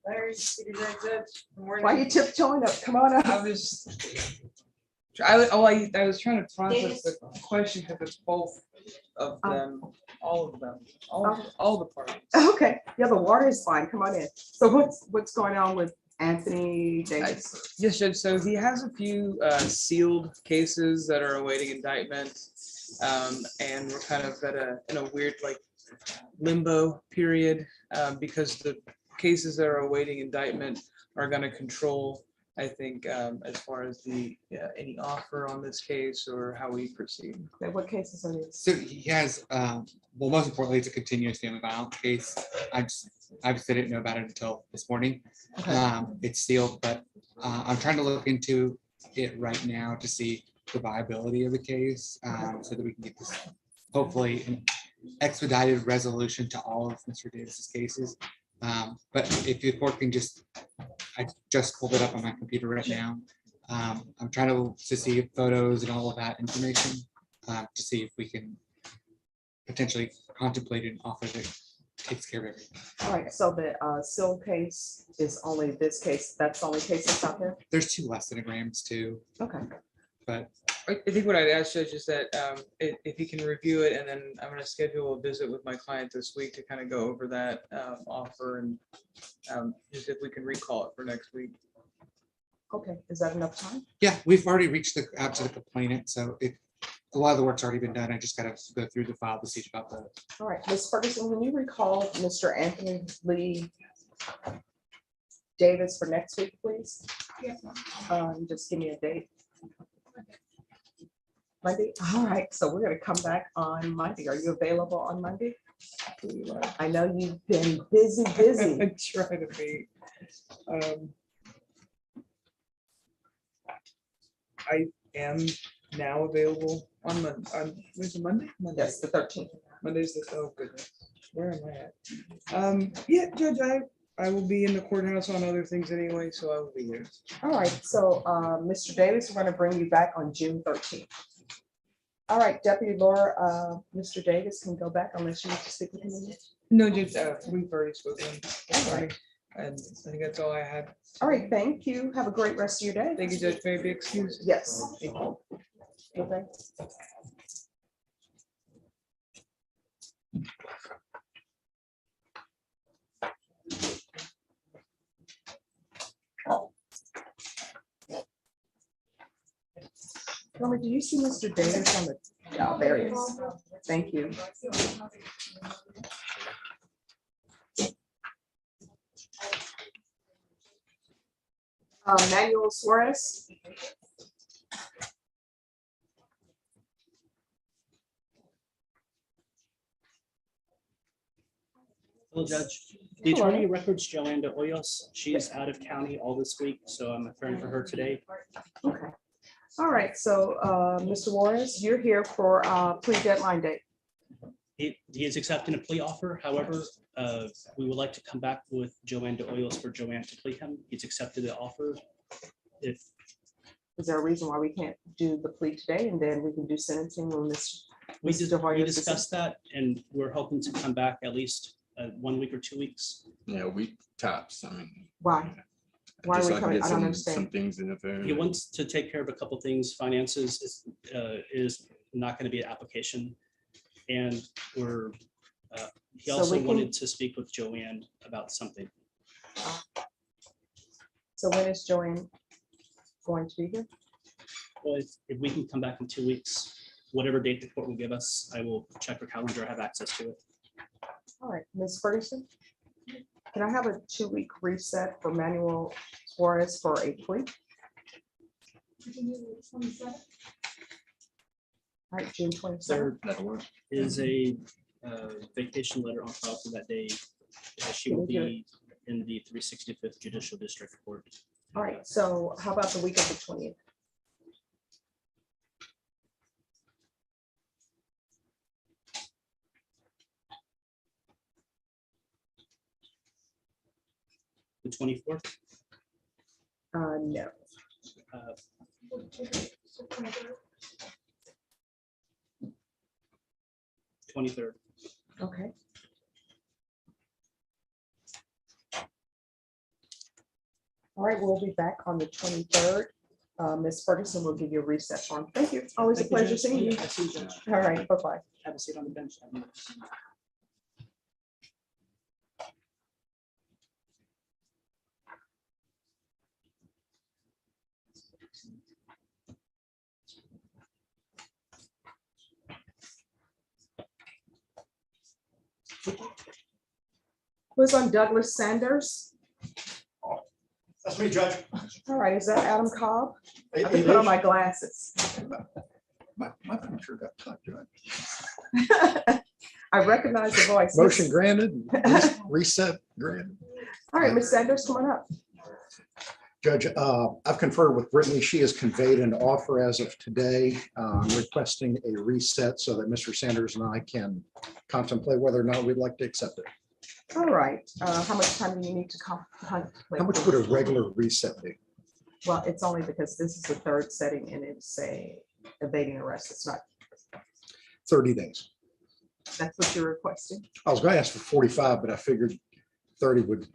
Larry, City Judge, good morning. Why are you tiptoeing up? Come on up. I was trying to process the question because it's both of them, all of them, all the parties. Okay, yeah, the water is fine. Come on in. So what's going on with Anthony Davis? Yes, Judge. So he has a few sealed cases that are awaiting indictment. And we're kind of in a weird like limbo period because the cases that are awaiting indictment are going to control, I think, as far as the any offer on this case or how we proceed. Okay, what cases are these? So he has, well, most importantly, it's a continuous family violence case. I didn't know about it until this morning. Okay. It's sealed, but I'm trying to look into it right now to see the viability of the case so that we can get this, hopefully, an expedited resolution to all of Mr. Davis's cases. But if the court can I just pulled it up on my computer right now. I'm trying to see photos and all of that information to see if we can potentially contemplate an offer that takes care of everything. All right, so the sealed case is only this case. That's the only case that's out there? There's 2 less than grams too. Okay. But I think what I'd ask Judge is that if you can review it, and then I'm going to schedule a visit with my client this week to kind of go over that offer and just if we can recall it for next week. Okay, is that enough time? yeah, we've already reached out to the complainant, so a lot of the work's already been done. I just got to go through the file to see about the. All right, Ms. Ferguson, can you recall Mr. Anthony Lee Davis for next week, please? Just give me a date. Monday. All right, so we're going to come back on Monday. Are you available on Monday? I know you've been busy. I try to be. I am now available on when's it, Monday? Yes, the 13th. Monday's the, oh goodness, where am I at? Yeah, Judge, I will be in the courthouse on other things anyway, so I will be here. All right, so Mr. Davis, we're going to bring you back on June 13th. All right, Deputy Laura, Mr. Davis can go back unless you need to speak with him. No, Judge, we've already spoken. All right. And I think that's all I had. All right, thank you. Have a great rest of your day. Thank you, Judge. May I be excused? Yes. Thank you. Okay. Norma, do you see Mr. Davis on the, oh, there he is. Thank you. Manuel Suarez. Hello, Judge. The attorney records Joanne de Hoyos. She's out of county all this week, so I'm appearing for her today. Okay. All right. So, Mr. Suarez, you're here for plea deadline date. He is accepting a plea offer. However, we would like to come back with Joanne de Hoyos for Joanne to plea him. He's accepted the offer. Is there a reason why we can't do the plea today and then we can do sentencing when we discussed that, and we're hoping to come back at least 1 week or 2 weeks. Yeah, week tops. I mean, why? Why are we coming? I don't understand. Some things in the He wants to take care of a couple things. Finances is not going to be an application, and he So also we can- wanted to speak with Joanne about something. So when is Joanne going to be here? Well, if we can come back in 2 weeks, whatever date the court will give us, I will check her calendar, I have access to it. All right, Ms. Ferguson, can I have a 2-week reset for Manuel Suarez for a plea? All right, June 27th. There is a vacation letter on file for that day. She will be in the 365th Judicial District Court. All right, so how about the week of the 20th? The 24th? No. 23rd. Okay. All right, we'll be back on the 23rd. Ms. Ferguson will give you a reset form. Thank you. Always a pleasure seeing you. All right, bye-bye. Have a seat on the bench. Who's on Douglas Sanders? That's me, Judge. All right, is that Adam Cobb? I It- can it put on is. my glasses. My picture got cut, Judge. I recognize the voice. Motion granted, reset granted. All right, Ms. Sanders, come on up. Judge, I've conferred with Brittany. She has conveyed an offer as of today, requesting a reset so that Mr. Sanders and I can contemplate whether or not we'd like to accept it. All right, how much time do you need to contemplate? How much would a regular reset be? Well, it's only because this is the third setting and it's a evading arrest. It's not, 30 days. that's what you're requesting. I was going to ask for 45, but I figured 30 would.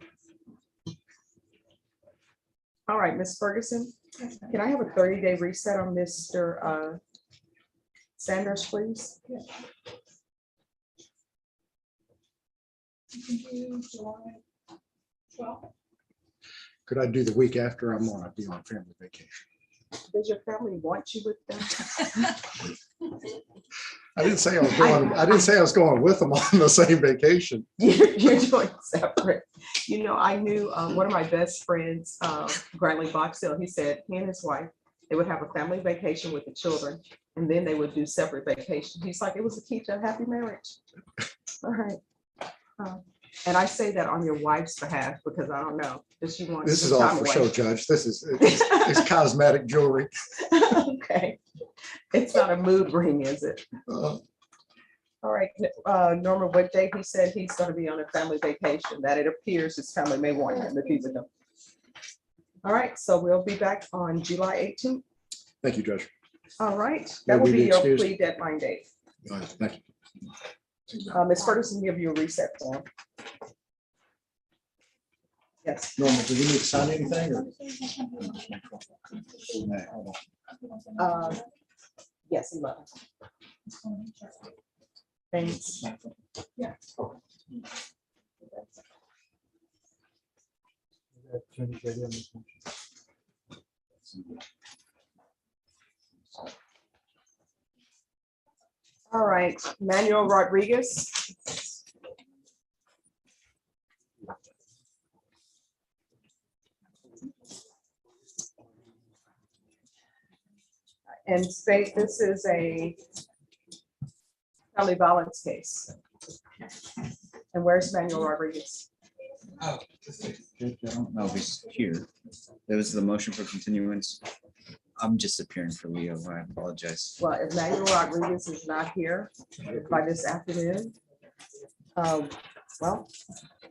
All right, Ms. Ferguson, can I have a 30-day reset on Mr. Sanders, please? Could I do the week after I'm on? I'd be on family vacation. Does your family want you with them? I didn't say I was going, I didn't say I was going with them on the same vacation. You're doing separate. You know, I knew one of my best friends, Grantley Boxell, he said he and his wife, they would have a family vacation with the children, and then they would do separate vacations. He's like, it was a key to a happy marriage. All right. And I say that on your wife's behalf because I don't know, does she want? This is some all time for away? show, Judge. This is it's cosmetic jewelry. Okay. It's not a mood ring, is it? All right, Norman, what day he said he's going to be on a family vacation, that it appears his family may want him if he's a. All right, so we'll be back on July 18th. Thank you, Judge. All right, May that will we be be your excused? plea deadline date. Thank you. Ms. Ferguson, give you a reset form. Yes. Norman, do we need to sign anything or? Yes, 11. Thanks. Yeah. All right, Emmanuel Rodriguez. And state this is a family violence case. And where's Emmanuel Rodriguez? I don't know if he's here. There was the motion for continuance. I'm just appearing for Leo. I apologize. Well, Emmanuel Rodriguez is not here by this afternoon. Well,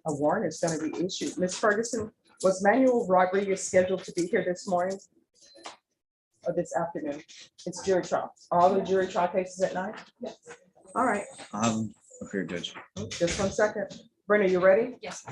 a warrant is going to be issued. Ms. Ferguson, was Emmanuel Rodriguez scheduled to be here this morning? Or this afternoon? It's jury trial. All the jury trial cases at night? Yes. All right, I'm here, Judge. just 1 second. Brenda, you ready? Yes.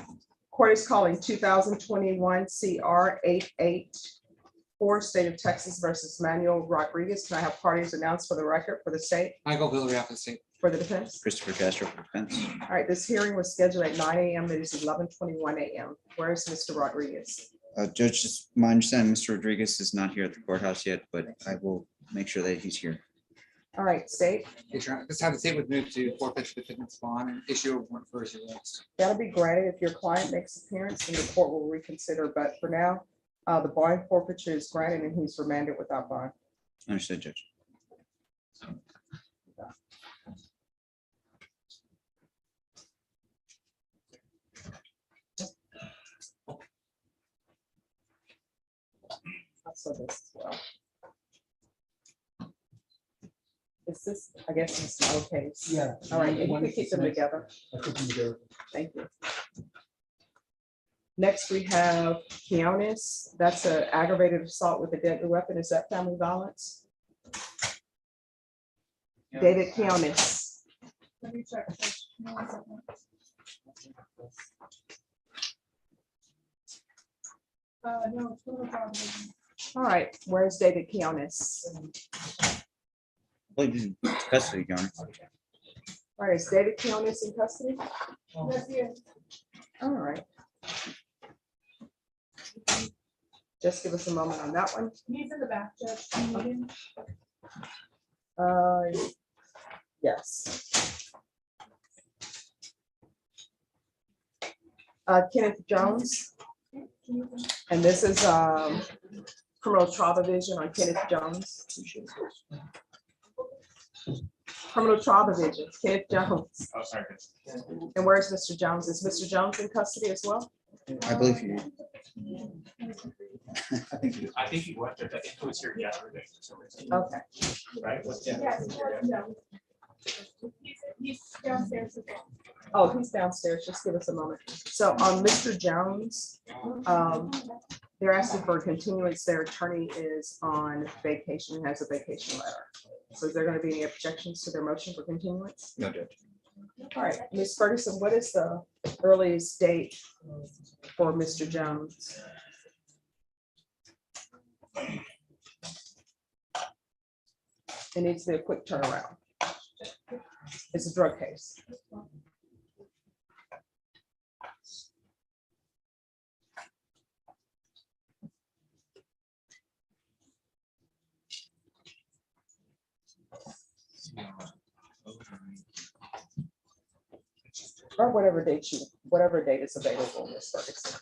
Court is calling 2021 CR 884, State of Texas versus Manuel Rodriguez. Can I have parties announced for the record for the state, Michael Villery, off the state. for the defense? Christopher Castro for defense. All right, this hearing was scheduled at 9 a.m. It is 11:21 a.m. Where is Mr. Rodriguez? Judge, it's my understanding, Mr. Rodriguez is not here at the courthouse yet, but I will make sure that he's here. All right, state, Yes, Your Honor. This time the state would move to forfeit the defendant's bond and issue a warrant for his arrest. that'll be granted if your client makes appearance and the court will reconsider, but for now, the bond forfeiture is granted and he's remanded without bond. Understood, Judge. So this as well. Is this, I guess it's no case. Yeah. All right, and you can keep them together. Thank you. Next, we have Keonis. That's an aggravated assault with a deadly weapon. Is that family violence? David Keonis. Let me check. No, one second. No, it's criminal prosecution. All right, where's David Keonis? I believe he's in custody, Your Honor. All right, is David Keonis in custody? Yes, yes. All right. Just give us a moment on that one. He's in the back, Judge. Do you need him? Yes. Kenneth Jones, and this is criminal trial division on Kenneth Jones. Criminal trial division, Kenneth Jones. Oh, sorry. And where's Mr. Jones? Is Mr. Jones in custody as well? I believe you. I think he was, I think he was here yesterday for some reason. Okay. Right? Yes, no. He's downstairs as well. Oh, he's downstairs. Just give us a moment. So on Mr. Jones, they're asking for a continuance. Their attorney is on vacation, has a vacation letter. So is there going to be any objections to their motion for continuance? No, Judge. All right, Ms. Ferguson, what is the earliest date for Mr. Jones? It needs to be a quick turnaround. It's a drug case. Or whatever date is available, Ms. Ferguson.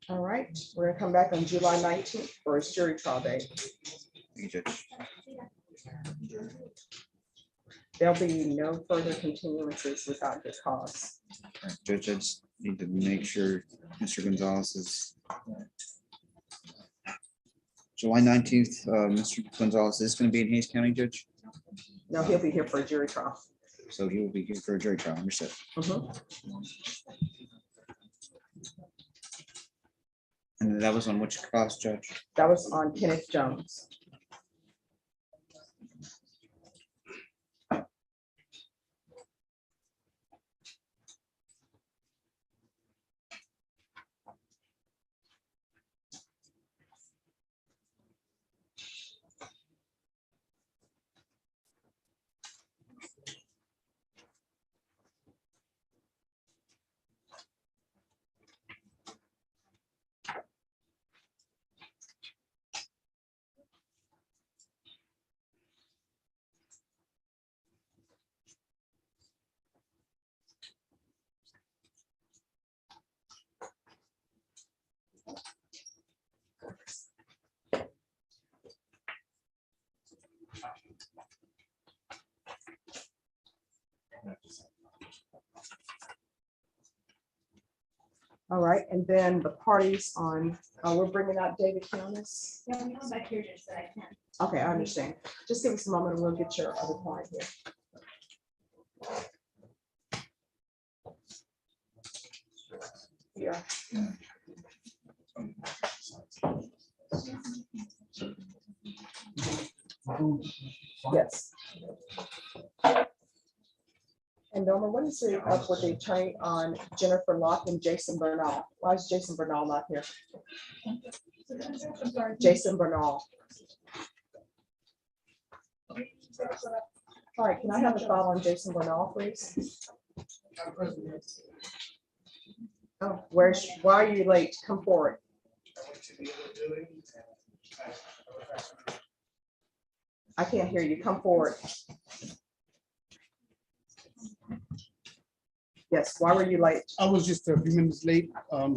All right, we're gonna come back on July 19th for his jury trial date. Thank you, Judge. There'll be no further continuances without good cause. All right, Judge, I just need to make sure Mr. Gonzalez is. July 19th, Mr. Gonzalez is going to be in Hayes County, Judge, No, he'll be here for a jury trial. so he will be here for a jury trial. Understood. And that was on which cause, Judge? That was on Kenneth Jones. All right, and then the parties on, we're bringing out David Keonis. Yeah, we come back here just so I can. Okay, I understand. Just give us a moment and we'll get your other client here. here. Yes. And Norma, what is it up with the attorney on Jennifer Locke and Jason Bernal? Why is Jason Bernal not here? Jason Bernal. All right, can I have a file on Jason Bernal, please? Oh, why are you late? Come forward. I can't hear you. Come forward. Yes, why were you late? I was just a few minutes late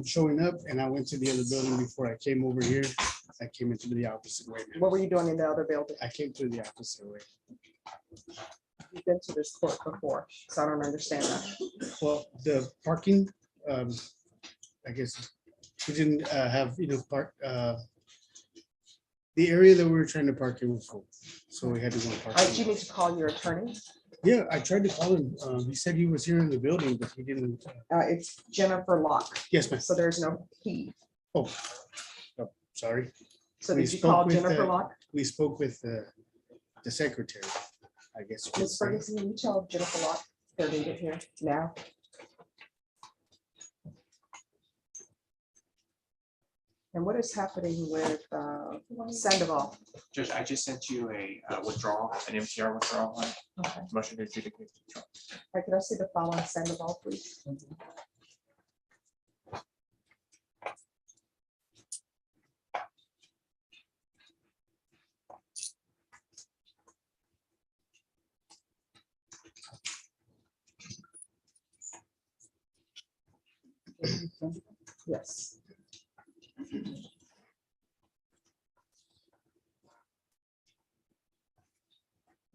showing up, and I went to the other building before I came over here. I came into the opposite way. What were you doing in the other building? I came through the opposite way. You've been to this court before, so I don't understand that. Well, the parking, I guess we didn't have enough park. The area that we were trying to park in was full, so we had to go park. All right, you need to call your attorney. Yeah, I tried to call him. He said he was here in the building, but he didn't. It's Jennifer Locke. Yes, ma'am. So there's no he. Oh, sorry. So We did you spoke call with, Jennifer Locke? We spoke with the secretary, I guess. you could Ms. say. Ferguson, you tell Jennifer Locke they're needed here now. And what is happening with Sandoval? Judge, I just sent you a withdrawal, an MTR withdrawal. Okay. Motion to adjudicate. All right, can I see the file on Sandoval, please? Yes.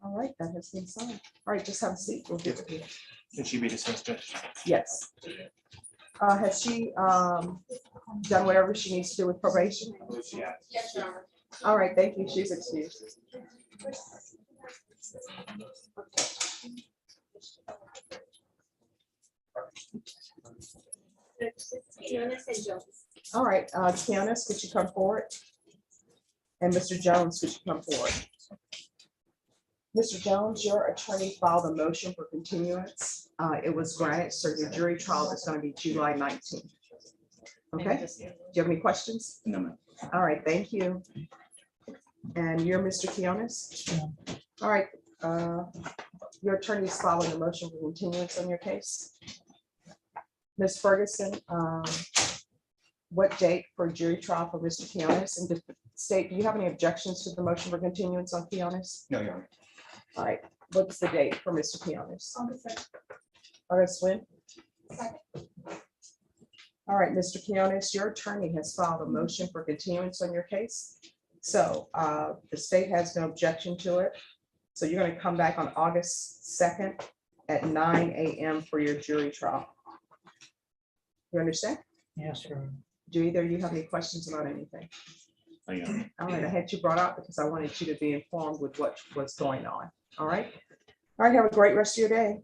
All right, that has been signed. All right, just have a seat. We'll get to you. Can she be dismissed, Judge? Yes. Has she done whatever she needs to do with probation? Yeah. Yes, Your Honor. All right, thank you. She's excused. All right, Kianis, could you come forward? And Mr. Jones, could you come forward? Mr. Jones, your attorney filed a motion for continuance. It was granted, so your jury trial is going to be July 19th. Okay, do you have any questions? No, ma'am. All right, thank you. And you're Mr. Kianis? All right, your attorney is filing a motion for continuance on your case. Ms. Ferguson, what date for jury trial for Mr. Kianis? And the state, do you have any objections to the motion for continuance on Kianis? No, Your Honor. All right, what's the date for Mr. Kianis? August when? All right, Mr. Kianis, your attorney has filed a motion for continuance on your case. So the state has no objection to it. So you're going to come back on August 2nd at 9 a.m. for your jury trial. You understand? Yes, sure. Do either of you have any questions about anything? All right, I had you brought up because I wanted you to be informed with what was going on. All right. All right, have a great rest of your day.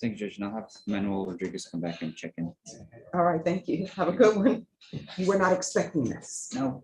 Thank you, Judge. And I'll have Emmanuel Rodriguez come back and check in. All right, thank you. Have a good one. You were not expecting this. No.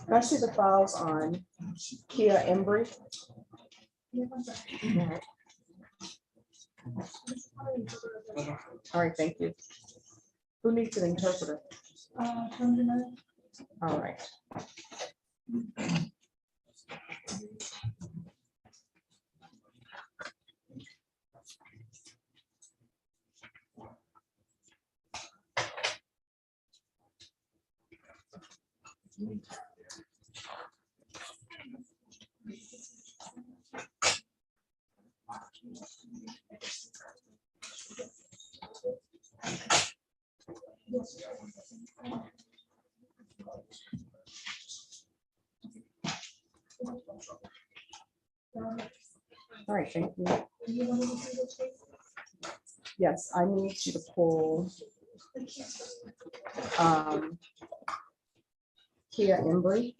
Can I see the files on Keegan Embry? All right, thank you. Who needs an interpreter? All right. All right, thank you. Yes, I need you to pull Keegan Embry.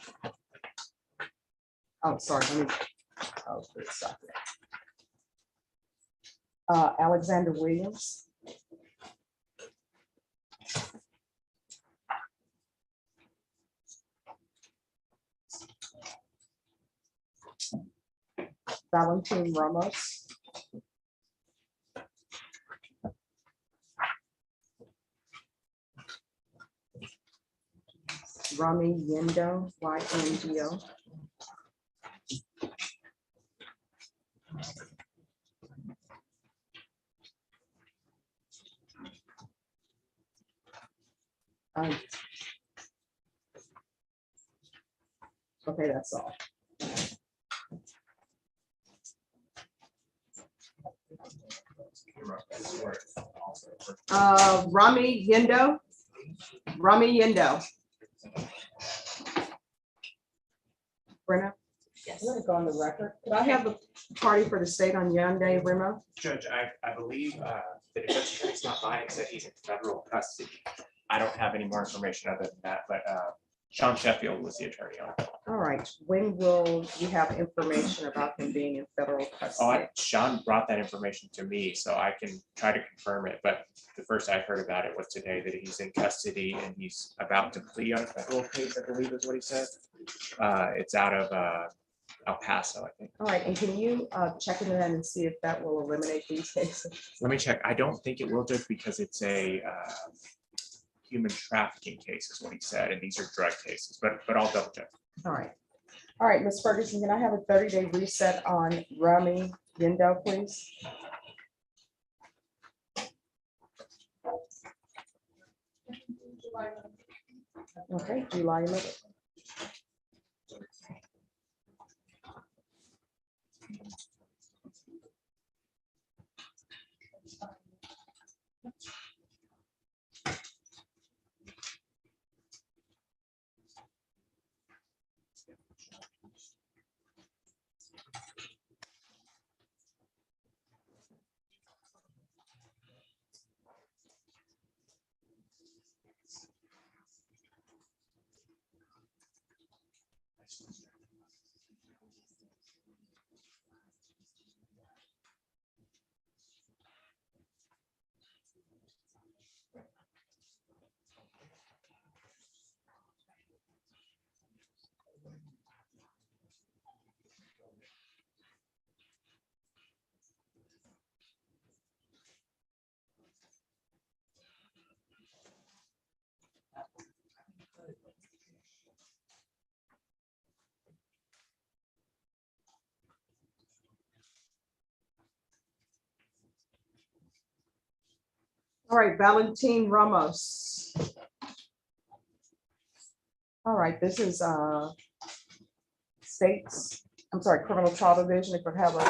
Oh, sorry. Let me, oh, good stuff. Alexander Williams. Valentin Ramos. Rami Yendo, Y-N-D-O. Okay, that's all. Rami Yendo. Rami Yendo. Brenna? Yes. I'm gonna go on the record. Could I have a party for the state on Hyundai, Remo? Judge, I believe the defense attorney's not lying, said he's in federal custody. I don't have any more information other than that, but Sean Sheffield was the attorney on it. All right, when will you have information about him being in federal custody? Sean brought that information to me, so I can try to confirm it, but the first I heard about it was today that he's in custody and he's about to plea on a federal case, I believe is what he said. It's out of El Paso, I think. All right, and can you check into that and see if that will eliminate these cases? Let me check. I don't think it will, Judge, because it's a human trafficking case is what he said, and these are drug cases, but I'll double check. All right. All right, Ms. Ferguson, can I have a 30-day reset on Rami Yendo, please? Okay, July 11th. All right, Valentin Ramos. All right, this is criminal trial division. If we have an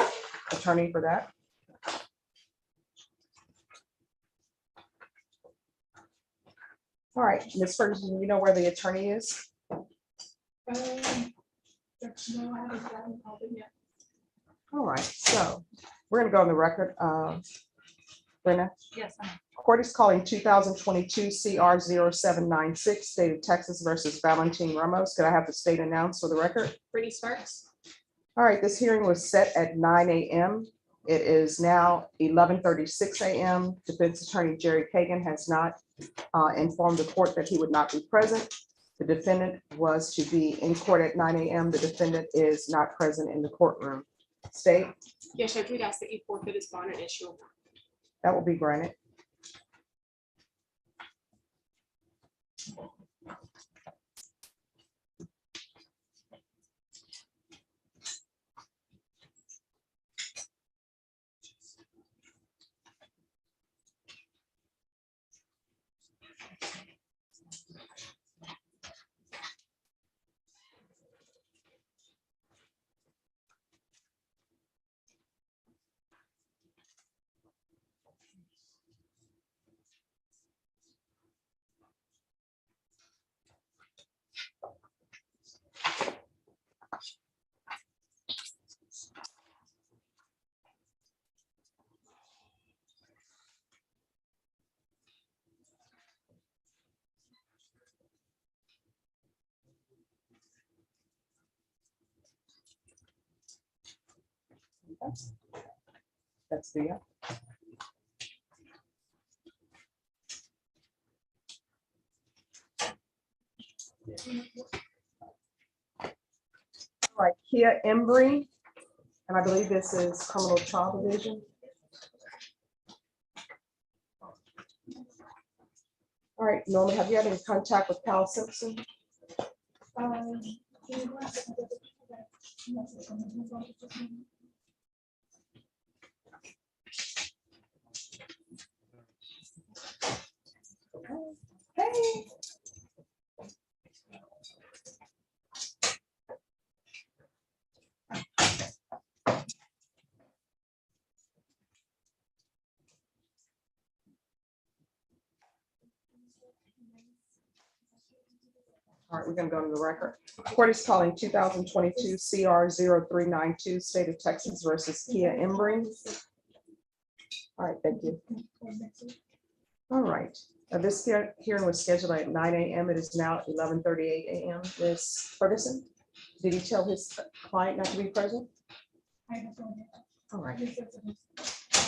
attorney for that. All right, Ms. Ferguson, you know where the attorney is? All right, so we're gonna go on the record. Brenna? Yes. Court is calling 2022 CR 0796, state of Texas versus Valentin Ramos. Could I have the state announced for the record? Brittany Sparks. All right, this hearing was set at 9 a.m. It is now 11:36 a.m. Defense attorney Jerry Kagan has not informed the court that he would not be present. The defendant was to be in court at 9 a.m. The defendant is not present in the courtroom. State, Yes, Judge, we'd ask that you forfeit his bond and issue a warrant. that will be granted. That's the. All right, Keegan Embry, and I believe this is criminal child division. All right, Norman, have you had any contact with Cal Simpson? Hey. All right, we're gonna go to the record. Court is calling 2022 CR 0392, State of Texas versus Keegan Embry. All right, thank you. All right, this hearing was scheduled at 9 a.m. It is now 11:38 a.m. Ms. Ferguson, did he tell his client not to be present? All right.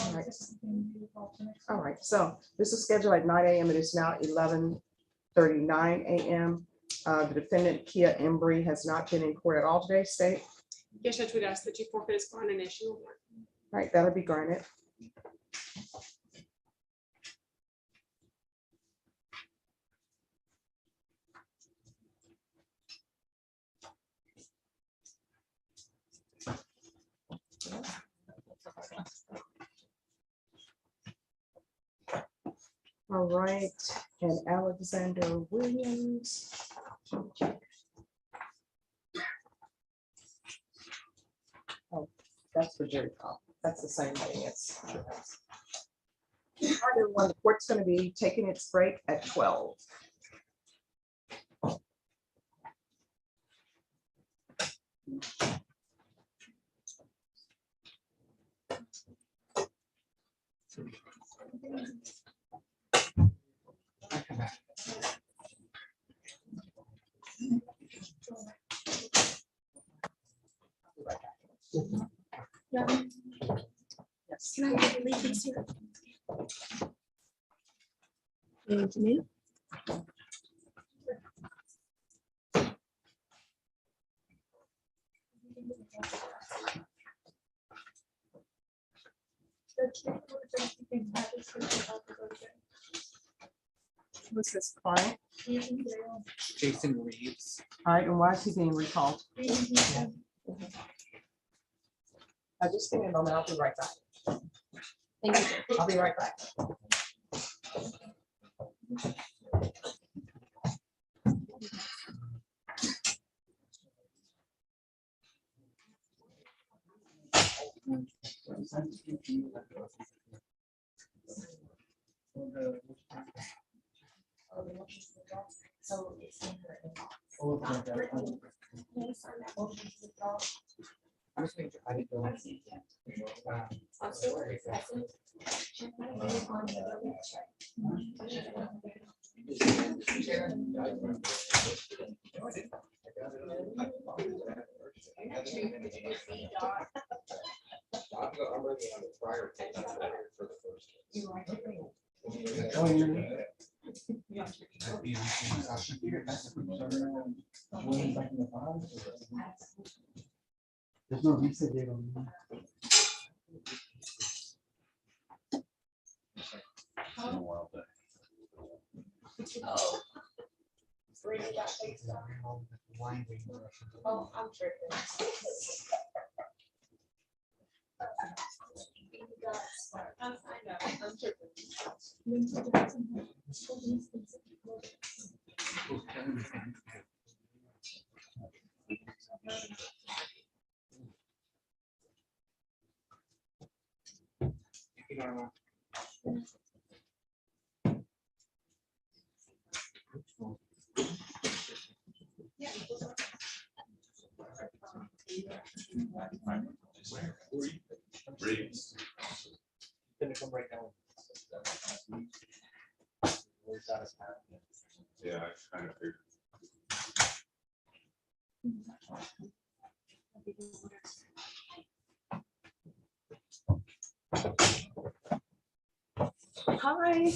All right. All right, so this is scheduled at 9 a.m. It is now 11:39 a.m. The defendant, Keegan Embry, has not been in court at all today, State. Yes, Judge, we'd ask that you forfeit his bond and issue a warrant. All right, that'll be granted. All right, and Alexander Williams. Oh, that's for jury call. That's the same thing. It's. Everyone, the court's going to be taking its break at 12. Yes. Can I leave these here? Thank you. Who's this client? Jason Reeves. All right, and why is he being recalled? I just give me a moment. I'll be right back. Thank you. I'll be right back. There's no reason they don't. Oh. Oh, I'm tripping. I'm Gonna come right down. Yeah, I kind of figured. Hi.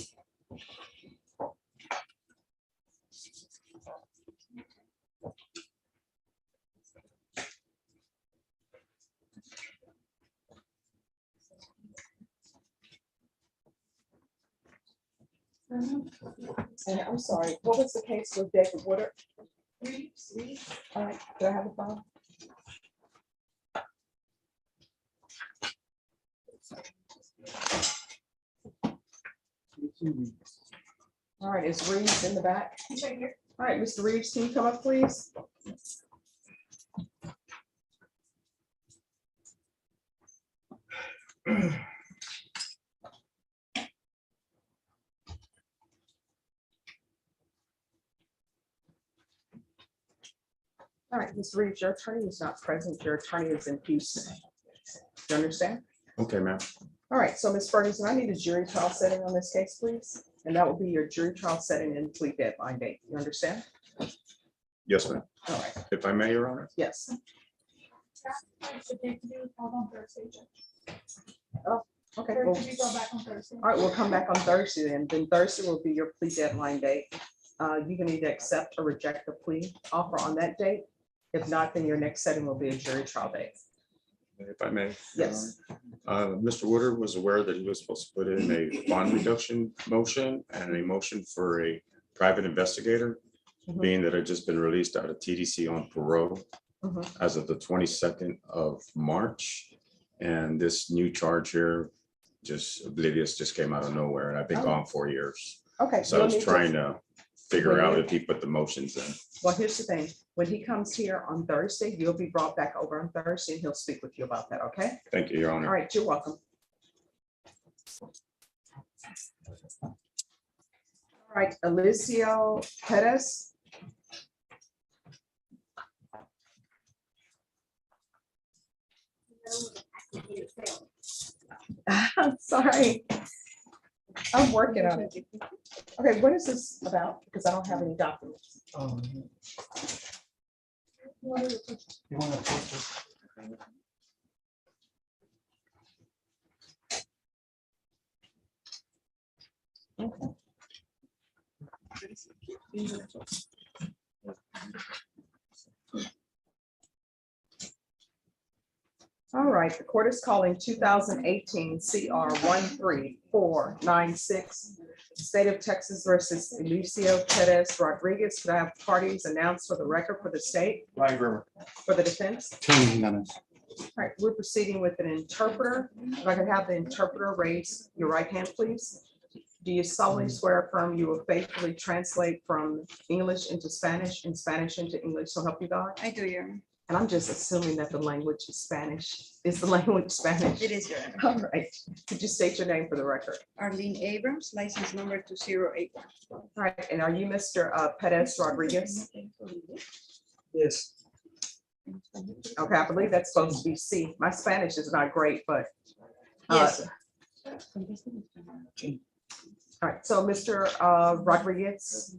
And I'm sorry, what was the case with David Woodard? All right, do I have a phone? All right, is Reeves in the back? All right, Mr. Reeves, can you come up, please? All right, Mr. Reeves, your attorney is not present. Your attorney is in Houston. Do you understand? Okay, ma'am. All right, so Ms. Ferguson, I need a jury trial setting on this case, please. And that will be your jury trial setting and plea deadline date. You understand? Yes, ma'am. All right, If I may, Your Honor. yes. Oh, okay. Well, all right, we'll come back on Thursday then. Then Thursday will be your plea deadline date. You can either accept or reject the plea offer on that date. If not, then your next setting will be a jury trial date. If I may. Yes. Mr. Woodard was aware that he was supposed to put in a bond reduction motion and a motion for a private investigator, being that had just been released out of TDC on parole as of the 22nd of March. And this new charge here, just oblivious, just came out of nowhere, and I've been gone 4 years. Okay. So I was trying to figure out if he put the motions in. Well, here's the thing. When he comes here on Thursday, you'll be brought back over on Thursday and he'll speak with you about that, okay? Thank you, Your Honor. All right, you're welcome. All right, Lucio Perez. I'm sorry. I'm working on it. Okay, what is this about? Because I don't have any documents. You want to post this? All right, the court is calling 2018 CR 13496, State of Texas versus Lucio Perez Rodriguez. Could I have parties announced for the record for the state? Ryan Grimmer. For the defense? Tony Jimenez. All right, we're proceeding with an interpreter. If I could have the interpreter raise your right hand, please. Do you solemnly swear or affirm you will faithfully translate from English into Spanish and Spanish into English, so help you God? I do, Your Honor. And I'm just assuming that the language is Spanish. Is the language Spanish? It is, Your Honor. All right. Could you state your name for the record? Arlene Abrams, license number 2081. All right. And are you Mr. Perez Rodriguez? Yes. Okay, I believe that's supposed to be C. My Spanish is not great, but. Yes. All right. So Mr. Rodriguez,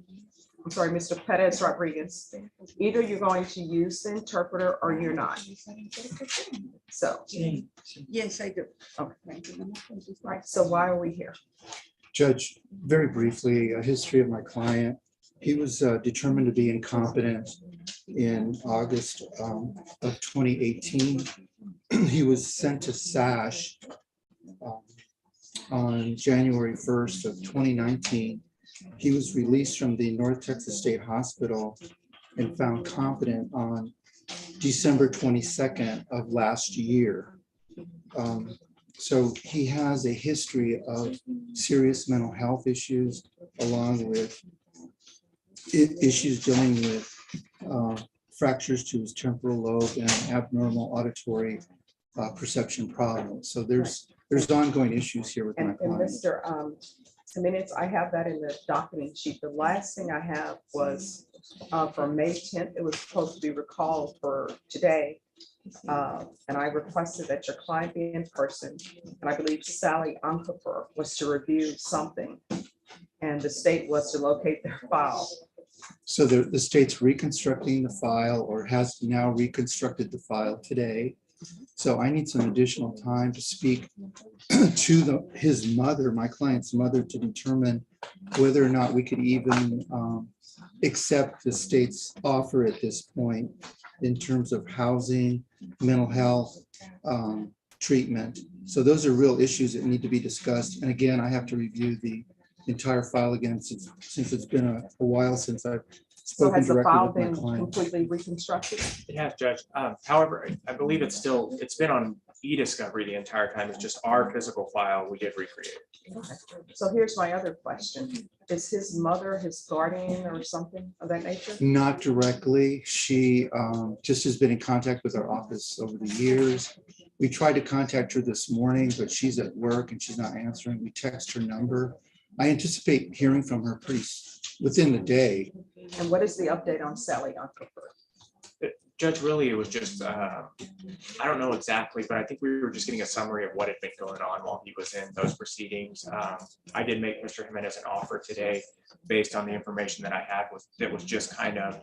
I'm sorry, Mr. Perez Rodriguez, either you're going to use the interpreter or you're not. So. Yes, I do. Okay. Right. So why are we here? Judge, very briefly, a history of my client. He was determined to be incompetent in August of 2018. He was sent to SASH on January 1st of 2019. He was released from the North Texas State Hospital and found competent on December 22nd of last year. So he has a history of serious mental health issues along with issues dealing with fractures to his temporal lobe and abnormal auditory perception problems. So there's ongoing issues here with my And client. Mr. Jimenez, I have that in the docketing sheet. The last thing I have was from May 10th. It was supposed to be recalled for today. And I requested that your client be in person. And I believe Sally Unkefer was to review something. And the state was to locate their file. So the state's reconstructing the file or has now reconstructed the file today. So I need some additional time to speak to his mother, my client's mother, to determine whether or not we could even accept the state's offer at this point in terms of housing, mental health, treatment. So those are real issues that need to be discussed. And again, I have to review the entire file again since it's been a while since I've So spoken has the directly file with my been client. completely reconstructed? It has, Judge. However, I believe it's been on e-discovery the entire time. It's just our physical file we did recreate. Okay. So here's my other question. Is his mother his guardian or something of that nature? Not directly. She just has been in contact with our office over the years. We tried to contact her this morning, but she's at work and she's not answering. We text her number. I anticipate hearing from her within the day. And what is the update on Sally Unkefer? Judge, really, it was just, I don't know exactly, but I think we were just getting a summary of what had been going on while he was in those proceedings. I did make Mr. Jimenez an offer today based on the information that I had that was just kind of,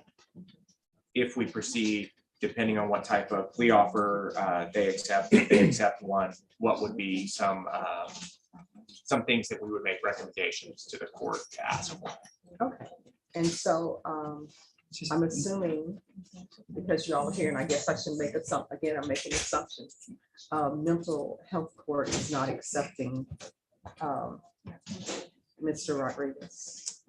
if we proceed, depending on what type of plea offer they accept, if they accept one, what would be some things that we would make recommendations to the court to ask for. Okay. And so I'm assuming, because you're all here, and I guess I should make again, I'm making assumptions. Mental health court is not accepting Mr. Rodriguez.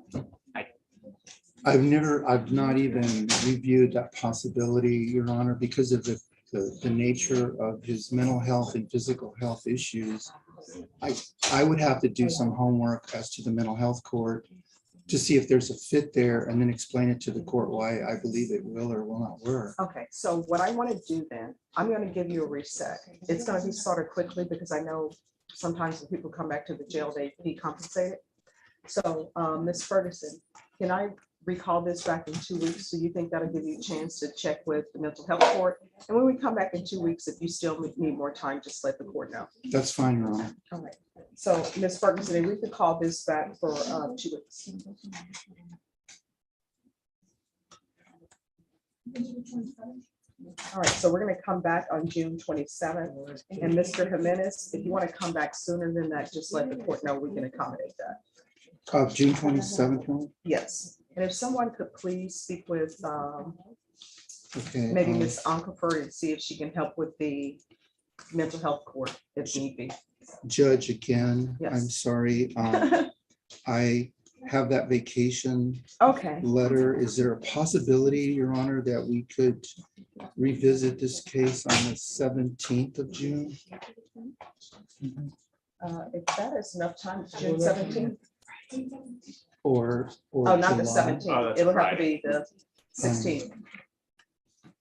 I've not even reviewed that possibility, Your Honor, because of the nature of his mental health and physical health issues. I would have to do some homework as to the mental health court to see if there's a fit there and then explain it to the court why I believe it will or will not work. Okay, so what I want to do then, I'm going to give you a reset. It's going to be sort of quickly because I know sometimes when people come back to the jail, they decompensated. So Ms. Ferguson, can I recall this back in 2 weeks? Do you think that'll give you a chance to check with the mental health court? And when we come back in 2 weeks, if you still need more time, just let the court know. That's fine, Your Honor. All right. So Ms. Ferguson, if we could call this back for 2 weeks. All right, so we're going to come back on June 27th. And Mr. Jimenez, if you want to come back sooner than that, just let the court know we can accommodate that. June 27th, Your Honor? Yes. And if someone could please speak with Okay. maybe Ms. Unkefer and see if she can help with the mental health court if need be. Judge, again, Yes. I'm sorry. I have that vacation Okay. letter. Is there a possibility, Your Honor, that we could revisit this case on the 17th of June? If that is enough time, June 17th. Or Oh, not the July? 17th. It'll have to be the 16th.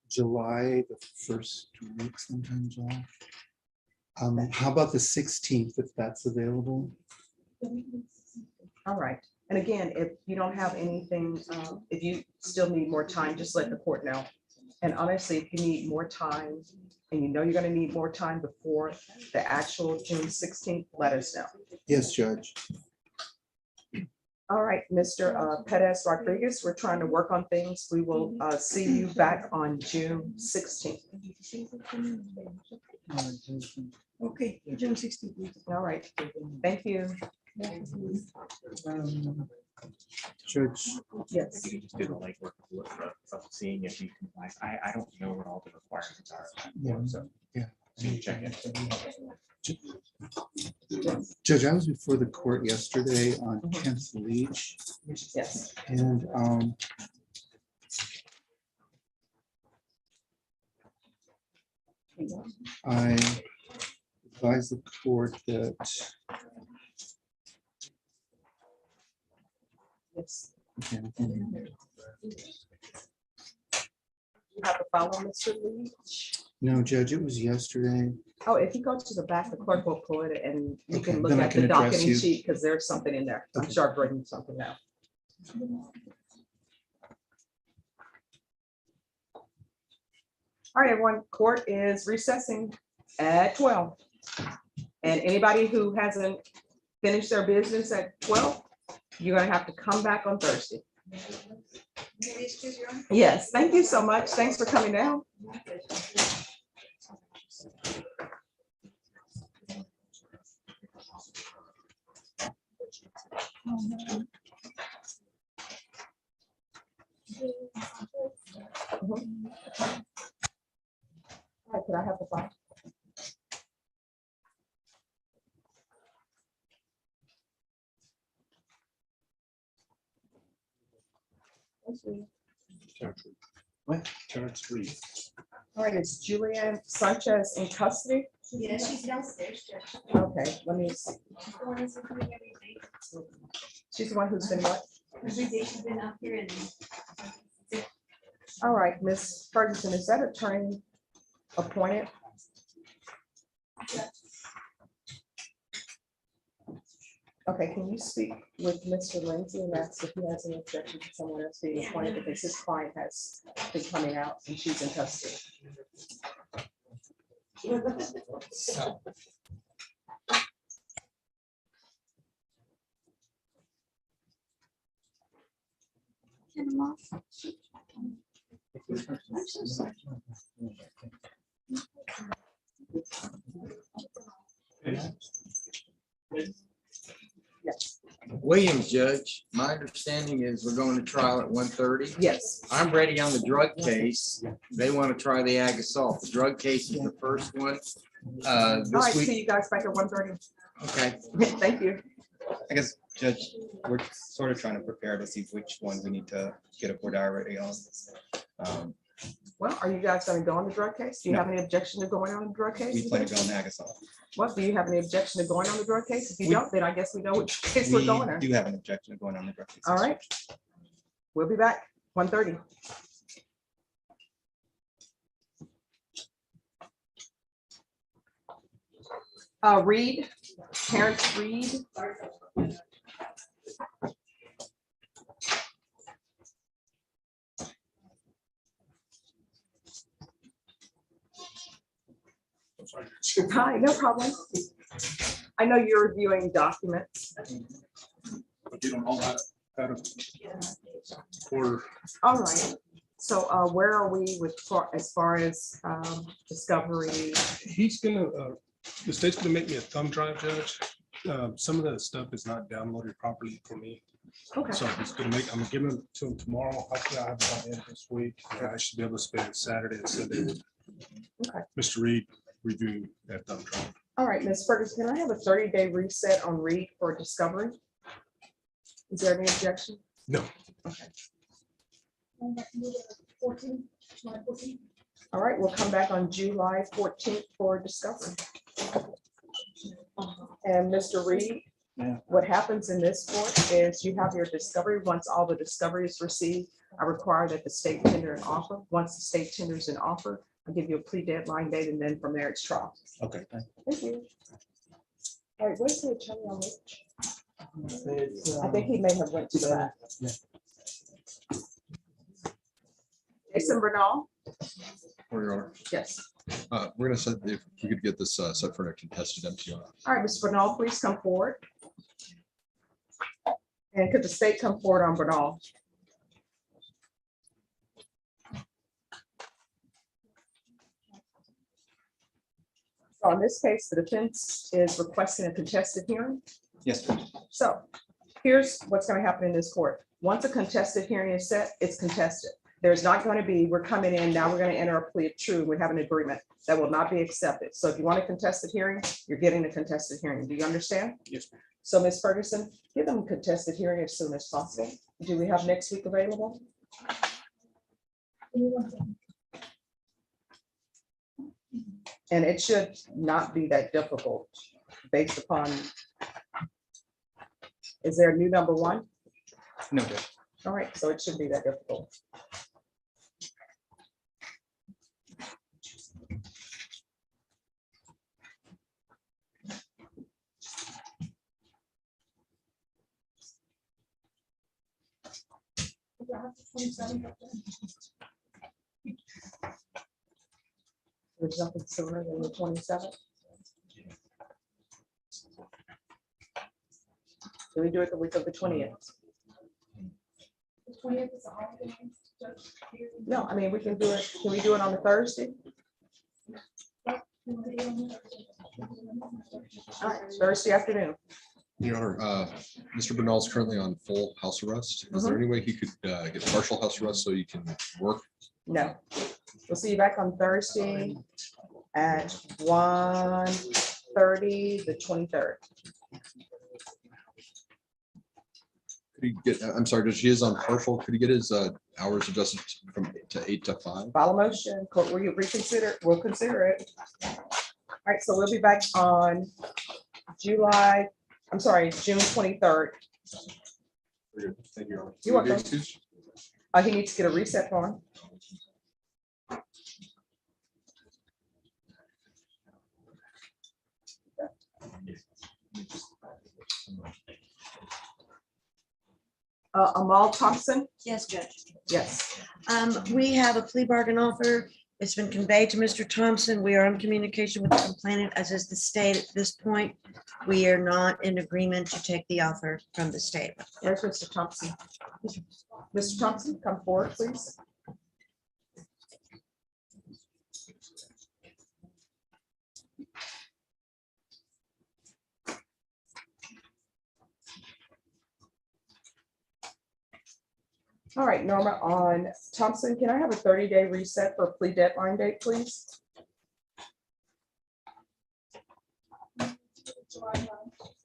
July, the first week sometime, July. How about the 16th, if that's available? All right. And again, if you don't have anything, if you still need more time, just let the court know. And honestly, if you need more time and you know you're going to need more time before the actual June 16th, let us know. Yes, Judge. All right, Mr. Perez Rodriguez, we're trying to work on things. We will see you back on June 16th. Okay, June 16th. All right, thank you. Judge, Yes. You can just do the legwork of seeing if you can, I don't know what all the requirements are. Yeah. So, yeah. so you check it. Judge, I was before the court yesterday on 10th Leach. Yes. And I advise the court that Yes. okay, You have to follow Mr. Leach. no, Judge, it was yesterday. Oh, if you go to the back, the clerk will pull it and you Okay, can look then I at can the address docketing you. sheet because there's something in there. I'm Okay. sure I've written something down. All right, everyone, court is recessing at 12. And anybody who hasn't finished their business at 12, you're gonna have to come back on Thursday. Yes, thank you so much. Thanks for coming down. All right, could I have the file? What? Terrence Reed. All right, is Julianne Sanchez in custody? Yeah, she's downstairs, Judge. Okay, let me see. She's the one who's been coming every day. She's the one who's been what? Every day she's been up here and. All right, Miss Ferguson, is that attorney appointed? Okay, can you speak with Mr. Lindsay and ask if he has any objection to someone else being appointed because his client has been coming out and she's in custody? I'm so sorry. Williams, Judge, my understanding is we're going to trial at 1:30. Yes. I'm ready on the drug case. They want to try the ag assault. The drug case is the first one. All right, This see week, you guys back at 1:30. okay. Thank you. I guess, Judge, we're sort of trying to prepare to see which ones we need to get a board already on. Well, are you guys gonna go on the drug case? Do you have any objection to going on the drug case? We plan to go on ag assault. What, do you have any objection to going on the drug case? If you We- don't, then I guess we know which case we're We going on. do have an objection to going on the drug case. All right. We'll be back, 1:30. Reed, Terrence Reed. Hi, no problem. I know you're reviewing documents. But you don't all out of order. All right. So where are we with, as far as discovery? He's gonna, the state's gonna make me a thumb drive, Judge. Some of that stuff is not downloaded properly for me. Okay. So he's gonna make, I'm gonna give it to him tomorrow. Hopefully I have it by the end of this week. And I should be able to spend Saturday and Sunday with Okay. Mr. Reed reviewing that thumb drive. All right, Ms. Ferguson, can I have a 30-day reset on Reed for discovery? Is there any objection? No. Okay. All right, we'll come back on July 14th for discovery. And Mr. Reed, what happens in this court is you have your discovery. Once all the discovery is received, I require that the state tender an offer. Once the state tenders an offer, I'll give you a plea deadline date, and then from there it's trial. Okay. Thank you. All right, where's the attorney on Rich? I think he may have went to that. Jason Bernal? For your honor. Yes. We're gonna set, if we could get this set for a contested MTR. All right, Mr. Bernal, please come forward. And could the state come forward on Bernal? So in this case, the defense is requesting a contested hearing. Yes. So here's what's gonna happen in this court. Once a contested hearing is set, it's contested. There's not gonna be, we're coming in, now we're gonna enter a plea of true, we have an agreement that will not be accepted. So if you want a contested hearing, you're getting a contested hearing. Do you understand? Yes, ma'am. So Ms. Ferguson, give them a contested hearing as soon as possible. Do we have next week available? And it should not be that difficult based upon. Is there a new number one? No, Judge. All right, so it shouldn't be that difficult. There's nothing sooner than the 27th. Can we do it the week of the 20th? No, I mean, we can do it. Can we do it on the Thursday? All right, Thursday afternoon. Your Honor, Mr. Bernal's currently on full house arrest. Is there any way he could get partial house arrest so you can work? No. We'll see you back on Thursday at 1:30, the 23rd. Could he get, I'm sorry, does he is on partial, could he get his hours adjusted from 8 to 8 to 5? File a motion, court, will you reconsider? We'll consider it. All right, so we'll be back on June 23rd. Thank you. You're welcome. He needs to get a reset form. Amal Thompson? Yes, Judge. Yes. We have a plea bargain offer. It's been conveyed to Mr. Thompson. We are in communication with the complainant, as is the state at this point. We are not in agreement to take the offer from the state. Where's Mr. Thompson? Mr. Thompson, come forward, please. All right, Norma, on Thompson, can I have a 30-day reset for plea deadline date, please?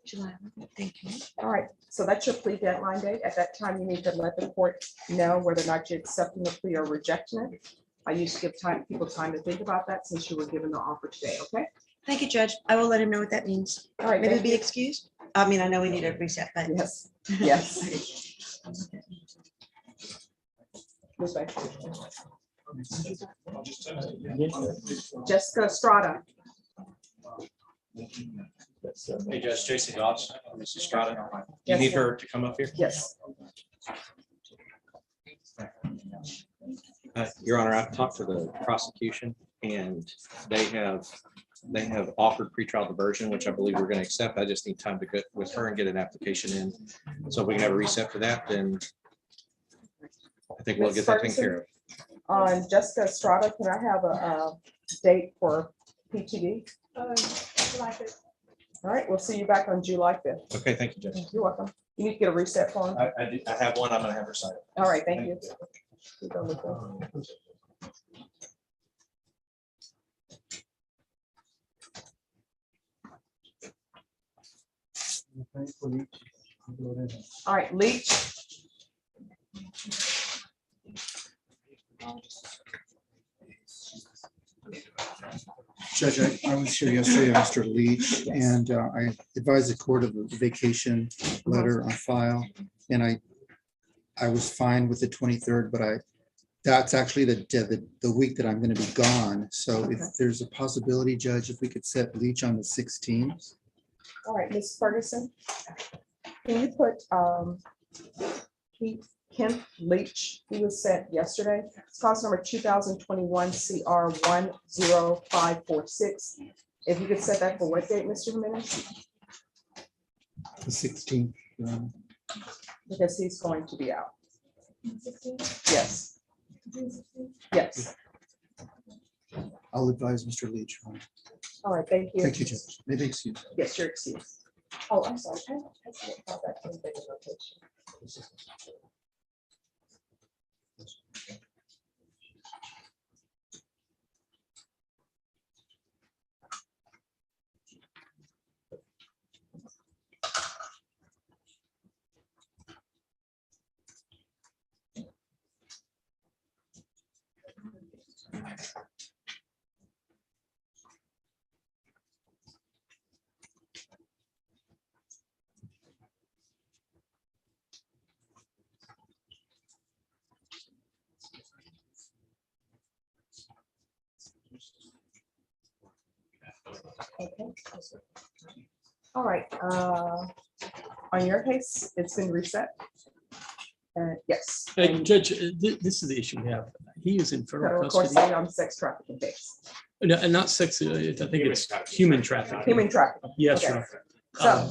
July, thank you. All right, so that's your plea deadline date. At that time, you need to let the court know whether or not you're accepting the plea or rejecting it. I used to give people time to think about that since you were given the offer today, okay? Thank you, Judge. I will let him know what that means. All right, Maybe thank be you. excused. I mean, I know we need a reset, but. Yes, yes. Ms. Bay. Jessica Estrada. Hey, Judge, Jason Goss, Mrs. Estrada. Do you Yes, need sir. her to come up here? Yes. Your Honor, I've talked to the prosecution and they have offered pretrial diversion, which I believe we're going to accept. I just need time to get with her and get an application in. So if we can have a reset for that, then I think we'll Ms. get that taken Ferguson? care of. On Jessica Estrada, can I have a date for PTD? All right, we'll see you back on July 5th. Okay, thank you, Judge. You're welcome. You need to get a reset form. I have one. I'm going to have her sign it. All right, thank you. Keep going with this. All right, Leach. Judge, I was here yesterday, Mr. Leach, and I advised the court of a vacation letter on file. And I was fine with the 23rd, but that's actually the week that I'm going to be gone. So if there's a possibility, Judge, if we could set Leach on the 16th. All right, Ms. Ferguson, can you put Kent Leach, he was sent yesterday. It's cause number 2021 CR 10546. If you could set that for what date, Mr. Jimenez? The 16th. Because he's going to be out. Yes. Yes. I'll advise Mr. Leach. All right, thank you. Thank you, Judge. Maybe excuse. Yes, you're excused. Oh, I'm sorry. How's that in bigger location? Okay. All right, on your case, it's been reset. Yes. Hey, Judge, this is the issue we have. He is in federal Federal court custody. state on sex trafficking case. No, and not sex, I think it's human trafficking. Human trafficking. Yes, Okay. sir. So,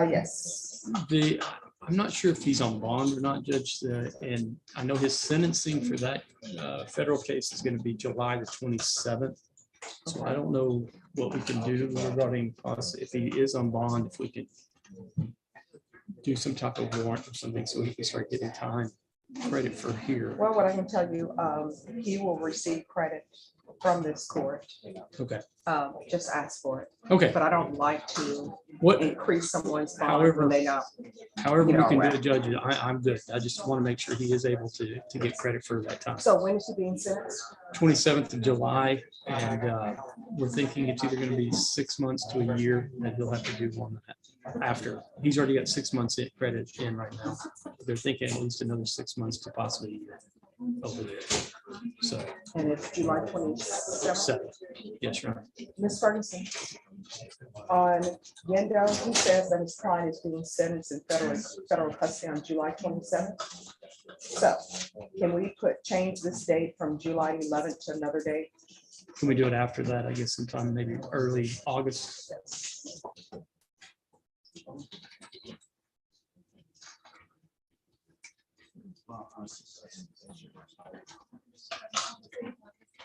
yes. I'm not sure if he's on bond or not, Judge, and I know his sentencing for that federal case is going to be July the 27th. So I don't know what we can do regarding if he is on bond, if we could do some type of warrant or something so he can start getting time credit for here. Well, what I can tell you, he will receive credit from this court. Okay. Just ask for it. Okay. But I don't like to increase someone's bond However, when they not. However we you know, can do it, Judge, I'm good. I just want to make sure he is able to get credit for that time. So when is he being sentenced? 27th of July, and we're thinking it's either going to be 6 months to a year, and he'll have to do one after. He's already got 6 months in credit in right now. They're thinking at least another 6 months to possibly a year over there. So. And it's July 27th. Yes, Your Honor. Ms. Ferguson, on Yendo, he says that his client is being sentenced in federal custody on July 27th. So can we change this date from July 11th to another date? Can we do it after that? I guess sometime maybe early August.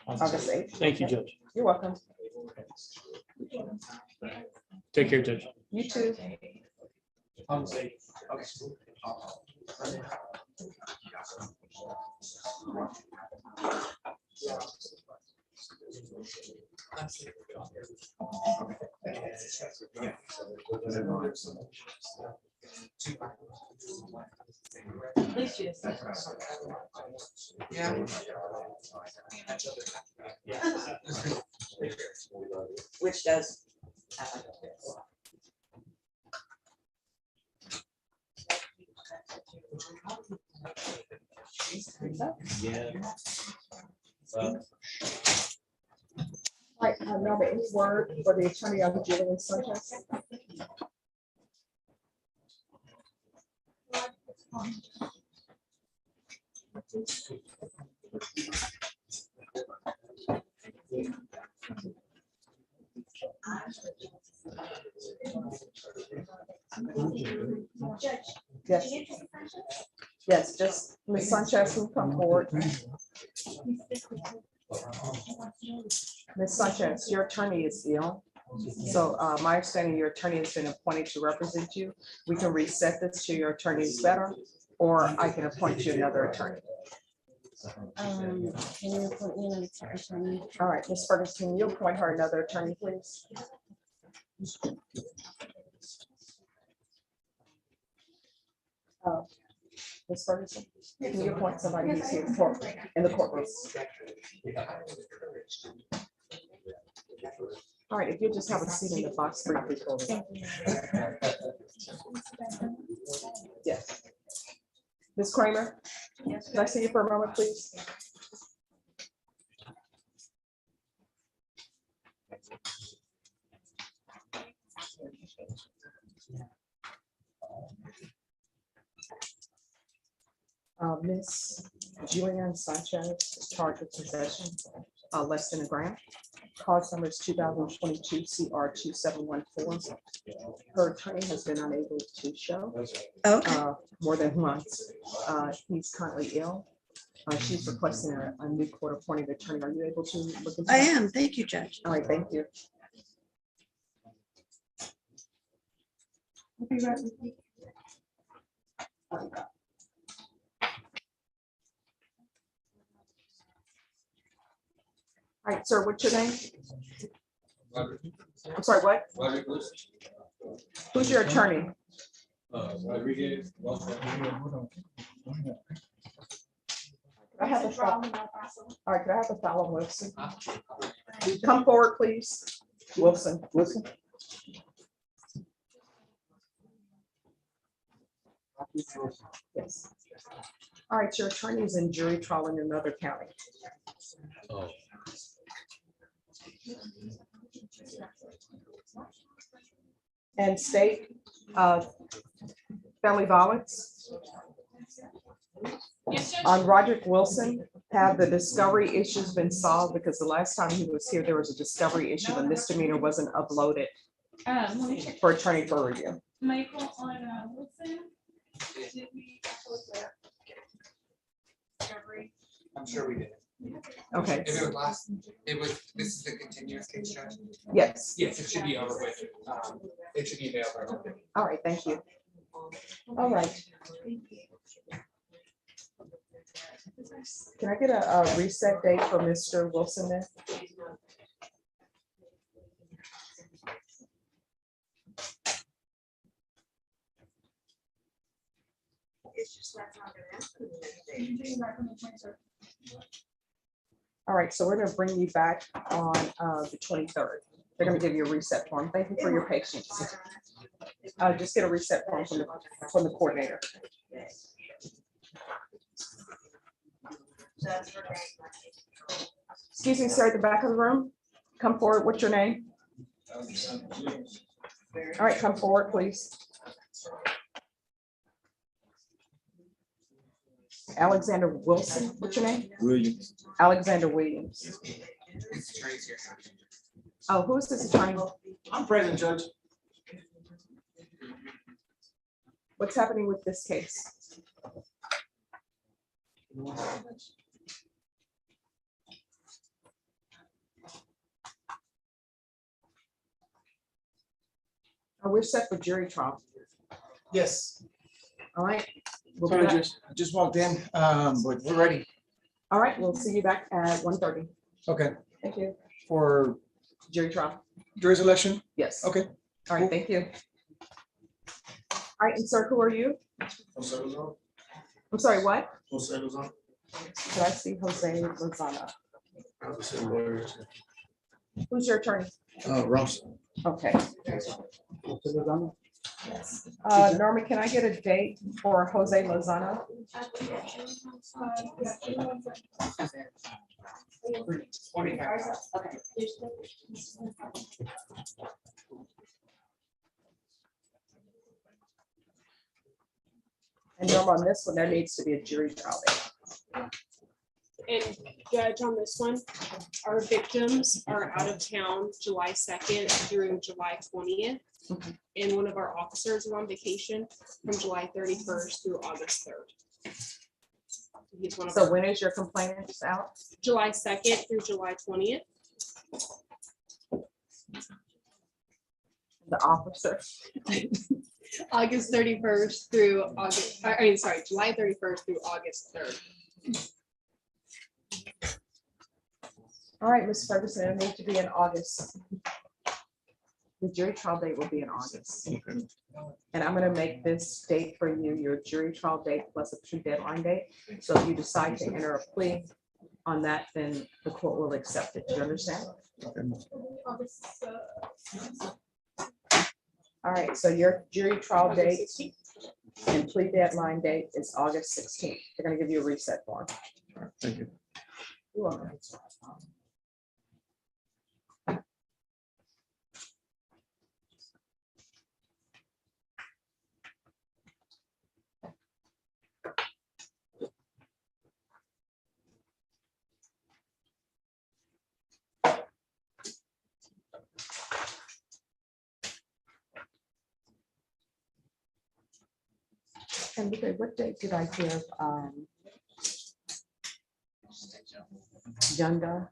August 8th. Thank you, Judge. You're welcome. Take care, Judge. You too. Which does. Yeah. Right, now the any word for the attorney of Julian Sanchez. Yes. Yes, just Ms. Sanchez will come forward. Ms. Sanchez, your attorney is ill. So my understanding, your attorney has been appointed to represent you. We can reset this to your attorney is better, or I can appoint you another attorney. Can you appoint me another attorney? All right, Ms. Ferguson, can you appoint her another attorney, please? Ms. Ferguson, can you appoint somebody who's here in the courtroom? All right, if you just have a seat in the box briefly for me. Yes. Ms. Kramer, can I see you for a moment, please? Ms. Julian Sanchez is charged with possession less than a gram. Cause number is 2022 CR 2714. Her attorney has been unable to show more than once. He's currently ill. She's requesting a new court appointed attorney. Are you able to look into that? I am. Thank you, Judge. All right, thank you. All right, sir, what's your name? I'm sorry, what? Who's your attorney? Rodriguez. I have a follow. All right, can I have a follow, Wilson? Come forward, please. Wilson. Yes. All right, your attorney is in jury trial in another county. Oh. And state, family violence. On Roderick Wilson, have the discovery issues been solved? Because the last time he was here, there was a discovery issue. The misdemeanor wasn't uploaded Let me check. for attorney for review. Michael on Wilson. Did we close the discovery? I'm sure we did. Okay. If it was last, this is the continuous case, Judge? Yes. Yes, it should be over with. It should be available. All right, thank you. All right. Can I get a reset date for Mr. Wilson then? It's just that's not gonna happen. All right, so we're gonna bring you back on the 23rd. They're gonna give you a reset form. Thank you for your patience. Just get a reset form from the coordinator. Excuse me, sir, at the back of the room. Come forward. What's your name? All right, come forward, please. Alexander Wilson, what's your name? Williams. Alexander Williams. Oh, who's this attorney? I'm present, Judge. What's happening with this case? Oh, we're set for jury trial. Yes. All right. We'll be Sorry, back. just walked in, but we're ready. All right, we'll see you back at 1:30. Okay. Thank you. For Jury trial. jury selection? Yes. Okay. All right, thank you. All right, and sir, who are you? I'm sorry, what? Did I see Jose Lozano? Who's your attorney? Ross. Okay. Norman, can I get a date for Jose Lozano? And Norm, on this one, there needs to be a jury trial date. And Judge, on this one, our victims are out of town July 2nd through July 20th. And one of our officers is on vacation from July 31st through August 3rd. He's one of So our- when is your complainant out? July 2nd through July 20th. The officer. August 31st through August, I mean, sorry, July 31st through August 3rd. All right, Ms. Ferguson, it needs to be in August. The jury trial date will be in August. And I'm gonna make this date for you, your jury trial date plus a true deadline date. So if you decide to enter a plea on that, then the court will accept it. Do you understand? All right, so your jury trial date and plea deadline date is August 16th. They're gonna give you a reset form. Thank you. You're welcome. And okay, what date did I give? Yunda?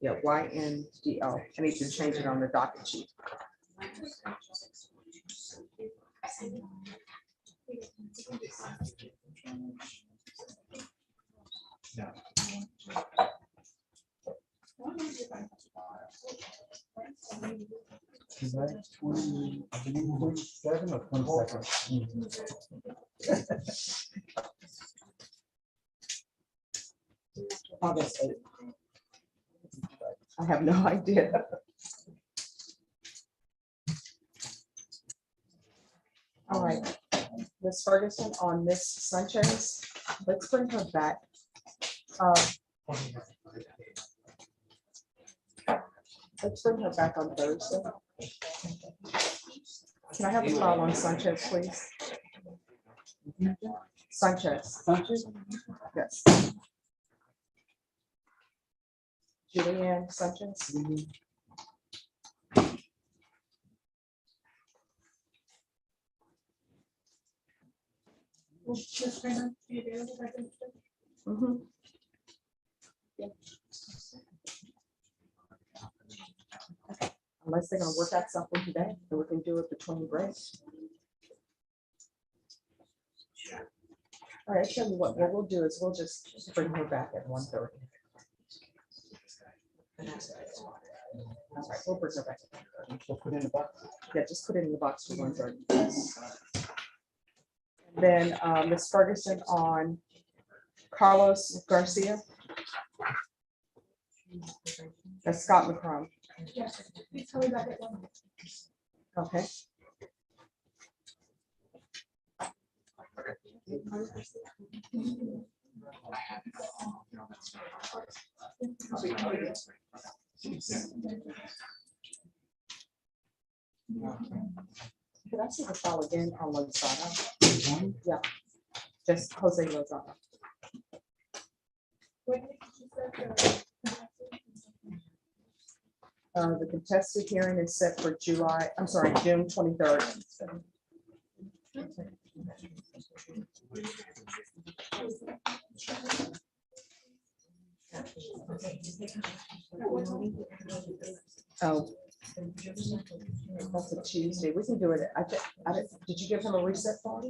Yeah, YNDO. I need to change it on the docket sheet. Is that 27 or 22nd? August 8th. I have no idea. All right, Ms. Ferguson on Ms. Sanchez, let's bring her back. Let's bring her back on Thursday. Can I have a call on Sanchez, please? Sanchez. Sanchez? Yes. Julianne Sanchez. Mhm. Unless they're gonna work out something today, then we can do it between breaks. All right, tell you what we'll do is we'll just bring her back at 1:30. All right, we'll bring her back. So put in the box. Yeah, just put it in the box for 1:30. Then Ms. Ferguson on Carlos Garcia. That's Scott McCrum. Okay. Could I see the file again on Lozada? Yeah, just Jose Lozada. The contested hearing is set for June 23rd. Oh. That's a Tuesday. We can do it. Did you give him a reset form?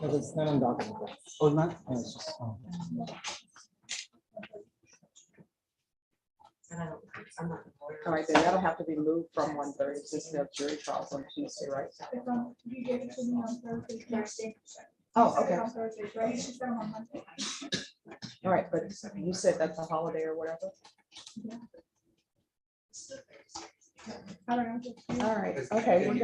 It's not on document. Oh, not? Oh, it's just, oh. All right, then that'll have to be moved from 1:30 since the jury trials on Tuesday, right? You gave it to me on Thursday. Oh, okay. On Thursday, right? She said on Monday. All right, but you said that's a holiday or whatever. I don't know. All right, okay, we're gonna